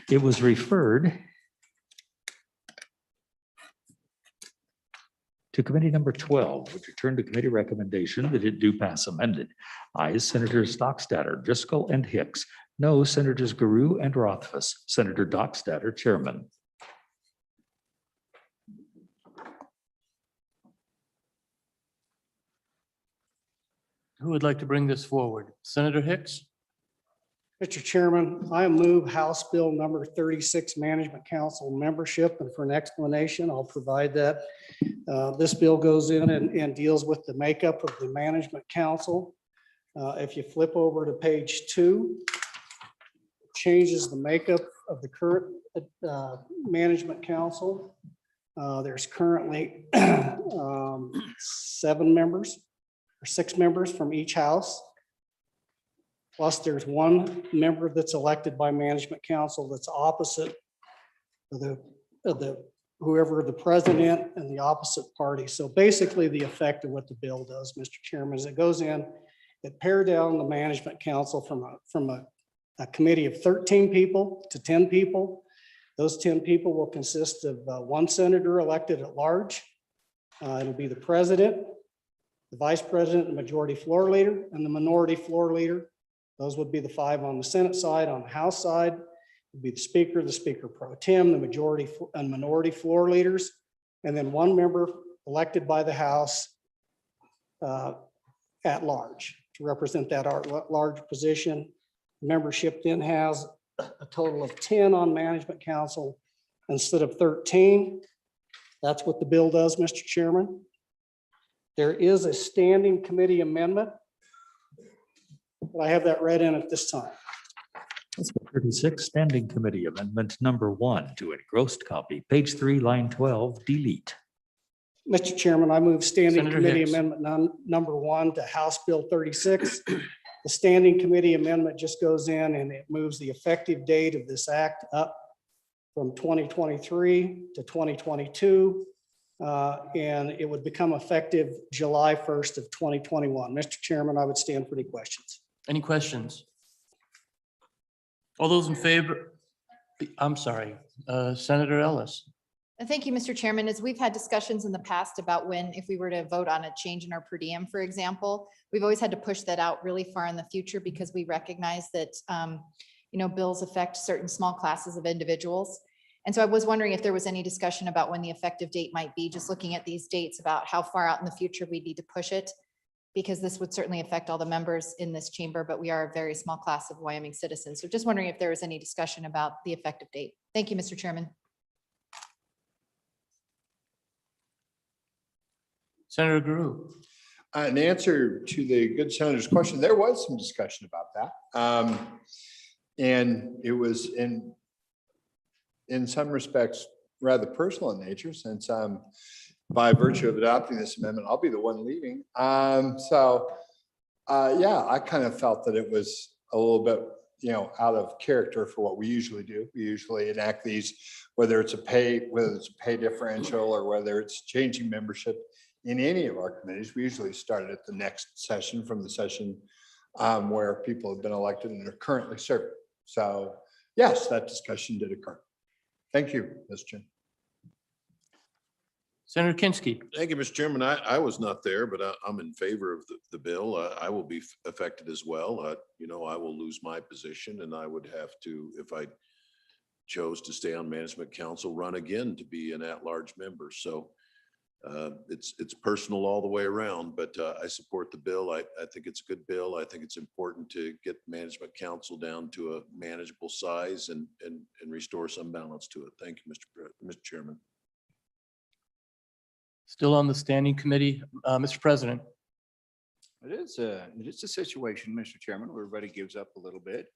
It was referred to committee number 12, which returned to committee recommendation that it do pass amended. Ayes Senators Dockstader, Driscoll, and Hicks. No Senators Guru and Rothfuss. Senator Dockstader, Chairman. Who would like to bring this forward? Senator Hicks? Mr. Chairman, I move House Bill number 36, Management Council membership, and for an explanation, I'll provide that. This bill goes in and deals with the makeup of the Management Council. If you flip over to page 2, it changes the makeup of the current Management Council. There's currently 7 members or 6 members from each house. Plus there's 1 member that's elected by Management Council that's opposite of the whoever the president and the opposite party. So basically the effect of what the bill does, Mr. Chairman, is it goes in, it pared down the Management Council from a committee of 13 people to 10 people. Those 10 people will consist of 1 senator elected at large. It'll be the president, the vice president, the majority floor leader, and the minority floor leader. Those would be the 5 on the Senate side. On the House side, would be the speaker pro tem, the majority and minority floor leaders, and then 1 member elected by the House at large to represent that large position. Membership then has a total of 10 on Management Council instead of 13. That's what the bill does, Mr. Chairman. There is a standing committee amendment. I have that read in at this time. 36, Standing Committee Amendment number 1 to engrossed copy, page 3, line 12, delete. Mr. Chairman, I move Standing Senator Committee Hicks. Amendment number 1 to House Bill 36. The Standing Committee Amendment just goes in and it moves the effective date of this act up from 2023 to 2022. And it would become effective July 1st of 2021. Mr. Chairman, I would stand for any questions. Any questions? All those in favor? I'm sorry, Senator Ellis. Thank you, Mr. Chairman. As we've had discussions in the past about when, if we were to vote on a change in our per diem, for example, we've always had to push that out really far in the future because we recognize that, bills affect certain small classes of individuals. And so I was wondering if there was any discussion about when the effective date might be, just looking at these dates about how far out in the future we need to push it, because this would certainly affect all the members in this chamber, but we are a very small class of Wyoming citizens. So just wondering if there was any discussion about the effective date. Thank you, Mr. Chairman. Senator Guru. In answer to the good senator's question, there was some discussion about that. And it was in some respects rather personal in nature, since by virtue of adopting this amendment, I'll be the one leaving. Yeah, I kind of felt that it was a little bit, out of character for what we usually do. We usually enact these, whether it's a pay differential or whether it's changing membership in any of our committees. We usually start it at the next session from the session where people have been elected and are currently serving. So yes, that discussion did occur. Thank you, Mr. Chair. Senator Kinski. Thank you, Mr. Chairman. I was not there, but I'm in favor of the bill. I will be affected as well. I will lose my position and I would have to, if I chose to stay on Management Council, run again to be an at-large member. So it's personal all the way around, but I support the bill. I think it's a good bill. I think it's important to get Management Council down to a manageable size and restore some balance to it. Thank you, Mr. Chairman. Still on the standing committee, Mr. President. It is a situation, Mr. Chairman, where everybody gives up a little bit.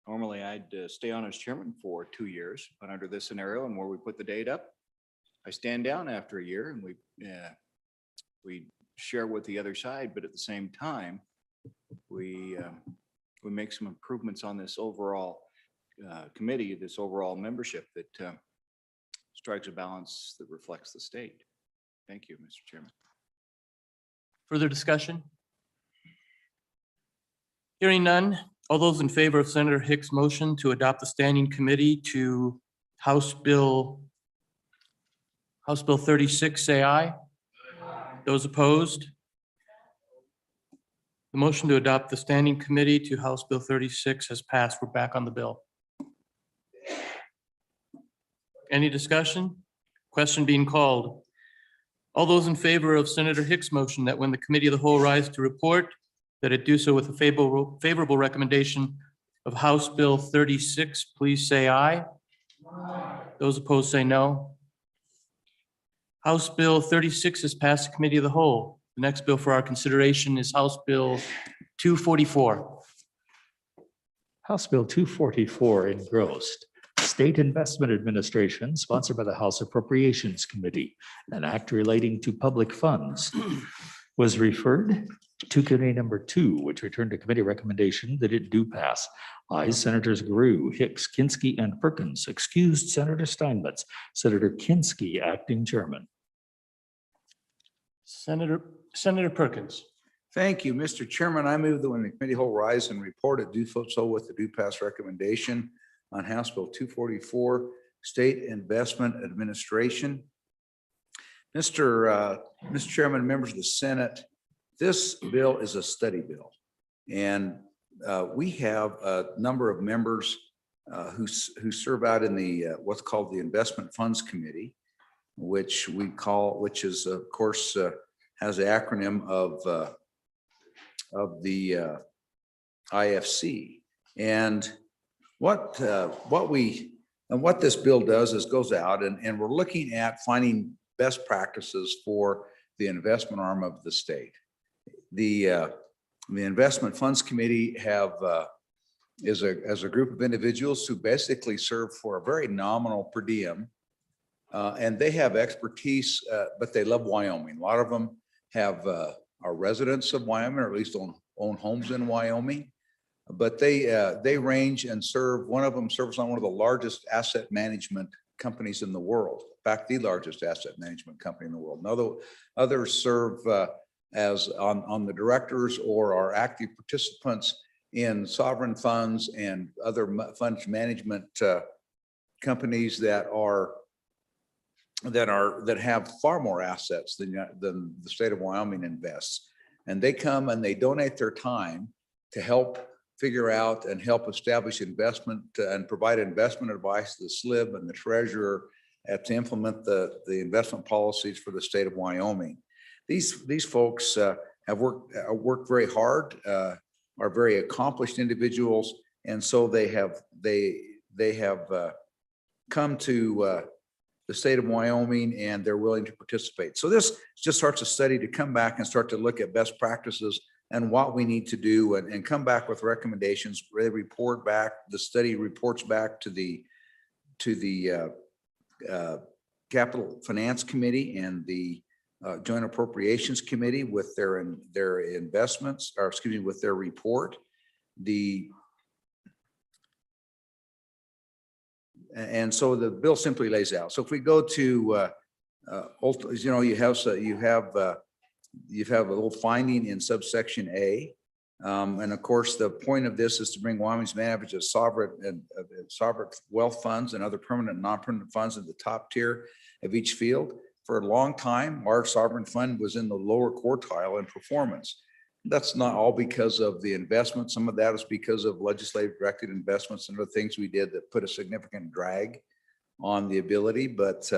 Normally, I'd stay on as chairman for 2 years, but under this scenario and where we put the date up, I stand down after a year and we share with the other side, but at the same time, we make some improvements on this overall committee, this overall membership that strikes a balance that reflects the state. Thank you, Mr. Chairman. Further discussion? Hearing none. All those in favor of Senator Hicks' motion to adopt the standing committee to House Bill 36, say aye. Those opposed? The motion to adopt the standing committee to House Bill 36 has passed. We're back on the bill. Any discussion? Question being called. All those in favor of Senator Hicks' motion that when the committee of the whole rise to report, that it do so with a favorable recommendation of House Bill 36, please say aye. Those opposed say no. House Bill 36 has passed the committee of the whole. The next bill for our consideration is House Bill 244. House Bill 244 engrossed. State Investment Administration, sponsored by the House Appropriations Committee, an act relating to public funds, was referred to committee number 2, which returned to committee recommendation that it do pass. Ayes Senators Grew, Hicks, Kinski, and Perkins. Excused Senator Steinmetz. Senator Kinski, acting chairman. Senator Perkins. Thank you, Mr. Chairman. I move that when the committee whole rise and report it do so with the do pass recommendation on House Bill 244, State Investment Administration. Mr. Chairman, members of the Senate, this bill is a study bill. And we have a number of members who serve out in the what's called the Investment Funds Committee, which is of course has the acronym of the IFC. And what this bill does is goes out and we're looking at finding best practices for the investment arm of the state. The Investment Funds Committee is a group of individuals who basically serve for a very nominal per diem, and they have expertise, but they love Wyoming. A lot of them are residents of Wyoming, or at least own homes in Wyoming. But they range and serve. One of them serves on one of the largest asset management companies in the world. In fact, the largest asset management company in the world. And others serve as on the directors or are active participants in sovereign funds and other funds management companies that have far more assets than the state of Wyoming invests. And they come and they donate their time to help figure out and help establish investment and provide investment advice to the SLIB and the treasurer to implement the investment policies for the state of Wyoming. These folks have worked very hard, are very accomplished individuals, and so they have come to the state of Wyoming, and they're willing to participate. So this just starts a study to come back and start to look at best practices and what we need to do and come back with recommendations. They report back, the study reports back to the Capital Finance Committee and the Joint Appropriations Committee with their investments, or excuse me, with their report. And so the bill simply lays out. So if we go to, you have a little finding in subsection A. And of course, the point of this is to bring Wyoming's management of sovereign wealth funds and other permanent and non-permanent funds in the top tier of each field. For a long time, our sovereign fund was in the lower quartile in performance. That's not all because of the investment. Some of that is because of legislative directed investments and other things we did that put a significant drag on the ability. But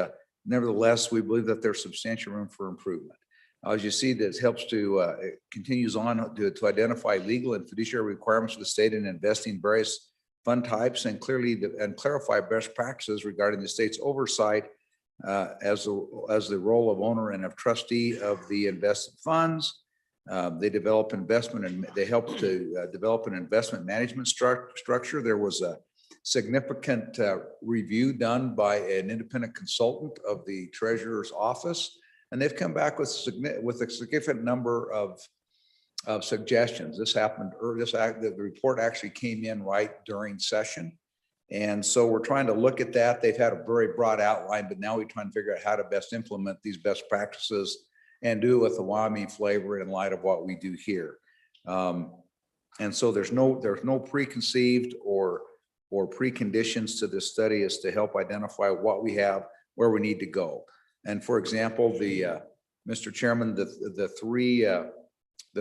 nevertheless, we believe that there's substantial room for improvement. As you see, this helps to, it continues on to identify legal and fiduciary requirements of the state in investing various fund types and clarify best practices regarding the state's oversight as the role of owner and of trustee of the invested funds. They develop investment and they help to develop an investment management structure. There was a significant review done by an independent consultant of the treasurer's office, and they've come back with a significant number of suggestions. This happened earlier. The report actually came in right during session. And so we're trying to look at that. They've had a very broad outline, but now we're trying to figure out how to best implement these best practices and do it with the Wyoming flavor in light of what we do here. And so there's no preconceived or preconditions to this study is to help identify what we have, where we need to go. And for example, Mr. Chairman, the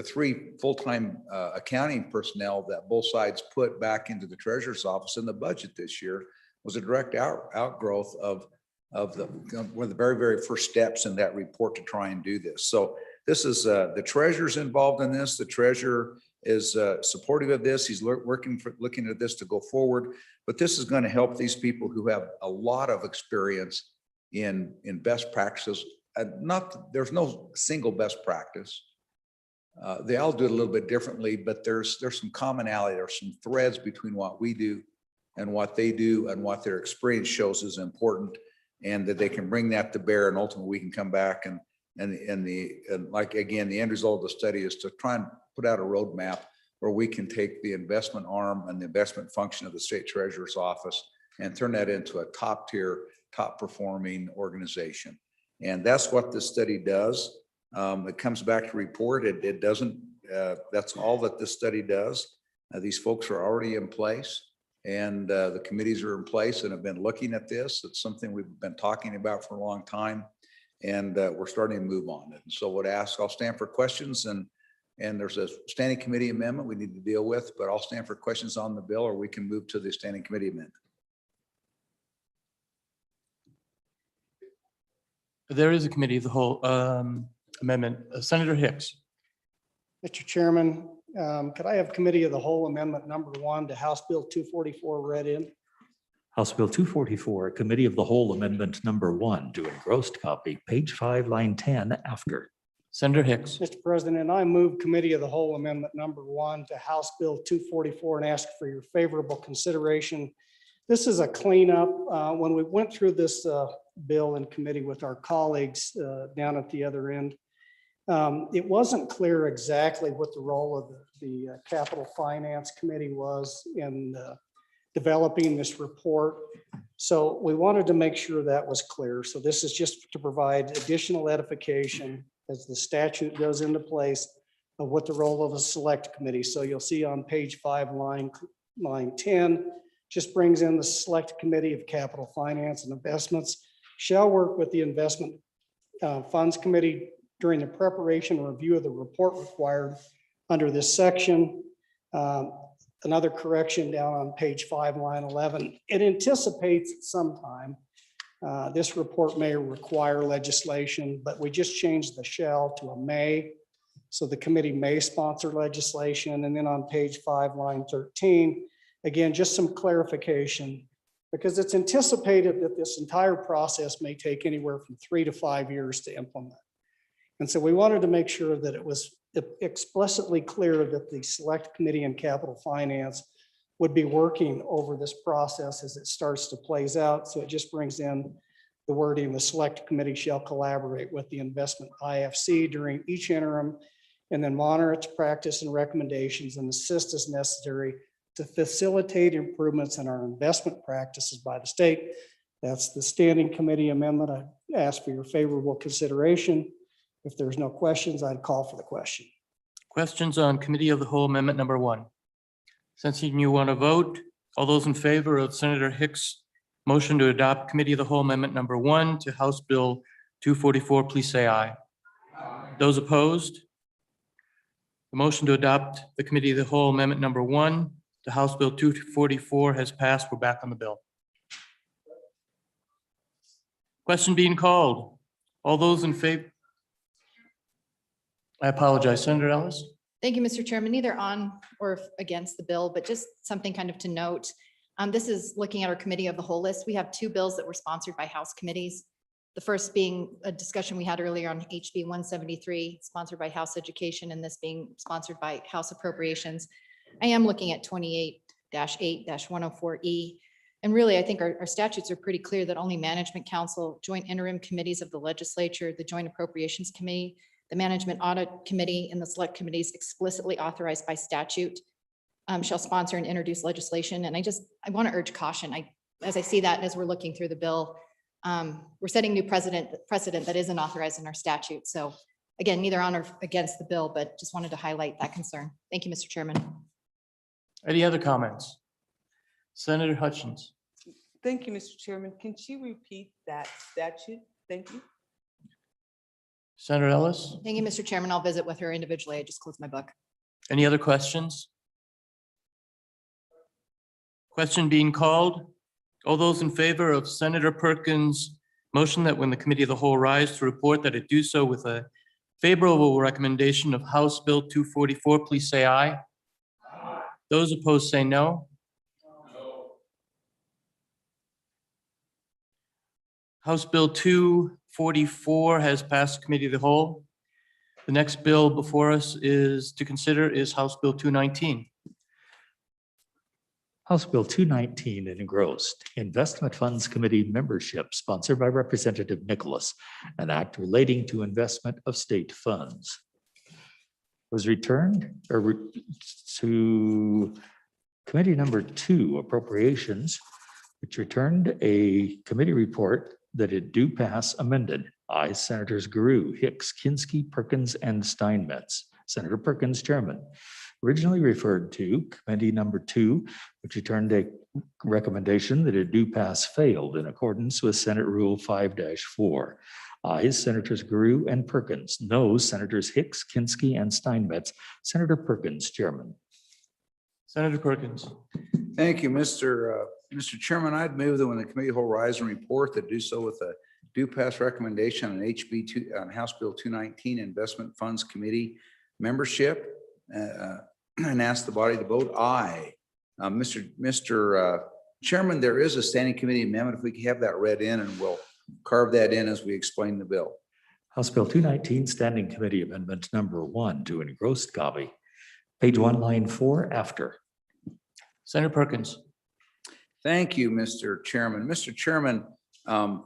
three full-time accounting personnel that both sides put back into the treasurer's office in the budget this year was a direct outgrowth of one of the very, very first steps in that report to try and do this. So this is the treasurer's involved in this. The treasurer is supportive of this. He's looking at this to go forward. But this is going to help these people who have a lot of experience in best practices. There's no single best practice. They all do it a little bit differently, but there's some commonality. There's some threads between what we do and what they do and what their experience shows is important, and that they can bring that to bear, and ultimately we can come back and like, again, the end result of the study is to try and put out a roadmap where we can take the investment arm and the investment function of the state treasurer's office and turn that into a top tier, top performing organization. And that's what this study does. It comes back to report. It doesn't, that's all that this study does. These folks are already in place, and the committees are in place and have been looking at this. It's something we've been talking about for a long time, and we're starting to move on it. And so I'll stand for questions, and there's a standing committee amendment we need to deal with, but I'll stand for questions on the bill, or we can move to the standing committee amendment. There is a committee of the whole amendment. Senator Hicks. Mr. Chairman, could I have committee of the whole amendment number 1 to House Bill 244 read in? House Bill 244, Committee of the Whole Amendment Number 1 to engrossed copy, page 5, line 10 after. Senator Hicks. Mr. President, I move committee of the whole amendment number 1 to House Bill 244 and ask for your favorable consideration. This is a cleanup. When we went through this bill in committee with our colleagues down at the other end, it wasn't clear exactly what the role of the Capital Finance Committee was in developing this report. So we wanted to make sure that was clear. So this is just to provide additional edification as the statute goes into place of what the role of a select committee. So you'll see on page 5, line 10, just brings in the select committee of capital finance and investments shall work with the investment funds committee during the preparation and review of the report required under this section. Another correction down on page 5, line 11. It anticipates sometime this report may require legislation, but we just changed the shall to a may. So the committee may sponsor legislation. And then on page 5, line 13, again, just some clarification, because it's anticipated that this entire process may take anywhere from 3 to 5 years to implement. And so we wanted to make sure that it was explicitly clear that the select committee in capital finance would be working over this process as it starts to plays out. So it just brings in the wording, the select committee shall collaborate with the investment IFC during each interim and then monitor its practice and recommendations and assist as necessary to facilitate improvements in our investment practices by the state. That's the standing committee amendment. I ask for your favorable consideration. If there's no questions, I'd call for the question. Questions on committee of the whole amendment number 1? Sensing you want to vote, all those in favor of Senator Hicks' motion to adopt committee of the whole amendment number 1 to House Bill 244, please say aye. Those opposed? The motion to adopt the committee of the whole amendment number 1 to House Bill 244 has passed. We're back on the bill. Question being called. All those in favor? I apologize, Senator Ellis. Thank you, Mr. Chairman. Neither on or against the bill, but just something kind of to note. This is looking at our committee of the whole list. We have 2 bills that were sponsored by House committees. The first being a discussion we had earlier on HB 173, sponsored by House Education, and this being sponsored by House Appropriations. I am looking at 28-8-104E. And really, I think our statutes are pretty clear that only Management Council, joint interim committees of the legislature, the Joint Appropriations Committee, the Management Audit Committee, and the select committees explicitly authorized by statute shall sponsor and introduce legislation. And I want to urge caution. As I see that, as we're looking through the bill, we're setting new precedent that isn't authorized in our statute. So Again, neither on or against the bill, but just wanted to highlight that concern. Thank you, Mr. Chairman. Any other comments? Senator Hutchins. Thank you, Mr. Chairman. Can she repeat that statute? Thank you. Senator Ellis. Thank you, Mr. Chairman. I'll visit with her individually. I just closed my book. Any other questions? Question being called. All those in favor of Senator Perkins' motion that when the committee of the whole rise to report that it do so with a favorable recommendation of House Bill 244, please say aye. Those opposed say no. House Bill 244 has passed committee of the whole. The next bill before us is to consider is House Bill 219. House Bill 219 engrossed Investment Funds Committee membership sponsored by Representative Nicholas, an act relating to investment of state funds. Was returned to committee number 2 appropriations, which returned a committee report that it do pass amended. I, Senators Guru, Hicks, Kinsky, Perkins, and Steinmetz. Senator Perkins, Chairman. Originally referred to committee number 2, which returned a recommendation that it do pass failed in accordance with Senate Rule 5-4. Ayes, Senators Guru and Perkins. No, Senators Hicks, Kinsky, and Steinmetz. Senator Perkins, Chairman. Senator Perkins. Thank you, Mr. Chairman. I'd move that when the committee whole rise and report that do so with a do pass recommendation on on House Bill 219 Investment Funds Committee membership and ask the body to vote aye. Mr. Chairman, there is a standing committee amendment. If we can have that read in, and we'll carve that in as we explain the bill. House Bill 219 Standing Committee Amendment number 1 to engrossed copy. Page 1, line 4 after. Senator Perkins. Thank you, Mr. Chairman. Mr. Chairman, I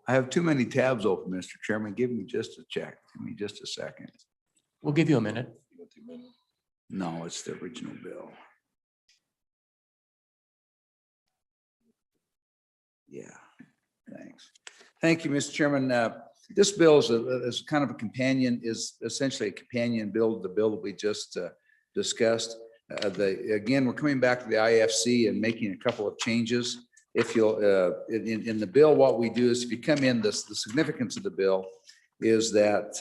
have too many tabs open, Mr. Chairman. Give me just a check. Give me just a second. We'll give you a minute. No, it's the original bill. Yeah, thanks. Thank you, Mr. Chairman. This bill is kind of a companion, is essentially a companion bill to the bill that we just discussed. Again, we're coming back to the IFC and making a couple of changes. If you'll, in the bill, what we do is if you come in, the significance of the bill is that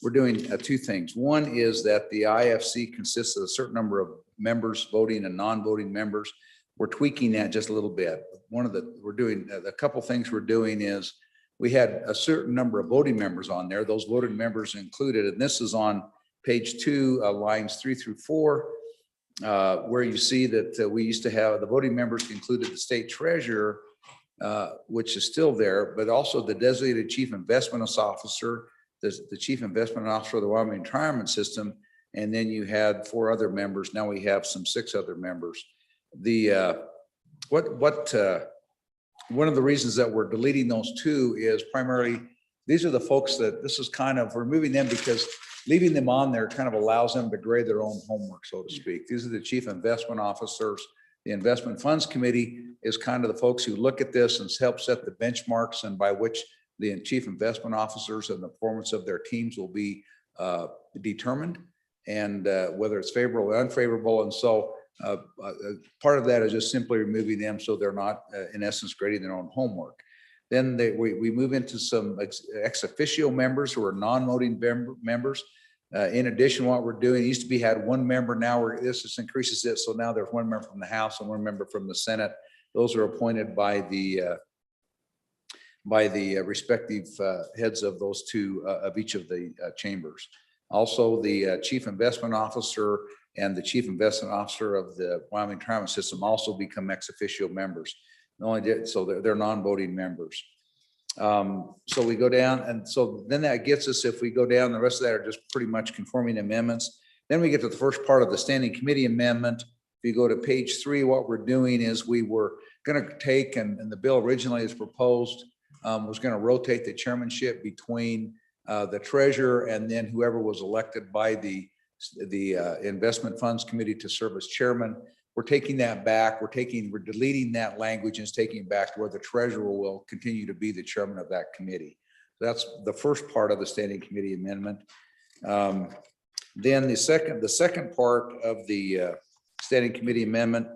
we're doing 2 things. One is that the IFC consists of a certain number of members, voting and non-voting members. We're tweaking that just a little bit. We're doing a couple things we're doing is we had a certain number of voting members on there. Those voting members included, and this is on page 2, lines 3 through 4. Where you see that we used to have the voting members included the state treasurer, which is still there, but also the designated chief investment officer, the chief investment officer of the Wyoming retirement system, and then you had 4 other members. Now we have 6 other members. One of the reasons that we're deleting those 2 is primarily these are the folks that this is kind of removing them because leaving them on there kind of allows them to grade their own homework, so to speak. These are the chief investment officers. The investment funds committee is kind of the folks who look at this and help set the benchmarks and by which the chief investment officers and the performance of their teams will be determined, and whether it's favorable or unfavorable. And so part of that is just simply removing them so they're not, in essence, grading their own homework. Then we move into some ex officio members who are non-voting members. In addition, what we're doing used to be had 1 member. Now this just increases it. So now there's 1 member from the House and 1 member from the Senate. Those are appointed by the respective heads of those 2 of each of the chambers. Also, the chief investment officer and the chief investment officer of the Wyoming retirement system also become ex officio members. So they're non-voting members. So we go down, and so then that gets us, if we go down, the rest of that are just pretty much conforming amendments. Then we get to the first part of the standing committee amendment. If you go to page 3, what we're doing is we were going to take, and the bill originally as proposed was going to rotate the chairmanship between the treasurer and then whoever was elected by the investment funds committee to serve as chairman. we're taking that back. We're deleting that language and it's taking it back to where the treasurer will continue to be the chairman of that committee. That's the first part of the standing committee amendment. Then the second part of the standing committee amendment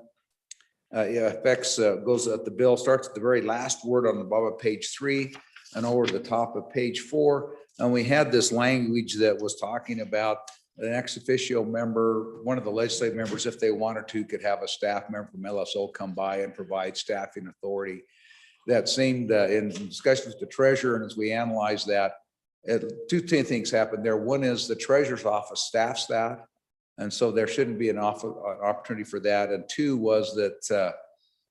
goes at the bill, starts at the very last word on the bottom of page 3 and over to the top of page 4. And we had this language that was talking about an ex officio member, one of the legislative members, if they wanted to, could have a staff member from LSO come by and provide staffing authority. That seemed in discussions with the treasurer, and as we analyze that, two things happened there. One is the treasurer's office staffs that, and so there shouldn't be an opportunity for that. And two was that a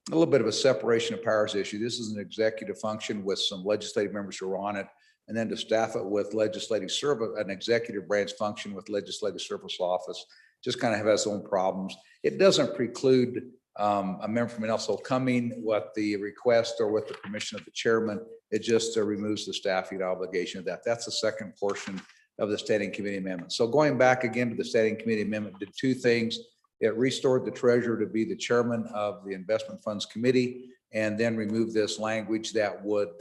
little bit of a separation of powers issue. This is an executive function with some legislative members who are on it, and then to staff it with legislative service, an executive branch function with legislative service office, just kind of have its own problems. It doesn't preclude a member from an LSO coming with the request or with the permission of the chairman. It just removes the staffing obligation of that. That's the second portion of the standing committee amendment. So going back again to the standing committee amendment, did two things. It restored the treasurer to be the chairman of the investment funds committee, and then removed this language that would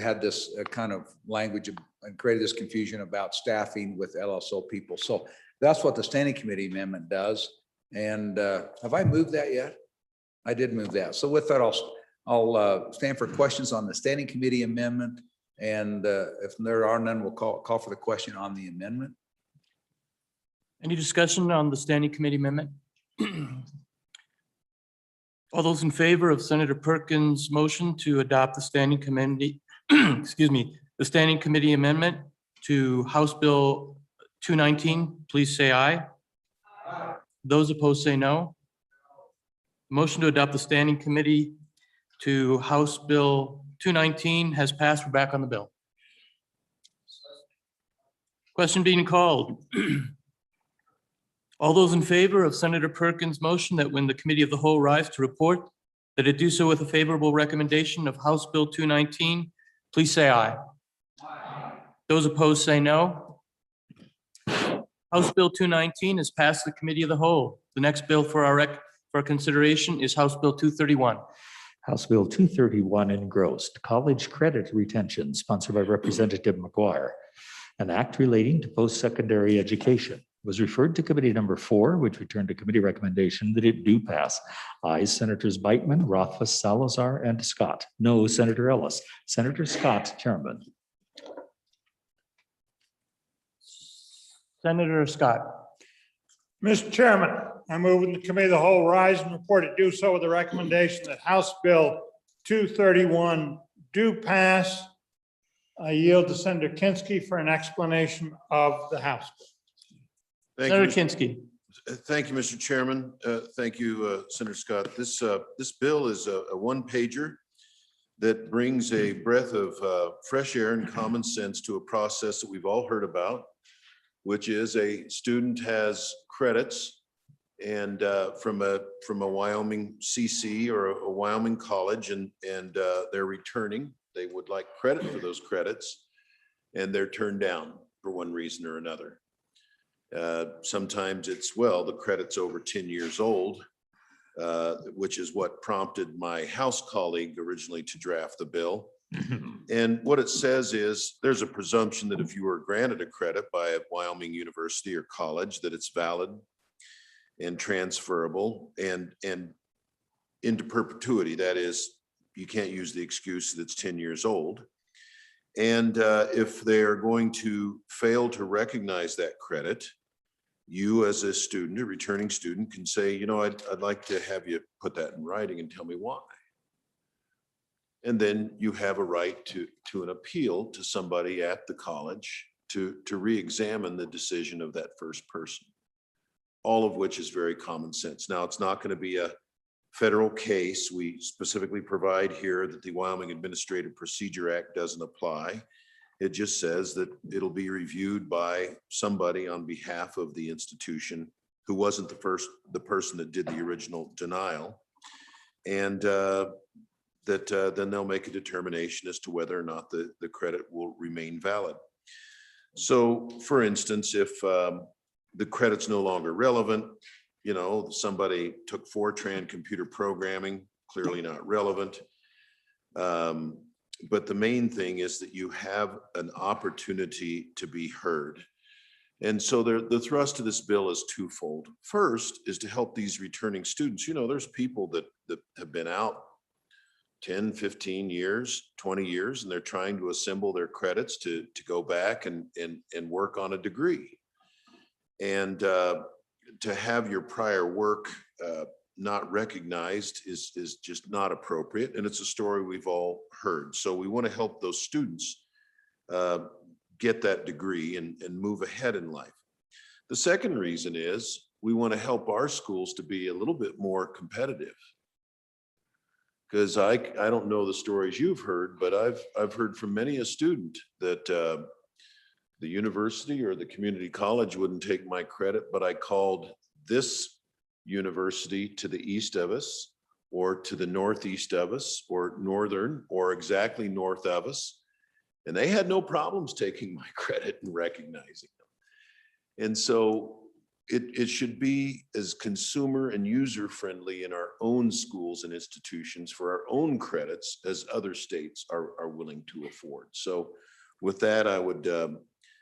had this kind of language and created this confusion about staffing with LSO people. So that's what the standing committee amendment does. And have I moved that yet? I did move that. So with that, I'll stand for questions on the standing committee amendment. And if there are none, we'll call for the question on the amendment. Any discussion on the standing committee amendment? All those in favor of Senator Perkins' motion to adopt the standing committee, excuse me, the standing committee amendment to House Bill 219, please say aye. Aye. Those opposed say no. Motion to adopt the standing committee to House Bill 219 has passed. We're back on the bill. Question being called. All those in favor of Senator Perkins' motion that when the committee of the whole rise to report that it do so with a favorable recommendation of House Bill 219, please say aye. Aye. Those opposed say no. House Bill 219 has passed the committee of the whole. The next bill for our consideration is House Bill 231. House Bill 231 engrossed college credit retention, sponsored by Representative McGuire. An act relating to post-secondary education was referred to committee number 4, which returned to committee recommendation that it do pass. Ayes Senators Beitman, Rothfuss, Salazar, and Scott. No, Senator Ellis. Senator Scott, Chairman. Senator Scott. Mr. Chairman, I move in the committee of the whole rise and report to do so with the recommendation that House Bill 231 do pass. I yield to Senator Kinski for an explanation of the House bill. Senator Kinski. Thank you, Mr. Chairman. Thank you, Senator Scott. This bill is a one-pager that brings a breath of fresh air and common sense to a process that we've all heard about, which is a student has credits and from a Wyoming CC or a Wyoming college, and they're returning. They would like credit for those credits, and they're turned down for one reason or another. Sometimes it's, well, the credit's over 10 years old, which is what prompted my House colleague originally to draft the bill. And what it says is there's a presumption that if you were granted a credit by a Wyoming university or college, that it's valid and transferable and into perpetuity. That is, you can't use the excuse that it's 10 years old. And if they're going to fail to recognize that credit, you as a student, a returning student, can say, you know, I'd like to have you put that in writing and tell me why. And then you have a right to an appeal to somebody at the college to re-examine the decision of that first person, all of which is very common sense. Now, it's not going to be a federal case. We specifically provide here that the Wyoming Administrative Procedure Act doesn't apply. It just says that it'll be reviewed by somebody on behalf of the institution who wasn't the person that did the original denial. And then they'll make a determination as to whether or not the credit will remain valid. So for instance, if the credit's no longer relevant, You know, somebody took Fortran computer programming, clearly not relevant. But the main thing is that you have an opportunity to be heard. And so the thrust of this bill is twofold. First is to help these returning students. You know, there's people that have been out 10, 15 years, 20 years, and they're trying to assemble their credits to go back and work on a degree. And to have your prior work not recognized is just not appropriate. And it's a story we've all heard. So we want to help those students get that degree and move ahead in life. The second reason is we want to help our schools to be a little bit more competitive. Because I don't know the stories you've heard, but I've heard from many a student that the university or the community college wouldn't take my credit, but I called this university to the east of us, or to the northeast of us, or northern, or exactly north of us. And they had no problems taking my credit and recognizing them. And so it should be as consumer and user friendly in our own schools and institutions for our own credits as other states are willing to afford. So with that, I would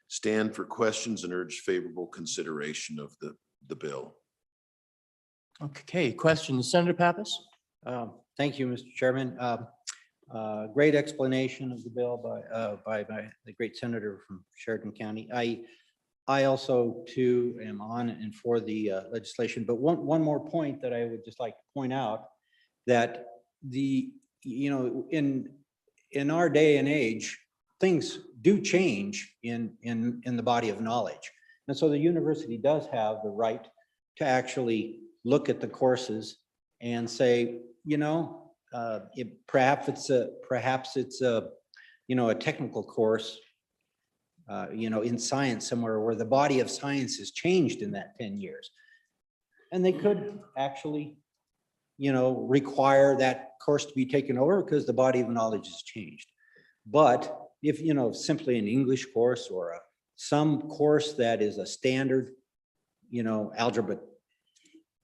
stand for questions and urge favorable consideration of the bill. Okay, questions, Senator Pappas? Thank you, Mr. Chairman. Great explanation of the bill by the great senator from Sheridan County. I also too am on and for the legislation, but one more point that I would just like to point out, that in our day and age, things do change in the body of knowledge. And so the university does have the right to actually look at the courses and say, perhaps it's a technical course, in science somewhere where the body of science has changed in that 10 years. And they could actually, require that course to be taken over because the body of knowledge has changed. But if, simply an English course or some course that is a standard, algebra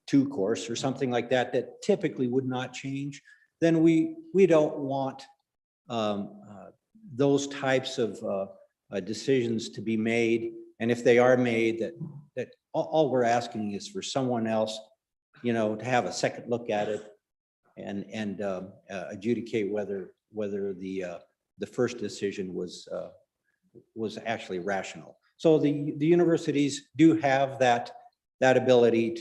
2 course or something like that, that typically would not change, then we don't want those types of decisions to be made. And if they are made, that all we're asking is for someone else, to have a second look at it and adjudicate whether the first decision was actually rational. So the universities do have that ability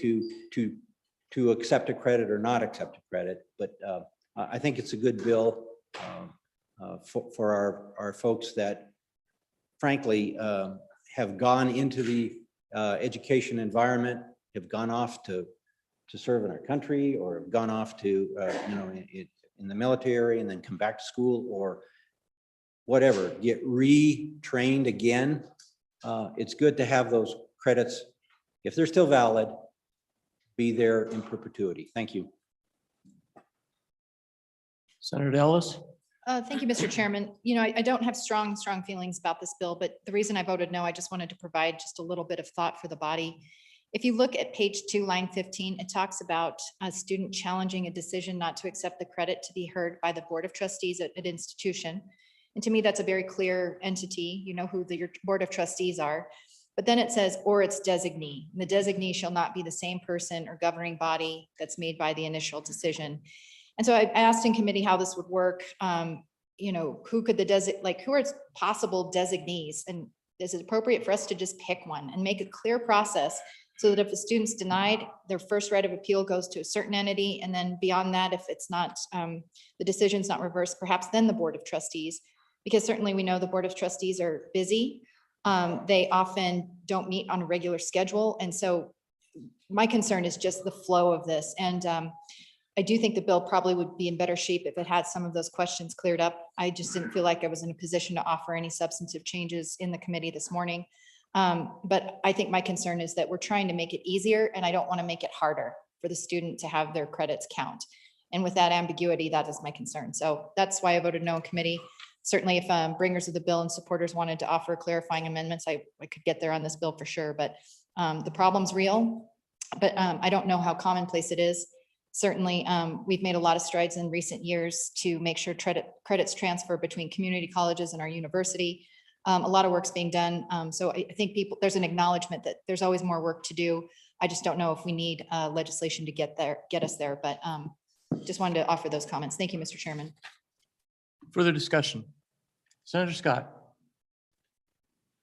to accept a credit or not accept a credit, but I think it's a good bill for our folks that frankly have gone into the education environment, have gone off to serve in our country, or have gone off to in the military and then come back to school or whatever, get retrained again. It's good to have those credits, if they're still valid, be there in perpetuity. Thank you. Senator Ellis? Thank you, Mr. Chairman. I don't have strong feelings about this bill, but the reason I voted no, I just wanted to provide just a little bit of thought for the body. If you look at page 2, line 15, it talks about a student challenging a decision not to accept the credit to be heard by the Board of Trustees at an institution. And to me, that's a very clear entity. You know who your Board of Trustees are. But then it says, or its designee. And the designee shall not be the same person or governing body that's made by the initial decision. And so I asked in committee how this would work. Who could who are possible designees? And is it appropriate for us to just pick one and make a clear process so that if a student's denied, their first right of appeal goes to a certain entity, and then beyond that, if it's not, the decision's not reversed, perhaps then the Board of Trustees, because certainly we know the Board of Trustees are busy. They often don't meet on a regular schedule. And so my concern is just the flow of this. And I do think the bill probably would be in better shape if it had some of those questions cleared up. I just didn't feel like I was in a position to offer any substantive changes in the committee this morning. But I think my concern is that we're trying to make it easier, and I don't want to make it harder for the student to have their credits count. And with that ambiguity, that is my concern. So that's why I voted no in committee. Certainly if bringers of the bill and supporters wanted to offer clarifying amendments, I could get there on this bill for sure, but the problem's real. But I don't know how commonplace it is. Certainly, we've made a lot of strides in recent years to make sure credits transfer between community colleges and our university. A lot of work's being done. So I think there's an acknowledgement that there's always more work to do. I just don't know if we need legislation to get us there, but just wanted to offer those comments. Thank you, Mr. Chairman. Further discussion? Senator Scott.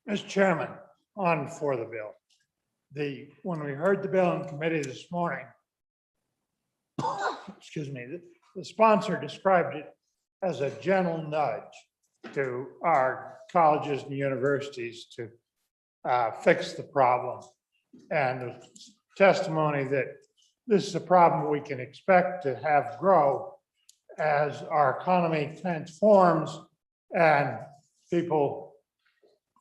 Mr. Chairman, on for the bill. When we heard the bill in committee this morning, excuse me, the sponsor described it as a gentle nudge to our colleges and universities to fix the problem. And the testimony that this is a problem we can expect to have grow as our economy transforms and people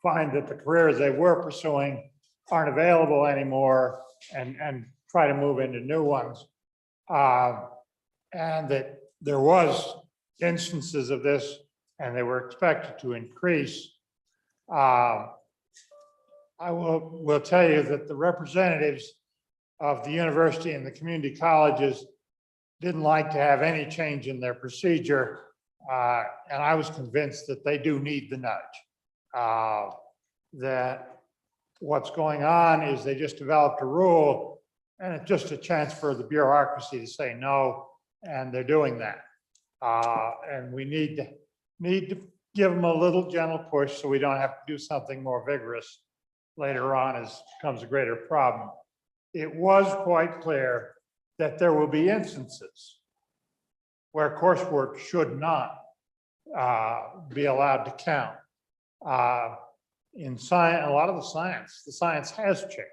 find that the careers they were pursuing aren't available anymore and try to move into new ones. And that there was instances of this and they were expected to increase. I will tell you that the representatives of the university and the community colleges didn't like to have any change in their procedure. And I was convinced that they do need the nudge. That what's going on is they just developed a rule and it's just a chance for the bureaucracy to say no, and they're doing that. And we need to give them a little gentle push so we don't have to do something more vigorous later on as becomes a greater problem. It was quite clear that there will be instances where coursework should not be allowed to count. In science, a lot of the science has changed.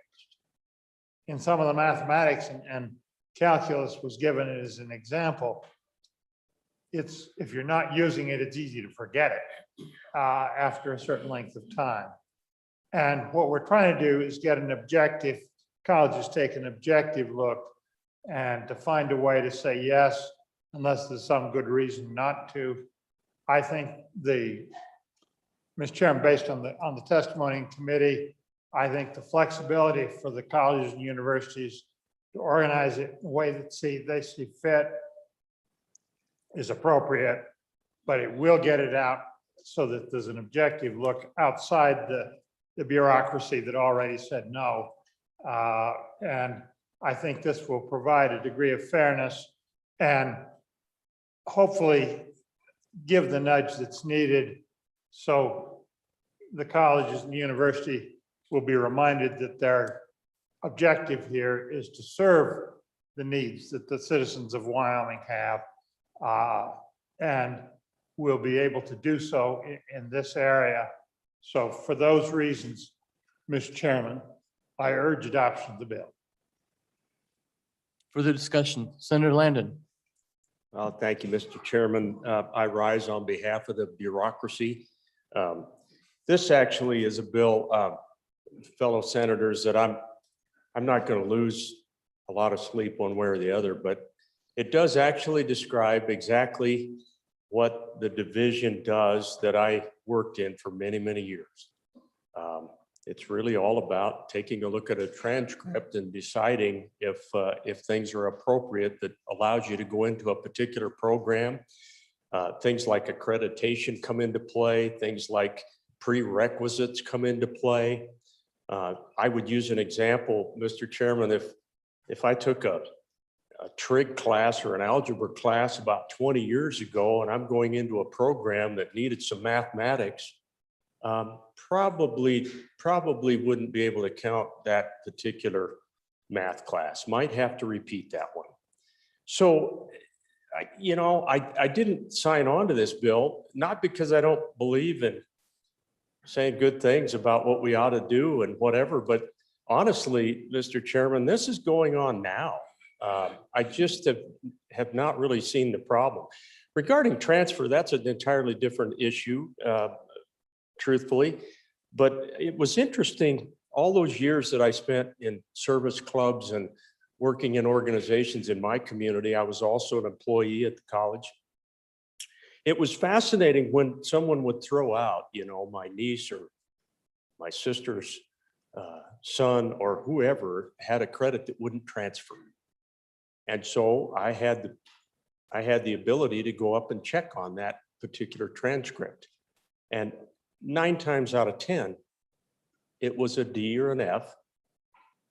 In some of the mathematics and calculus was given as an example. If you're not using it, it's easy to forget it after a certain length of time. And what we're trying to do is get an objective, colleges take an objective look and to find a way to say yes, unless there's some good reason not to. I think Mr. Chairman, based on the testimony in committee, I think the flexibility for the colleges and universities to organize it in the way that they see fit is appropriate, but it will get it out so that there's an objective look outside the bureaucracy that already said no. And I think this will provide a degree of fairness and hopefully give the nudge that's needed so the colleges and the university will be reminded that their objective here is to serve the needs that the citizens of Wyoming have, and will be able to do so in this area. So for those reasons, Mr. Chairman, I urge adoption of the bill. Further discussion? Senator Landon. Well, thank you, Mr. Chairman. I rise on behalf of the bureaucracy. This actually is a bill, fellow senators, that I'm not going to lose a lot of sleep one way or the other, but it does actually describe exactly what the division does that I worked in for many, many years. It's really all about taking a look at a transcript and deciding if things are appropriate that allows you to go into a particular program. Things like accreditation come into play, things like prerequisites come into play. I would use an example, Mr. Chairman, if I took a trig class or an algebra class about 20 years ago and I'm going into a program that needed some mathematics, probably wouldn't be able to count that particular math class, might have to repeat that one. So, I didn't sign on to this bill, not because I don't believe in saying good things about what we ought to do and whatever, but honestly, Mr. Chairman, this is going on now. I just have not really seen the problem. Regarding transfer, that's an entirely different issue, truthfully, but it was interesting, all those years that I spent in service clubs and working in organizations in my community. I was also an employee at the college. It was fascinating when someone would throw out, my niece or my sister's son or whoever had a credit that wouldn't transfer. And so I had the ability to go up and check on that particular transcript. And 9 times out of 10, it was a D or an F.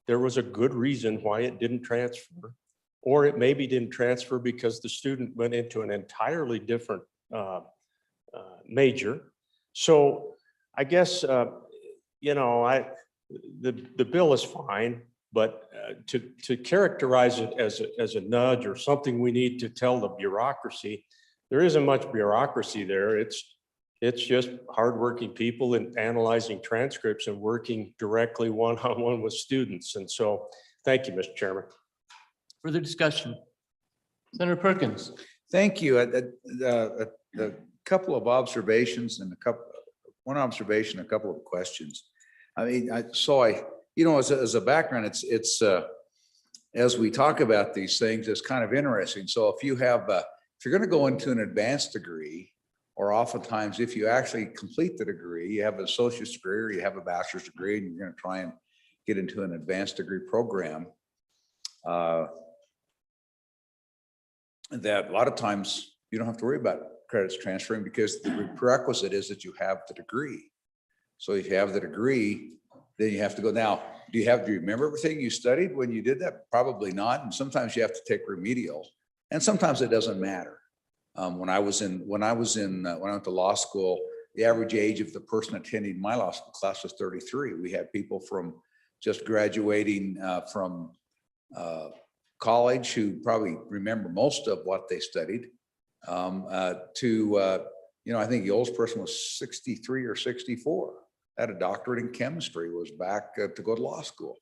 There was a good reason why it didn't transfer, or it maybe didn't transfer because the student went into an entirely different major. So I guess, the bill is fine, but to characterize it as a nudge or something we need to tell the bureaucracy, there isn't much bureaucracy there. It's just hardworking people and analyzing transcripts and working directly one-on-one with students. And so, thank you, Mr. Chairman. Further discussion? Senator Perkins. Thank you. A couple of observations and one observation, a couple of questions. I mean, as a background, it's as we talk about these things, it's kind of interesting. So if you're going to go into an advanced degree, or oftentimes if you actually complete the degree, you have an associate's degree or you have a bachelor's degree, and you're going to try and get into an advanced degree program, that a lot of times you don't have to worry about credits transferring because the prerequisite is that you have the degree. So if you have the degree, then you have to go. Now, do you remember everything you studied when you did that? Probably not. And sometimes you have to take remedial, and sometimes it doesn't matter. When I went to law school, the average age of the person attending my law school class was 33. We had people from just graduating from college who probably remember most of what they studied I think the oldest person was 63 or 64, had a doctorate in chemistry, was back to go to law school.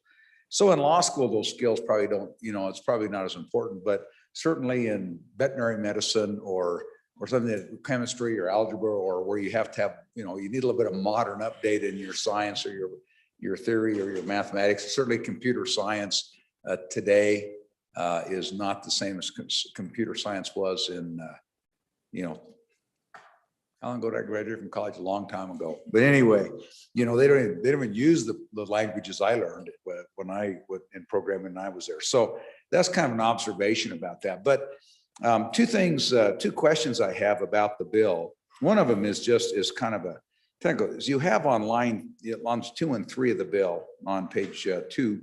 So in law school, those skills probably don't, it's probably not as important, but certainly in veterinary medicine or something that chemistry or algebra, or where you have to have, you need a little bit of modern update in your science or your theory or your mathematics. Certainly computer science today is not the same as computer science was in, how long ago did I graduate from college? A long time ago. But anyway, they don't even use the languages I learned when I was in programming and I was there. So that's kind of an observation about that. But two questions I have about the bill. One of them is kind of a technical. Is you have on lines 2 and 3 of the bill on page 2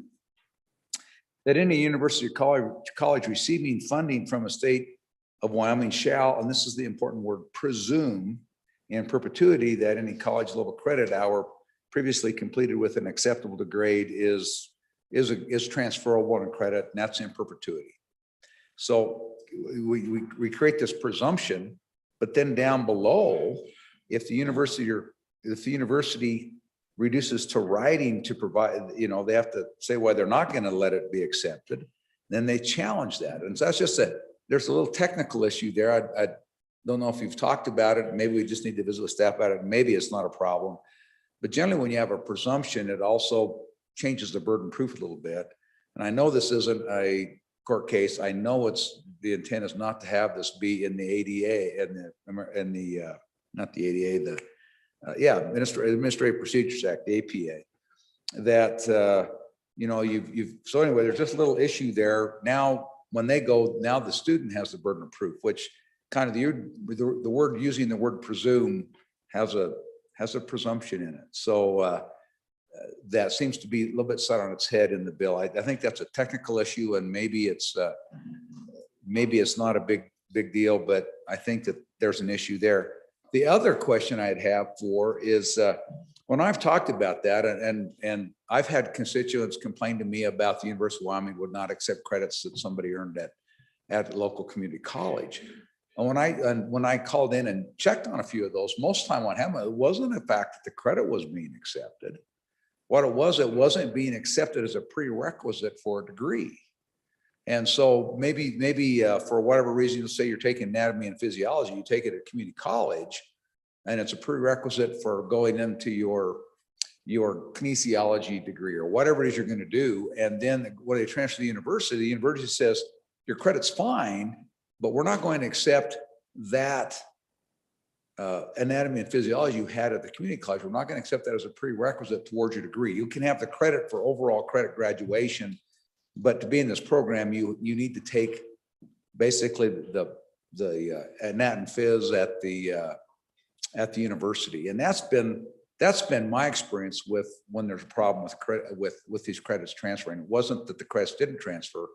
that any university or college receiving funding from a state of Wyoming shall, and this is the important word, presume in perpetuity that any college level credit hour previously completed with an acceptable grade is transferable in credit, and that's in perpetuity. So we create this presumption, but then down below, if the university reduces to writing to provide, they have to say why they're not going to let it be accepted, then they challenge that. And so that's just there's a little technical issue there. I don't know if you've talked about it. Maybe we just need to visit with staff about it. Maybe it's not a problem. But generally, when you have a presumption, it also changes the burden proof a little bit. And I know this isn't a court case. I know the intent is not to have this be in the ADA and the not the ADA, Administrative Procedures Act, the APA. That so anyway, there's just a little issue there. Now, when they go, now the student has the burden of proof, which kind of the word using the word presume has a presumption in it. So that seems to be a little bit set on its head in the bill. I think that's a technical issue, and maybe it's not a big deal, but I think that there's an issue there. The other question I'd have is when I've talked about that, and I've had constituents complain to me about the University of Wyoming would not accept credits that somebody earned at local community college. And when I called in and checked on a few of those, most of the time what happened, it wasn't the fact that the credit was being accepted. What it wasn't being accepted as a prerequisite for a degree. And so maybe for whatever reason, you'll say you're taking anatomy and physiology, you take it at community college, and it's a prerequisite for going into your kinesiology degree or whatever it is you're going to do. And then when they transfer to the university says your credit's fine, but we're not going to accept that anatomy and physiology you had at the community college. We're not going to accept that as a prerequisite towards your degree. You can have the credit for overall credit graduation, but to be in this program, you need to take basically the anat and phys at the university. And that's been my experience with when there's a problem with credit, with these credits transferring. It wasn't that the credits didn't transfer.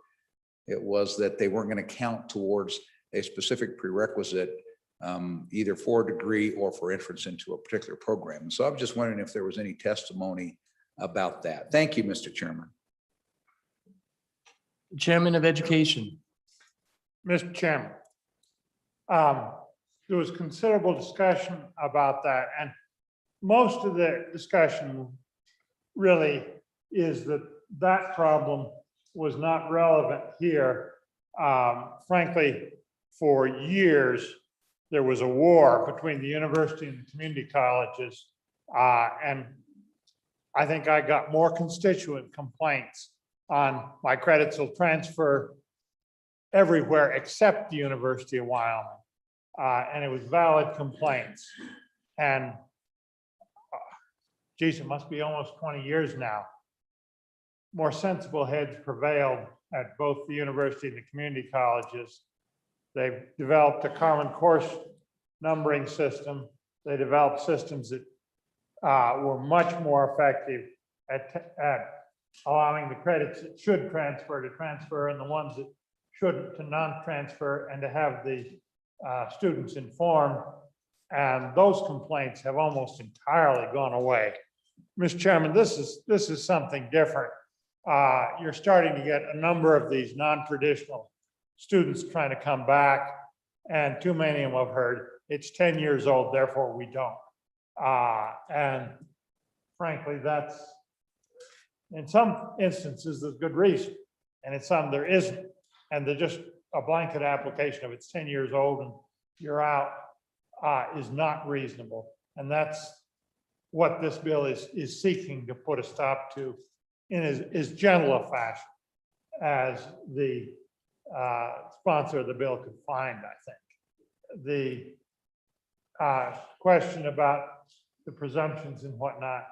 It was that they weren't going to count towards a specific prerequisite, either for a degree or for entrance into a particular program. And so I'm just wondering if there was any testimony about that. Thank you, Mr. Chairman. Chairman of Education. Mr. Chairman, there was considerable discussion about that, and most of the discussion really is that that problem was not relevant here. Frankly, for years, there was a war between the university and the community colleges, and I think I got more constituent complaints on my credits will transfer everywhere except the University of Wyoming. And it was valid complaints. And geez, it must be almost 20 years now. More sensible heads prevailed at both the university and the community colleges. They've developed a common course numbering system. They developed systems that were much more effective at allowing the credits that should transfer to transfer and the ones that shouldn't to non-transfer, and to have the students informed. And those complaints have almost entirely gone away. Mr. Chairman, this is something different. You're starting to get a number of these non-traditional students trying to come back, and too many of them have heard it's 10 years old, therefore we don't. And frankly, that's, in some instances, there's good reason, and in some there isn't. And they're just a blanket application of it's 10 years old and you're out is not reasonable. And that's what this bill is seeking to put a stop to in as gentle a fashion as the sponsor of the bill could find, I think. The question about the presumptions and whatnot.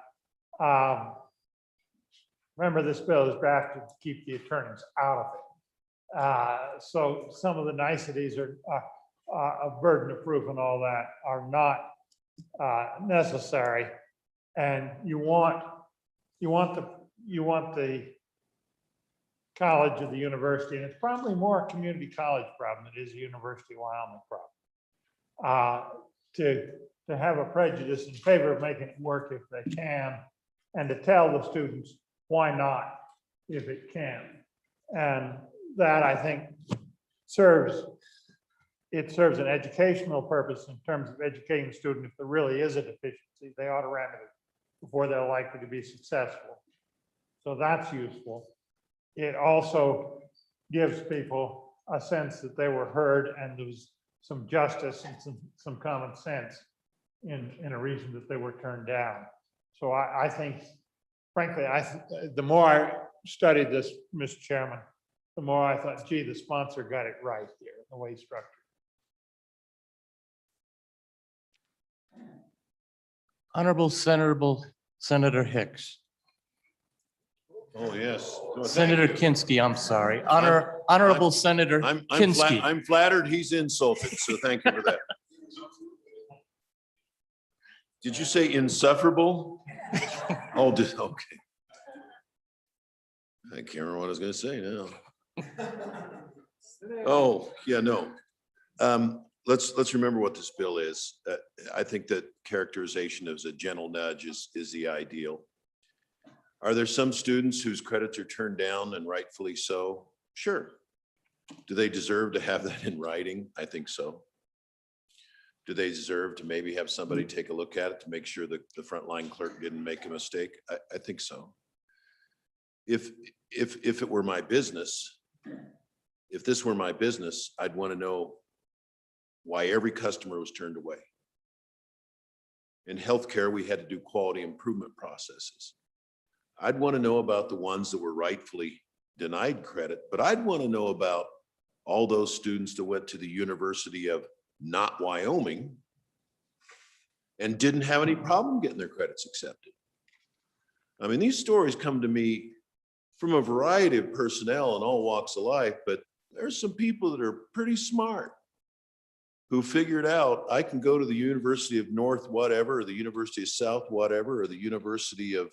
Remember, this bill is drafted to keep the attorneys out of it. So some of the niceties are of burden of proof and all that are not necessary. And you want the college or the university, and it's probably more a community college problem than it is a University of Wyoming problem, to have a prejudice in favor of making it work if they can, and to tell the students why not if it can. And that, I think, serves an educational purpose in terms of educating the student. If there really is a deficiency, they ought to remedy it before they're likely to be successful. So that's useful. It also gives people a sense that they were heard and there was some justice and some common sense in a reason that they were turned down. So I think, frankly, the more I studied this, Mr. Chairman, the more I thought, gee, the sponsor got it right here, the way he structured it. Honorable Senator Hicks. Oh, yes. Well, Senator thank you. Kinski, I'm sorry. Honorable Senator Kinski. I'm flattered he's insulted, so thank you for that. Did you say insufferable? Oh, okay. I can't remember what I was gonna say now. Oh, yeah, no. Let's remember what this bill is. I think that characterization as a gentle nudge is the ideal. Are there some students whose credits are turned down, and rightfully so? Sure. Do they deserve to have that in writing? I think so. Do they deserve to maybe have somebody take a look at it to make sure that the frontline clerk didn't make a mistake? I think so. If it were my business, if this were my business, I'd want to know why every customer was turned away. In healthcare, we had to do quality improvement processes. I'd want to know about the ones that were rightfully denied credit, but I'd want to know about all those students that went to the University of not Wyoming and didn't have any problem getting their credits accepted. I mean, these stories come to me from a variety of personnel in all walks of life, but there's some people that are pretty smart who figured out I can go to the University of North whatever, or the University of South whatever, or the University of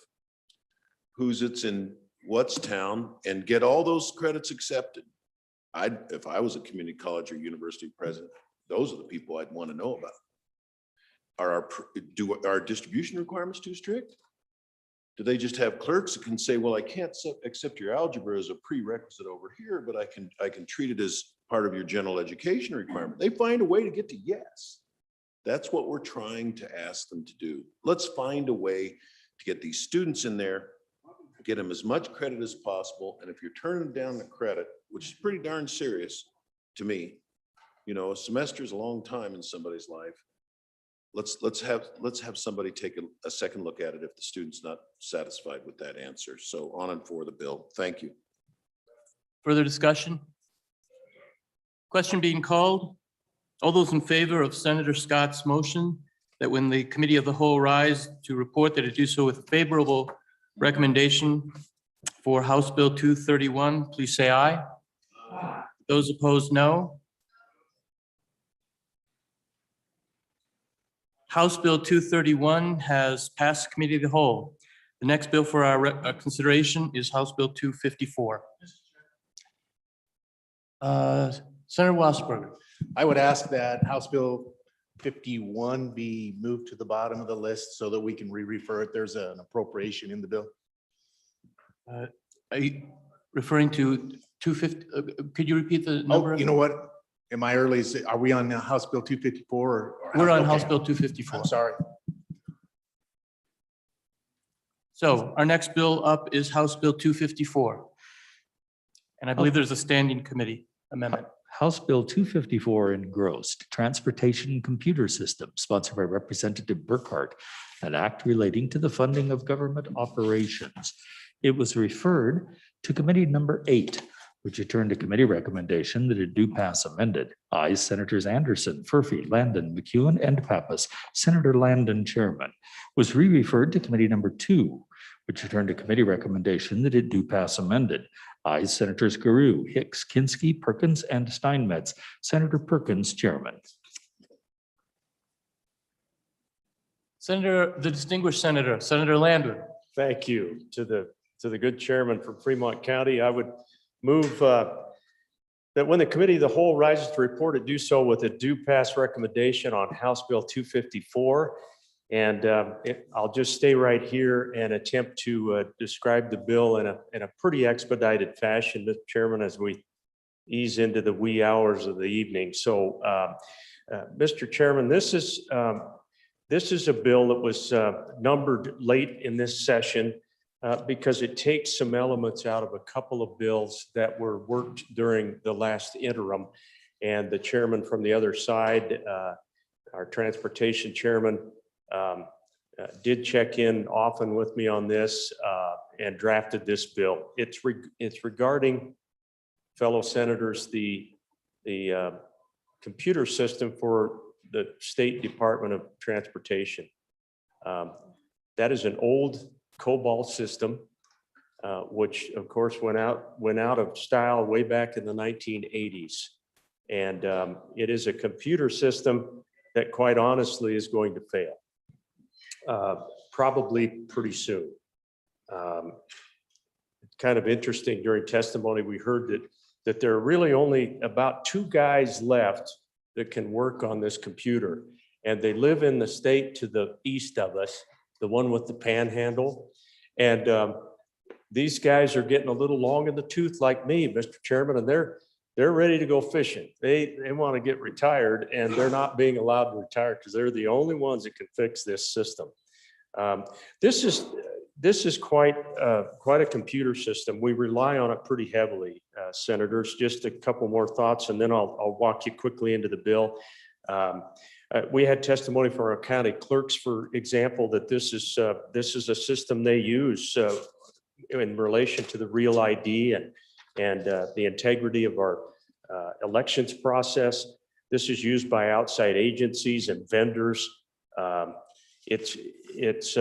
who's it's in what's town, and get all those credits accepted. If I was a community college or university president, those are the people I'd want to know about. Are our distribution requirements too strict? Do they just have clerks that can say, well, I can't accept your algebra as a prerequisite over here, but I can treat it as part of your general education requirement? They find a way to get to yes. That's what we're trying to ask them to do. Let's find a way to get these students in there, get them as much credit as possible. And if you're turning down the credit, which is pretty darn serious to me, you know, a semester is a long time in somebody's life. Let's have somebody take a second look at it if the student's not satisfied with that answer. So on and for the bill. Thank you. Further discussion? Question being called. All those in favor of Senator Scott's motion that when the committee of the whole rise to report that it do so with a favorable recommendation for House Bill 231, please say aye. Aye. Those opposed, no. House Bill 231 has passed Committee of the Whole. The next bill for our consideration is House Bill 254. Senator Wasberger. I would ask that House Bill 51 be moved to the bottom of the list so that we can re-refer it. There's an appropriation in the bill. Are you referring to 250? Could you repeat the number? Oh, you know what? Am I early? Are we on House Bill 254? Or We're on House Bill 254. I'm sorry. So our next bill up is House Bill 254. And I believe there's a standing committee amendment. House Bill 254 engrossed Transportation Computer System, sponsored by Representative Burkhart, an act relating to the funding of government operations. It was referred to committee number 8, which returned to committee recommendation that it do pass amended. Ayes Senators Anderson, Furphy, Landon, McEwen, and Pappas. Senator Landon, chairman. Was re-referred to committee number 2, which returned to committee recommendation that it do pass amended. Ayes Senators Guru, Hicks, Kinsky, Perkins, and Steinmetz. Senator Perkins, chairman. Senator, the distinguished senator, Senator Landon. Thank you to the good chairman from Fremont County. I would move that when the committee of the whole rises to report, it do so with a due pass recommendation on House Bill 254. And I'll just stay right here and attempt to describe the bill in a pretty expedited fashion, Mr. Chairman, as we ease into the wee hours of the evening. So, Mr. Chairman, this is a bill that was numbered late in this session because it takes some elements out of a couple of bills that were worked during the last interim. And the chairman from the other side, our transportation chairman, did check in often with me on this and drafted this bill. It's regarding, fellow senators, the computer system for the State Department of Transportation. That is an old COBOL system, which of course went out of style way back in the 1980s. And it is a computer system that quite honestly is going to fail. Probably pretty soon. Kind of interesting, during testimony, we heard that there are really only about 2 guys left that can work on this computer. And they live in the state to the east of us, the one with the panhandle. And these guys are getting a little long in the tooth like me, Mr. Chairman, and they're ready to go fishing. They want to get retired, and they're not being allowed to retire because they're the only ones that can fix this system. This is quite a computer system. We rely on it pretty heavily, senators. Just a couple more thoughts, and then I'll walk you quickly into the bill. We had testimony from our county clerks, for example, that this is a system they use in relation to the real ID and the integrity of our elections process. This is used by outside agencies and vendors. It's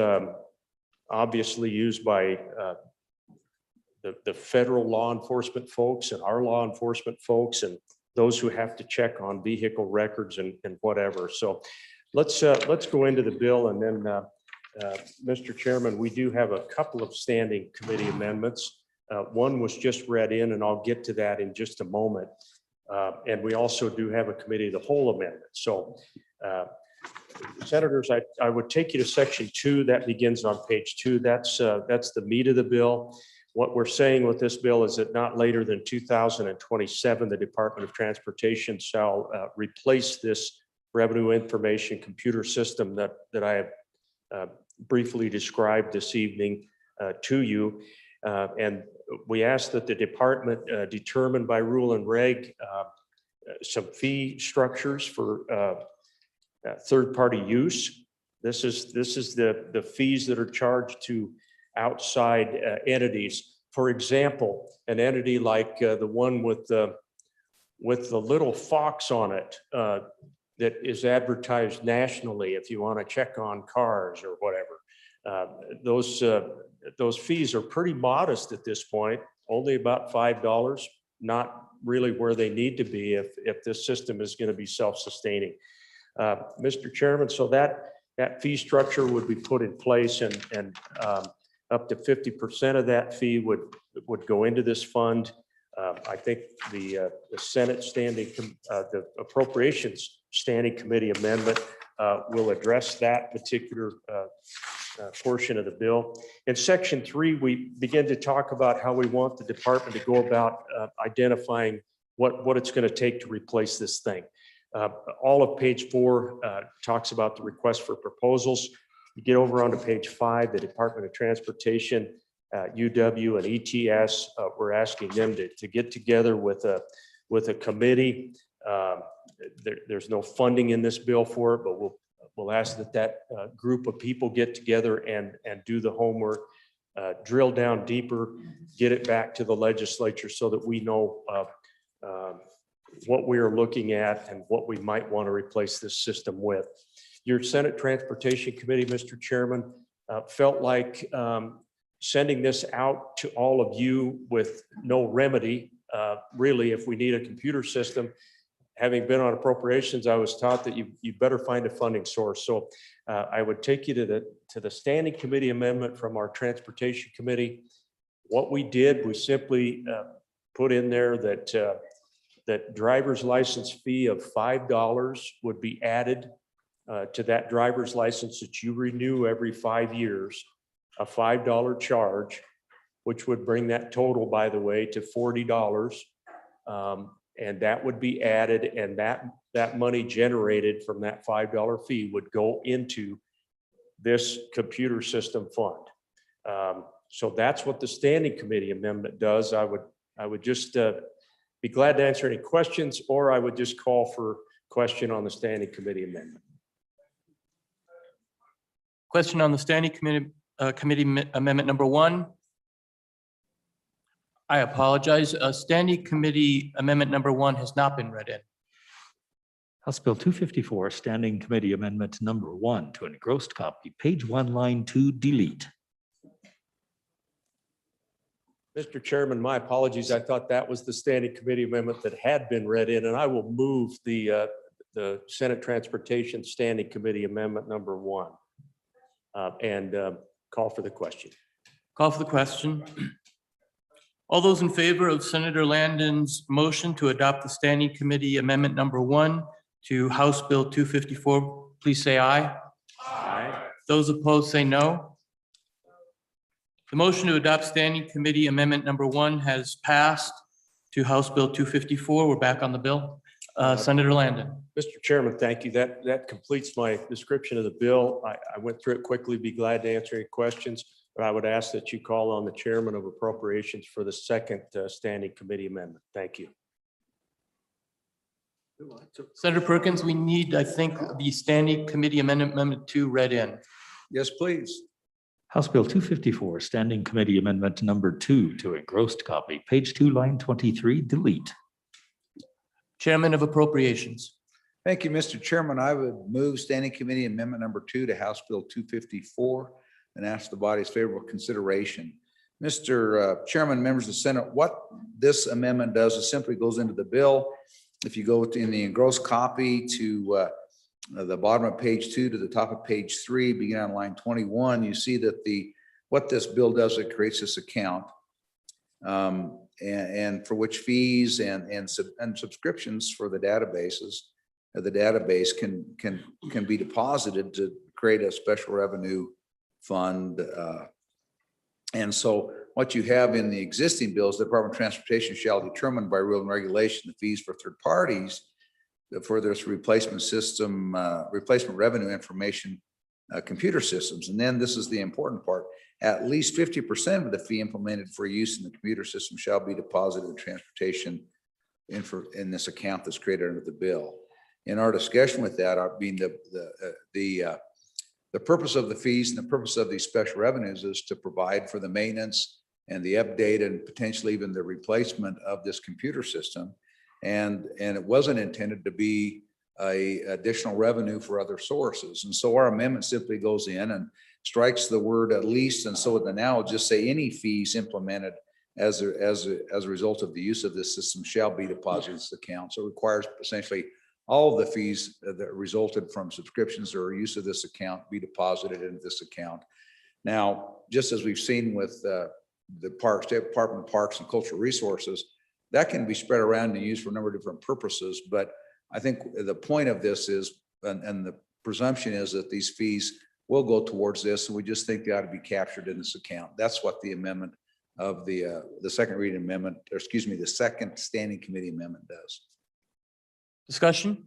obviously used by the federal law enforcement folks and our law enforcement folks and those who have to check on vehicle records and whatever. So let's go into the bill, and then Mr. Chairman, we do have a couple of standing committee amendments. One was just read in, and I'll get to that in just a moment. And we also do have a committee of the whole amendment. So Senators, I would take you to section 2. That begins on page 2. That's the meat of the bill. What we're saying with this bill is that not later than 2027, the Department of Transportation shall replace this revenue information computer system that I have briefly described this evening to you. And we ask that the department determine by rule and reg some fee structures for third-party use. This is the fees that are charged to outside entities. For example, an entity like the one with the little fox on it that is advertised nationally, if you want to check on cars or whatever. Those fees are pretty modest at this point, only about $5, not really where they need to be if this system is going to be self-sustaining. Mr. Chairman, so that fee structure would be put in place, and up to 50% of that fee would go into this fund. I think the Senate the Appropriations Standing Committee amendment will address that particular portion of the bill. In section 3, we begin to talk about how we want the department to go about identifying what it's going to take to replace this thing. All of page 4 talks about the request for proposals. You get over onto page 5, the Department of Transportation, UW and ETS, we're asking them to get together with a committee. There's no funding in this bill for it, but we'll ask that group of people get together and do the homework, drill down deeper, get it back to the legislature so that we know what we are looking at and what we might want to replace this system with. Your Senate Transportation Committee, Mr. Chairman, felt like sending this out to all of you with no remedy. Really, if we need a computer system, having been on appropriations, I was taught that you better find a funding source. So I would take you to the Standing Committee amendment from our Transportation Committee. What we did, we simply put in there that driver's license fee of $5 would be added to that driver's license that you renew every 5 years, a $5 charge, which would bring that total, by the way, to $40. And that would be added, and that money generated from that $5 fee would go into this computer system fund. So that's what the Standing Committee amendment does. I would just be glad to answer any questions, or I would just call for question on the Standing Committee amendment. Question on the Standing Committee Amendment number 1. I apologize. Standing Committee Amendment number 1 has not been read in. House Bill 254, Standing Committee Amendment number 1 to engrossed copy, page 1, line 2, delete. Mr. Chairman, my apologies. I thought that was the Standing Committee amendment that had been read in, and I will move the Senate Transportation Standing Committee Amendment number 1 and call for the question. Call for the question. All those in favor of Senator Landon's motion to adopt the Standing Committee Amendment number 1 to House Bill 254, please say aye. Aye. Those opposed say no. The motion to adopt Standing Committee Amendment number 1 has passed to House Bill 254. We're back on the bill. Senator Landon. Mr. Chairman, thank you. That completes my description of the bill. I went through it quickly. Be glad to answer any questions, but I would ask that you call on the Chairman of Appropriations for the second Standing Committee amendment. Thank you. Senator Perkins, we need, I think, the Standing Committee Amendment 2 read in. Yes, please. House Bill 254, Standing Committee Amendment number 2 to engrossed copy, page 2, line 23, delete. Chairman of Appropriations. Thank you, Mr. Chairman. I would move Standing Committee Amendment number 2 to House Bill 254 and ask the body's favorable consideration. Mr. Chairman, members of the Senate, what this amendment does is simply goes into the bill. If you go in the engrossed copy to the bottom of page 2 to the top of page 3, beginning on line 21, you see that what this bill does, it creates this account. And for which fees and subscriptions for the databases, the database can be deposited to create a special revenue fund. And so what you have in the existing bills, the Department of Transportation shall determine by rule and regulation the fees for third parties for this replacement system, replacement revenue information computer systems. And then this is the important part. At least 50% of the fee implemented for use in the computer system shall be deposited in transportation in this account that's created under the bill. In our discussion with that, I mean, the purpose of the fees and the purpose of these special revenues is to provide for the maintenance and the update and potentially even the replacement of this computer system. And it wasn't intended to be a additional revenue for other sources. And so our amendment simply goes in and strikes the word at least. And so the now just say any fees implemented as a result of the use of this system shall be deposited in this account. So it requires essentially all of the fees that resulted from subscriptions or use of this account be deposited into this account. Now, just as we've seen with the State Department of Parks and Cultural Resources, that can be spread around and used for a number of different purposes. But I think the point of this is, and the presumption is that these fees will go towards this, and we just think they ought to be captured in this account. That's what the amendment of the second reading amendment, or excuse me, the second standing committee amendment does. Discussion?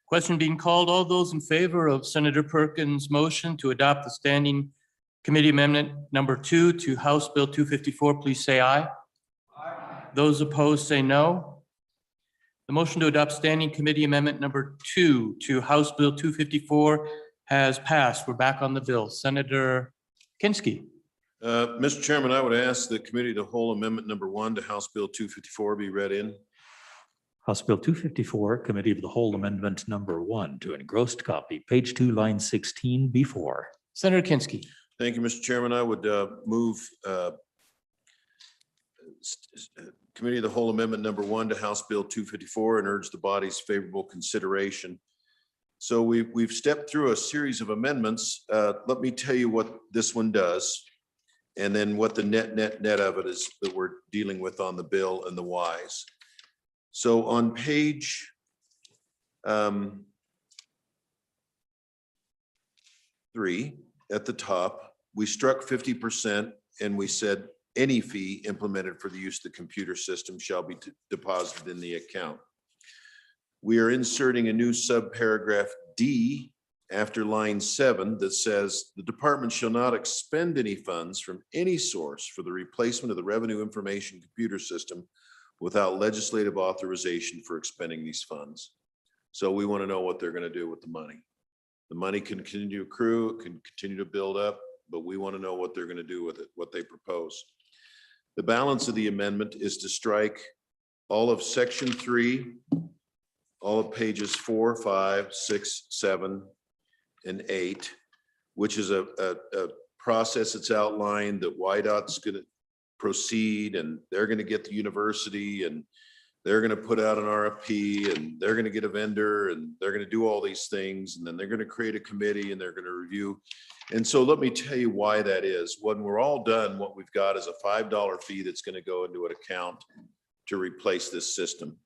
Question being called. All those in favor of Senator Perkins' motion to adopt the standing committee amendment number 2 to House Bill 254, please say aye. Aye. Those opposed say no. The motion to adopt standing committee amendment number 2 to House Bill 254 has passed. We're back on the bill. Senator Kinski. Mr. Chairman, I would ask the committee to hold amendment number 1 to House Bill 254 be read in. House Bill 254, Committee of the Whole Amendment number 1 to engrossed copy, page 2, line 16 before. Senator Kinski. Thank you, Mr. Chairman. I would move Committee of the Whole Amendment number 1 to House Bill 254 and urge the body's favorable consideration. So we've stepped through a series of amendments. Let me tell you what this one does, and then what the net of it is that we're dealing with on the bill and the whys. So on page 3 at the top, we struck 50% and we said any fee implemented for the use of the computer system shall be deposited in the account. We are inserting a new subparagraph D after line 7 that says the department shall not expend any funds from any source for the replacement of the revenue information computer system without legislative authorization for expending these funds. So we want to know what they're going to do with the money. The money can continue to accrue, it can continue to build up, but we want to know what they're going to do with it, what they propose. The balance of the amendment is to strike all of section 3, all of pages 4, 5, 6, 7, and 8, which is a process that's outlined that YDOT's going to proceed, and they're going to get the university, and they're going to put out an RFP, and they're going to get a vendor, and they're going to do all these things, and then they're going to create a committee, and they're going to review. And so let me tell you why that is. When we're all done, what we've got is a $5 fee that's going to go into an account to replace this system.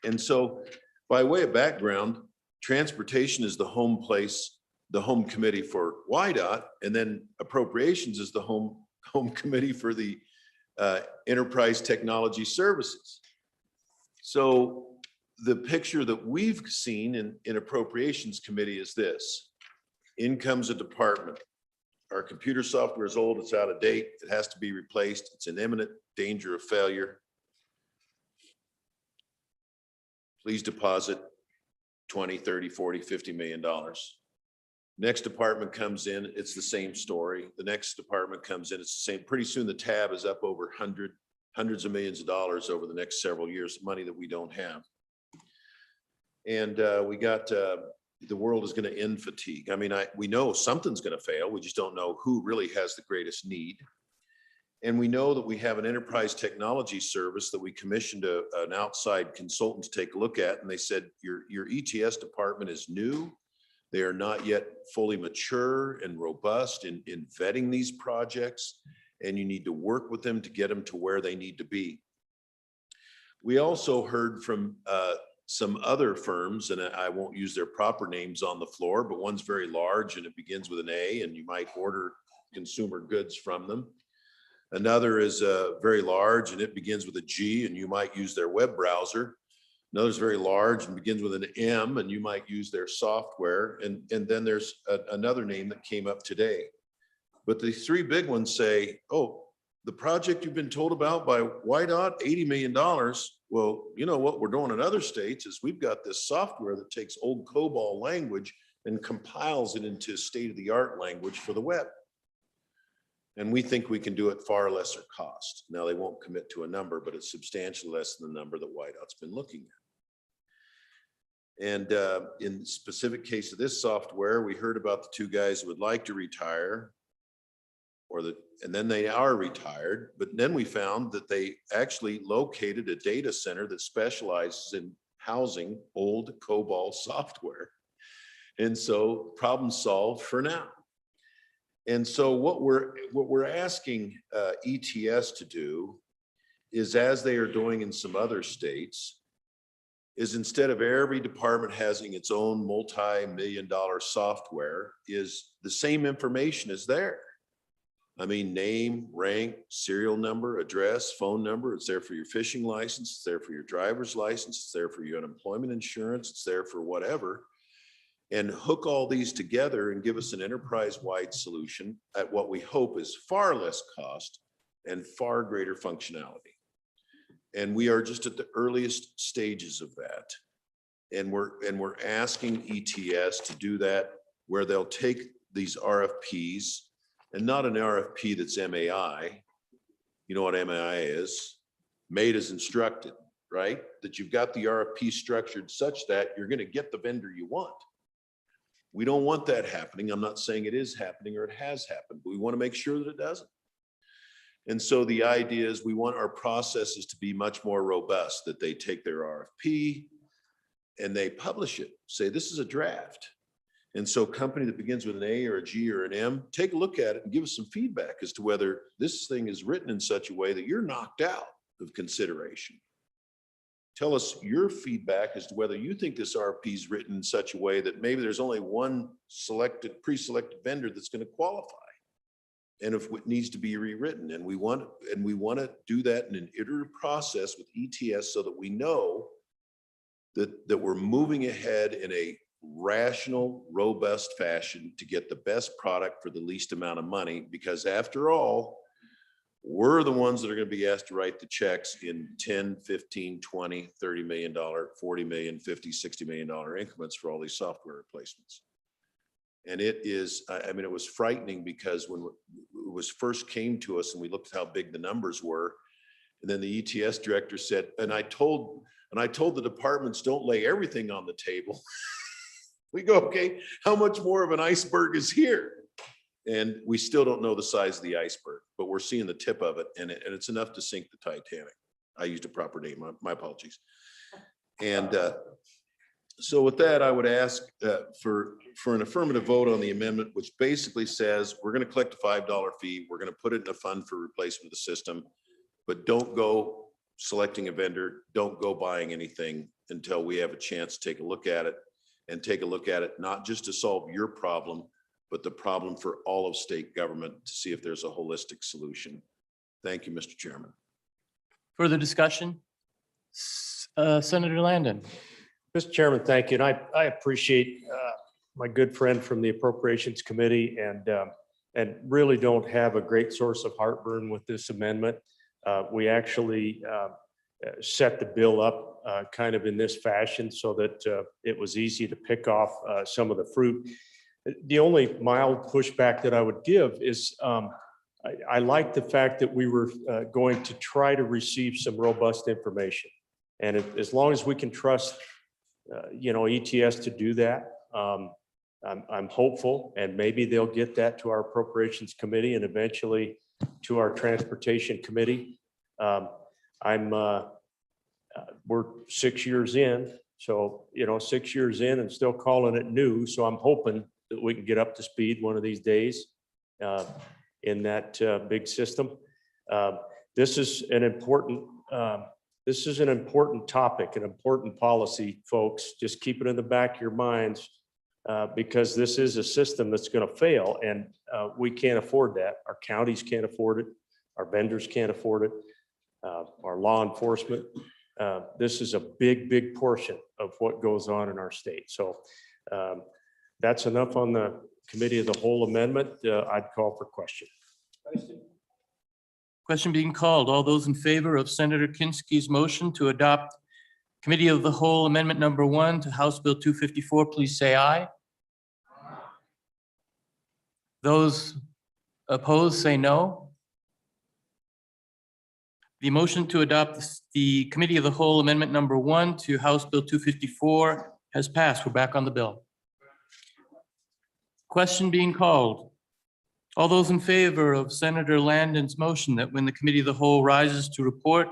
And so by way of background, transportation is the home place, the home committee for YDOT, and then appropriations is the home committee for the enterprise technology services. So the picture that we've seen in appropriations committee is this. In comes a department. Our computer software is old, it's out of date, it has to be replaced, it's in imminent danger of failure. Please deposit 20, 30, 40, $50 million. Next department comes in, it's the same story. The next department comes in, it's the same. Pretty soon the tab is up over hundreds of millions of dollars over the next several years, money that we don't have. And we got, the world is going to end fatigue. I mean, we know something's going to fail. We just don't know who really has the greatest need. And we know that we have an enterprise technology service that we commissioned an outside consultant to take a look at. And they said, your ETS department is new. They are not yet fully mature and robust in vetting these projects. And you need to work with them to get them to where they need to be. We also heard from some other firms, and I won't use their proper names on the floor, but one's very large and it begins with an A, and you might order consumer goods from them. Another is very large and it begins with a G, and you might use their web browser. Another's very large and begins with an M, and you might use their software. And then there's another name that came up today. But the three big ones say, oh, the project you've been told about by YDOT, $80 million. Well, you know what we're doing in other states is we've got this software that takes old COBOL language and compiles it into state-of-the-art language for the web. And we think we can do it far lesser cost. Now, they won't commit to a number, but it's substantially less than the number that YDOT's been looking at. And in the specific case of this software, we heard about the two guys who would like to retire, and then they are retired. But then we found that they actually located a data center that specializes in housing old COBOL software. And so problem solved for now. And so what we're asking ETS to do is, as they are doing in some other states, is instead of every department having its own multi-million-dollar software, is the same information is there. I mean, name, rank, serial number, address, phone number. It's there for your fishing license. It's there for your driver's license. It's there for your unemployment insurance. It's there for whatever. And hook all these together and give us an enterprise-wide solution at what we hope is far less cost and far greater functionality. And we are just at the earliest stages of that. And we're asking ETS to do that, where they'll take these RFPs, and not an RFP that's MAI. You know what MAI is? Made as instructed, right? That you've got the RFP structured such that you're going to get the vendor you want. We don't want that happening. I'm not saying it is happening or it has happened, but we want to make sure that it doesn't. And so the idea is we want our processes to be much more robust, that they take their RFP and they publish it, say this is a draft. And so company that begins with an A or a G or an M, take a look at it and give us some feedback as to whether this thing is written in such a way that you're knocked out of consideration. Tell us your feedback as to whether you think this RFP is written in such a way that maybe there's only one pre-selected vendor that's going to qualify. And if it needs to be rewritten, and we want to do that in an iterative process with ETS so that we know that we're moving ahead in a rational, robust fashion to get the best product for the least amount of money, because after all, we're the ones that are going to be asked to write the checks in 10, 15, 20, $30 million, $40 million, $50, $60 million increments for all these software replacements. And it is, I mean, it was frightening because when it was first came to us and we looked at how big the numbers were, and then the ETS director said, and I told the departments, don't lay everything on the table. We go, okay, how much more of an iceberg is here? And we still don't know the size of the iceberg, but we're seeing the tip of it, and it's enough to sink the Titanic. I used a proper name, my apologies. And so with that, I would ask for an affirmative vote on the amendment, which basically says we're going to collect a $5 fee. We're going to put it in a fund for replacement of the system, but don't go selecting a vendor. Don't go buying anything until we have a chance to take a look at it, and take a look at it, not just to solve your problem, but the problem for all of state government, to see if there's a holistic solution. Thank you, Mr. Chairman. Further discussion? Senator Landon. Mr. Chairman, thank you. And I appreciate my good friend from the Appropriations Committee, and really don't have a great source of heartburn with this amendment. We actually set the bill up kind of in this fashion so that it was easy to pick off some of the fruit. The only mild pushback that I would give is I like the fact that we were going to try to receive some robust information. And as long as we can trust ETS to do that. I'm hopeful, and maybe they'll get that to our Appropriations Committee and eventually to our Transportation Committee. We're 6 years in, so, 6 years in and still calling it new. So I'm hoping that we can get up to speed one of these days in that big system. This is an important topic, an important policy, folks. Just keep it in the back of your minds because this is a system that's going to fail, and we can't afford that. Our counties can't afford it. Our vendors can't afford it. Our law enforcement. This is a big portion of what goes on in our state. So that's enough on the Committee of the Whole amendment. I'd call for question. Question being called. All those in favor of Senator Kinski's motion to adopt Committee of the Whole Amendment number 1 to House Bill 254, please say aye. Those opposed, say no. The motion to adopt the Committee of the Whole Amendment number 1 to House Bill 254 has passed. We're back on the bill. Question being called. All those in favor of Senator Landon's motion that when the Committee of the Whole rises to report,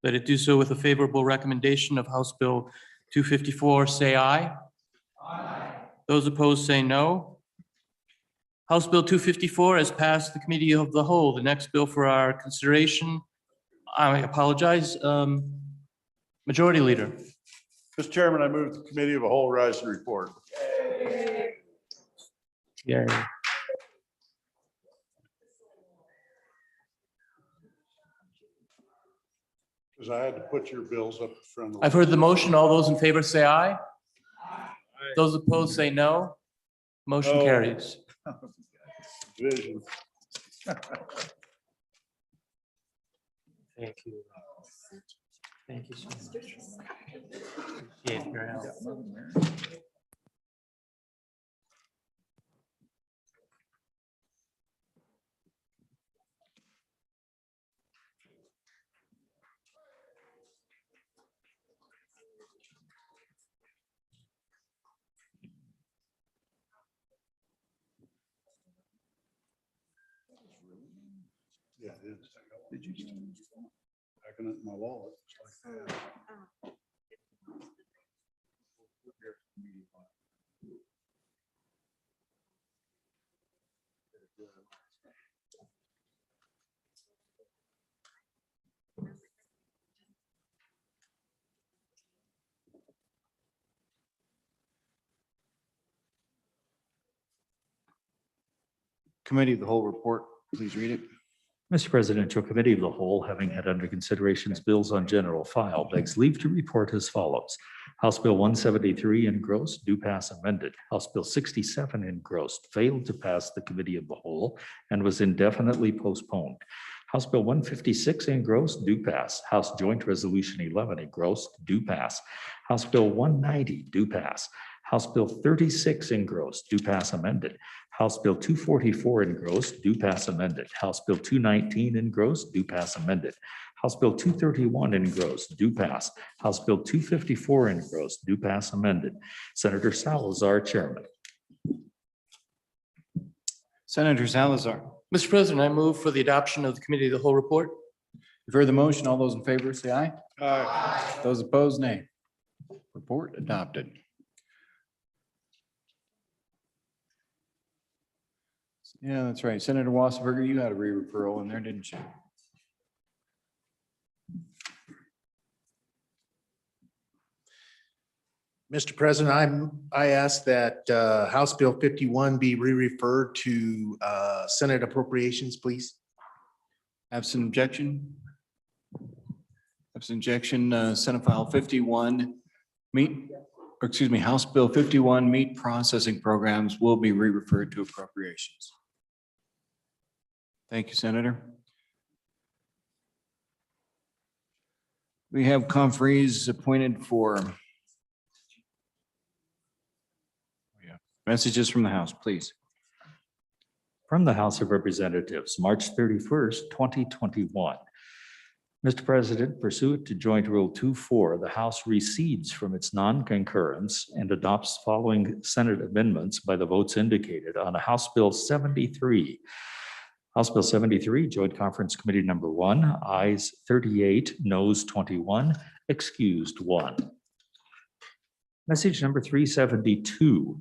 that it do so with a favorable recommendation of House Bill 254, say aye. Aye. Those opposed, say no. House Bill 254 has passed the Committee of the Whole. The next bill for our consideration, I apologize, Majority Leader. Mr. Chairman, I move the Committee of the Whole rise to report. Yay. Because I had to put your bills up front. I've heard the motion. All those in favor say aye. Aye. Those opposed say no. Motion No. carries. Vision. Thank you. Thank you so much. Appreciate your help. Yeah, it is. Did you? Packing it in my wallet. Just like that. Committee of the Whole report, please read it. Mr. President, your Committee of the Whole, having had under considerations bills on general file, begs leave to report as follows. House Bill 173 engrossed, do pass amended. House Bill 67 engrossed, failed to pass the Committee of the Whole and was indefinitely postponed. House Bill 156 engrossed, do pass. House Joint Resolution 11 engrossed, do pass. House Bill 190, do pass. House Bill 36 engrossed, do pass amended. House Bill 244 engrossed, do pass amended. House Bill 219 engrossed, do pass amended. House Bill 231 engrossed, do pass. House Bill 254 engrossed, do pass amended. Senator Salazar, Chairman. Senator Salazar. Mr. President, I move for the adoption of the Committee of the Whole report. You've heard the motion. All those in favor say aye. Aye. Those opposed, nay. Report adopted. Yeah, that's right. Senator Wasserberger, you had a re-referral in there, didn't you? Mr. President, I ask that House Bill 51 be re-referred to Senate Appropriations, please. Absent objection? Absent objection, Senate File 51, House Bill 51, meat processing programs will be re-referred to appropriations. Thank you, Senator. We have conferees appointed for messages from the House, please. From the House of Representatives, March 31st, 2021. Mr. President, pursuant to Joint Rule 2-4, the House recedes from its non-concurrence and adopts following Senate amendments by the votes indicated on House Bill 73. House Bill 73, Joint Conference Committee number 1, ayes 38, noes 21, excused 1. Message number 372.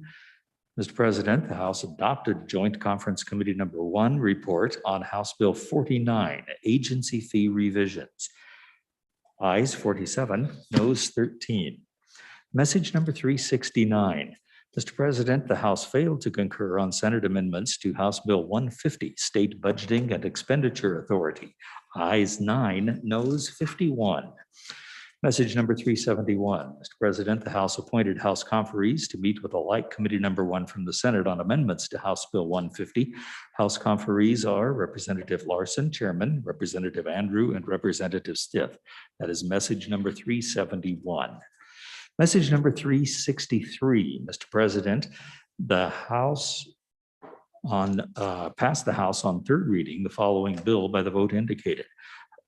Mr. President, the House adopted Joint Conference Committee number 1 report on House Bill 49, agency fee revisions. Ayes 47, noes 13. Message number 369. Mr. President, the House failed to concur on Senate amendments to House Bill 150, State Budgeting and Expenditure Authority. Ayes 9, noes 51. Message number 371. Mr. President, the House appointed House conferees to meet with a like committee number 1 from the Senate on amendments to House Bill 150. House conferees are Representative Larson, Chairman, Representative Andrew, and Representative Stiff. That is message number 371. Message number 363. Mr. President, the House passed the House on third reading the following bill by the vote indicated.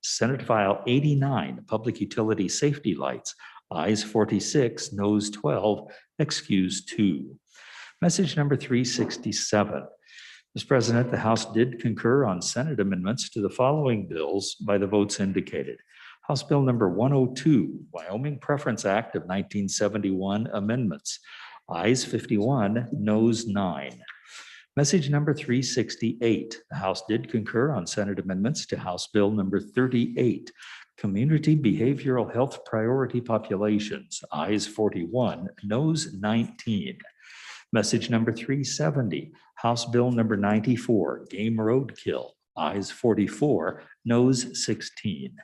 Senate File 89, Public Utility Safety Lights, ayes 46, noes 12, excused 2. Message number 367. Mr. President, the House did concur on Senate amendments to the following bills by the votes indicated. House Bill number 102, Wyoming Preference Act of 1971 amendments, ayes 51, noes 9. Message number 368. The House did concur on Senate amendments to House Bill number 38, Community Behavioral Health Priority Populations, ayes 41, noes 19. Message number 370. House Bill number 94, Game Roadkill, ayes 44, noes 16.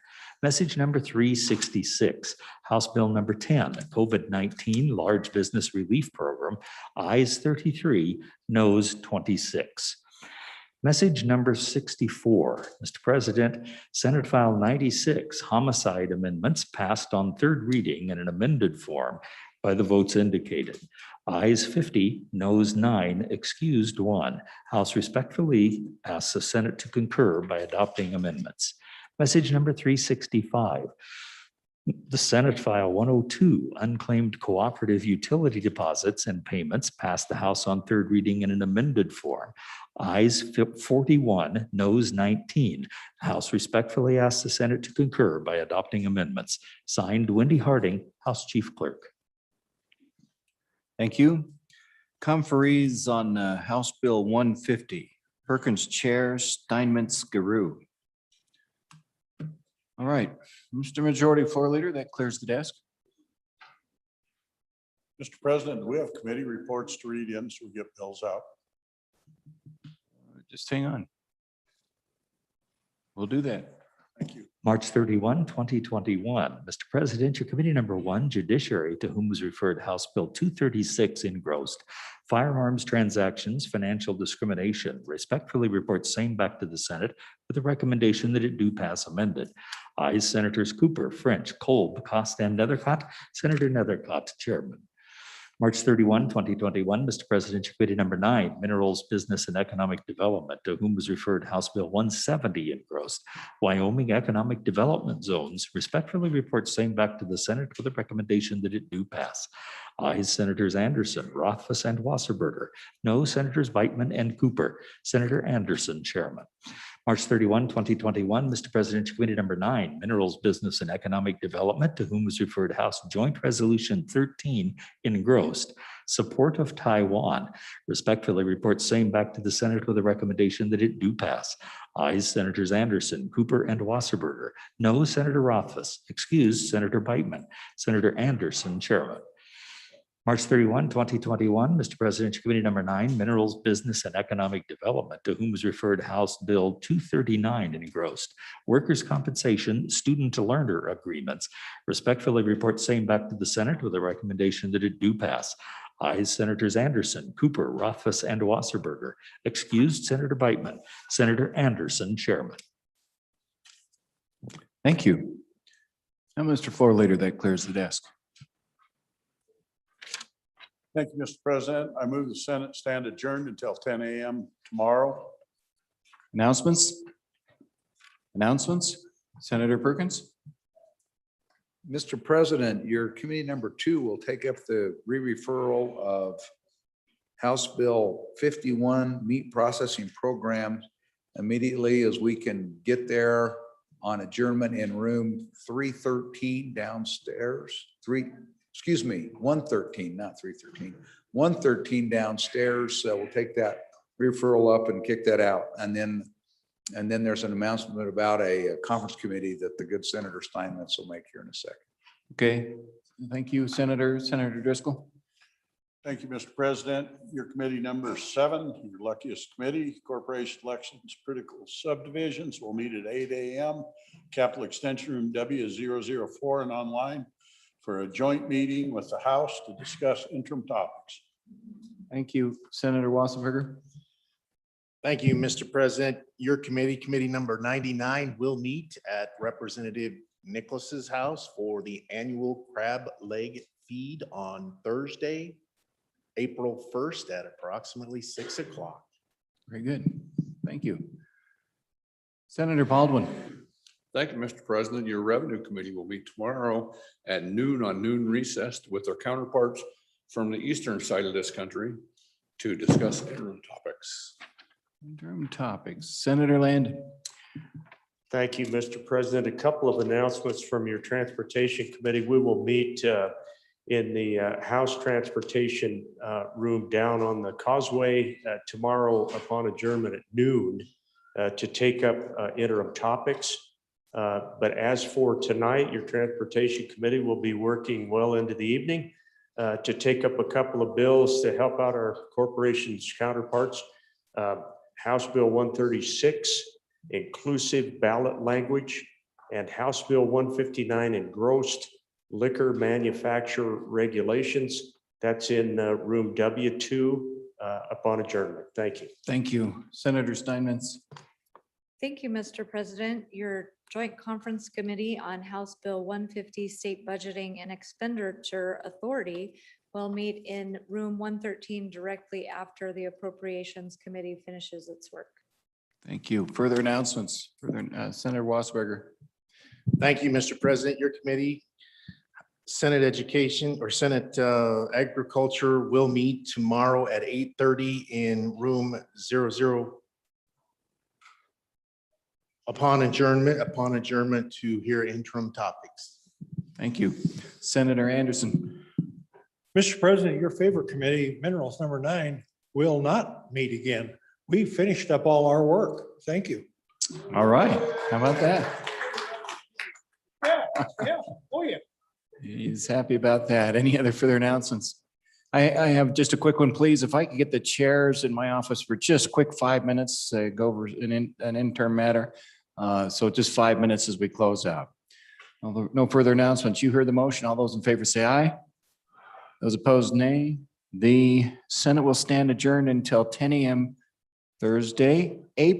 Message number 366, House Bill number 10, COVID-19 Large Business Relief Program, ayes 33, noes 26. Message number 64, Mr. President, Senate File 96, Homicide Amendments passed on third reading in an amended form by the votes indicated. Ayes 50, noes 9, excused 1. House respectfully asks the Senate to concur by adopting amendments. Message number 365. The Senate File 102, Unclaimed Cooperative Utility Deposits and Payments passed the House on third reading in an amended form. Ayes 41, noes 19. House respectfully asks the Senate to concur by adopting amendments. Signed, Wendy Harding, House Chief Clerk. Thank you. Conferees on House Bill 150. Perkins Chair, Steinmetz Garou. All right, Mr. Majority Floor Leader, that clears the desk. Mr. President, we have committee reports to read in, so we get bills out. Just hang on. We'll do that. Thank you. March 31, 2021. Mr. President, your committee number 1, Judiciary, to whom was referred House Bill 236 engrossed, Firearms Transactions, Financial Discrimination, respectfully reports same back to the Senate with a recommendation that it do pass amended. Ayes Senators Cooper, French, Kolb, Costa, and Nethercott. Senator Nethercott, Chairman. March 31, 2021, Mr. President, your committee number 9, Minerals, Business, and Economic Development, to whom was referred House Bill 170 engrossed, Wyoming Economic Development Zones, respectfully reports same back to the Senate with a recommendation that it do pass. Ayes Senators Anderson, Rothfuss, and Wasserberger. No Senators Beitman and Cooper. Senator Anderson, Chairman. March 31, 2021, Mr. President, committee number 9, Minerals, Business, and Economic Development, to whom was referred House Joint Resolution 13 engrossed, support of Taiwan. Respectfully reports same back to the Senate with a recommendation that it do pass. Ayes Senators Anderson, Cooper, and Wasserberger. No Senator Rothfuss. Excused Senator Beitman. Senator Anderson, Chairman. March 31, 2021, Mr. President, committee number 9, Minerals, Business, and Economic Development, to whom was referred House Bill 239 engrossed, Workers' Compensation Student Learner Agreements. Respectfully report same back to the Senate with a recommendation that it do pass. Ayes Senators Anderson, Cooper, Rothfuss, and Wasserberger. Excused Senator Beitman. Senator Anderson, Chairman. Thank you. Now, Mr. Floor Leader, that clears the desk. Thank you, Mr. President. I move the Senate stand adjourned until 10 a.m. tomorrow. Announcements? Announcements? Senator Perkins? Mr. President, your committee number 2 will take up the re-referral of House Bill 51, meat processing program, immediately as we can get there on adjournment in room 313 downstairs. 113, not 313. 113 downstairs. So we'll take that referral up and kick that out. And then there's an announcement about a conference committee that the good Senator Steinmetz will make here in a second. Okay, thank you, Senator Driscoll. Thank you, Mr. President. Your committee number 7, your luckiest committee, Corporation Elections Critical Subdivisions, will meet at 8 a.m. Capital Extension Room W004 and online for a joint meeting with the House to discuss interim topics. Thank you, Senator Wassenberger. Thank you, Mr. President. Your committee, committee number 99, will meet at Representative Nicholas's house for the annual crab leg feed on Thursday, April 1st at approximately 6 o'clock. Very good. Thank you. Senator Baldwin. Thank you, Mr. President. Your Revenue Committee will meet tomorrow at noon on noon recess with their counterparts from the eastern side of this country to discuss interim topics. Interim topics. Senator Land. Thank you, Mr. President. A couple of announcements from your Transportation Committee. We will meet in the House Transportation room down on the Causeway tomorrow upon adjournment at noon to take up interim topics. But as for tonight, your Transportation Committee will be working well into the evening to take up a couple of bills to help out our corporation's counterparts. House Bill 136, inclusive ballot language, and House Bill 159, engrossed liquor manufacturer regulations. That's in room W2 upon adjournment. Thank you. Thank you. Senator Steinmetz. Thank you, Mr. President. Your Joint Conference Committee on House Bill 150, State Budgeting and Expenditure Authority, will meet in room 113 directly after the Appropriations Committee finishes its work. Thank you. Further announcements. Senator Wasberger. Thank you, Mr. President. Your committee, Senate Education or Senate Agriculture, will meet tomorrow at 8:30 in room 00 upon adjournment to hear interim topics. Thank you. Senator Anderson. Mr. President, your favorite committee, Minerals number 9, will not meet again. We finished up all our work. Thank you. All right. How about that? Yeah. Oh, yeah. He's happy about that. Any other further announcements? I have just a quick one, please. If I could get the chairs in my office for just quick 5 minutes, go over an interim matter. So just 5 minutes as we close out. No further announcements. You heard the motion. All those in favor say aye. Those opposed, nay. The Senate will stand adjourned until 10 a.m. Thursday, April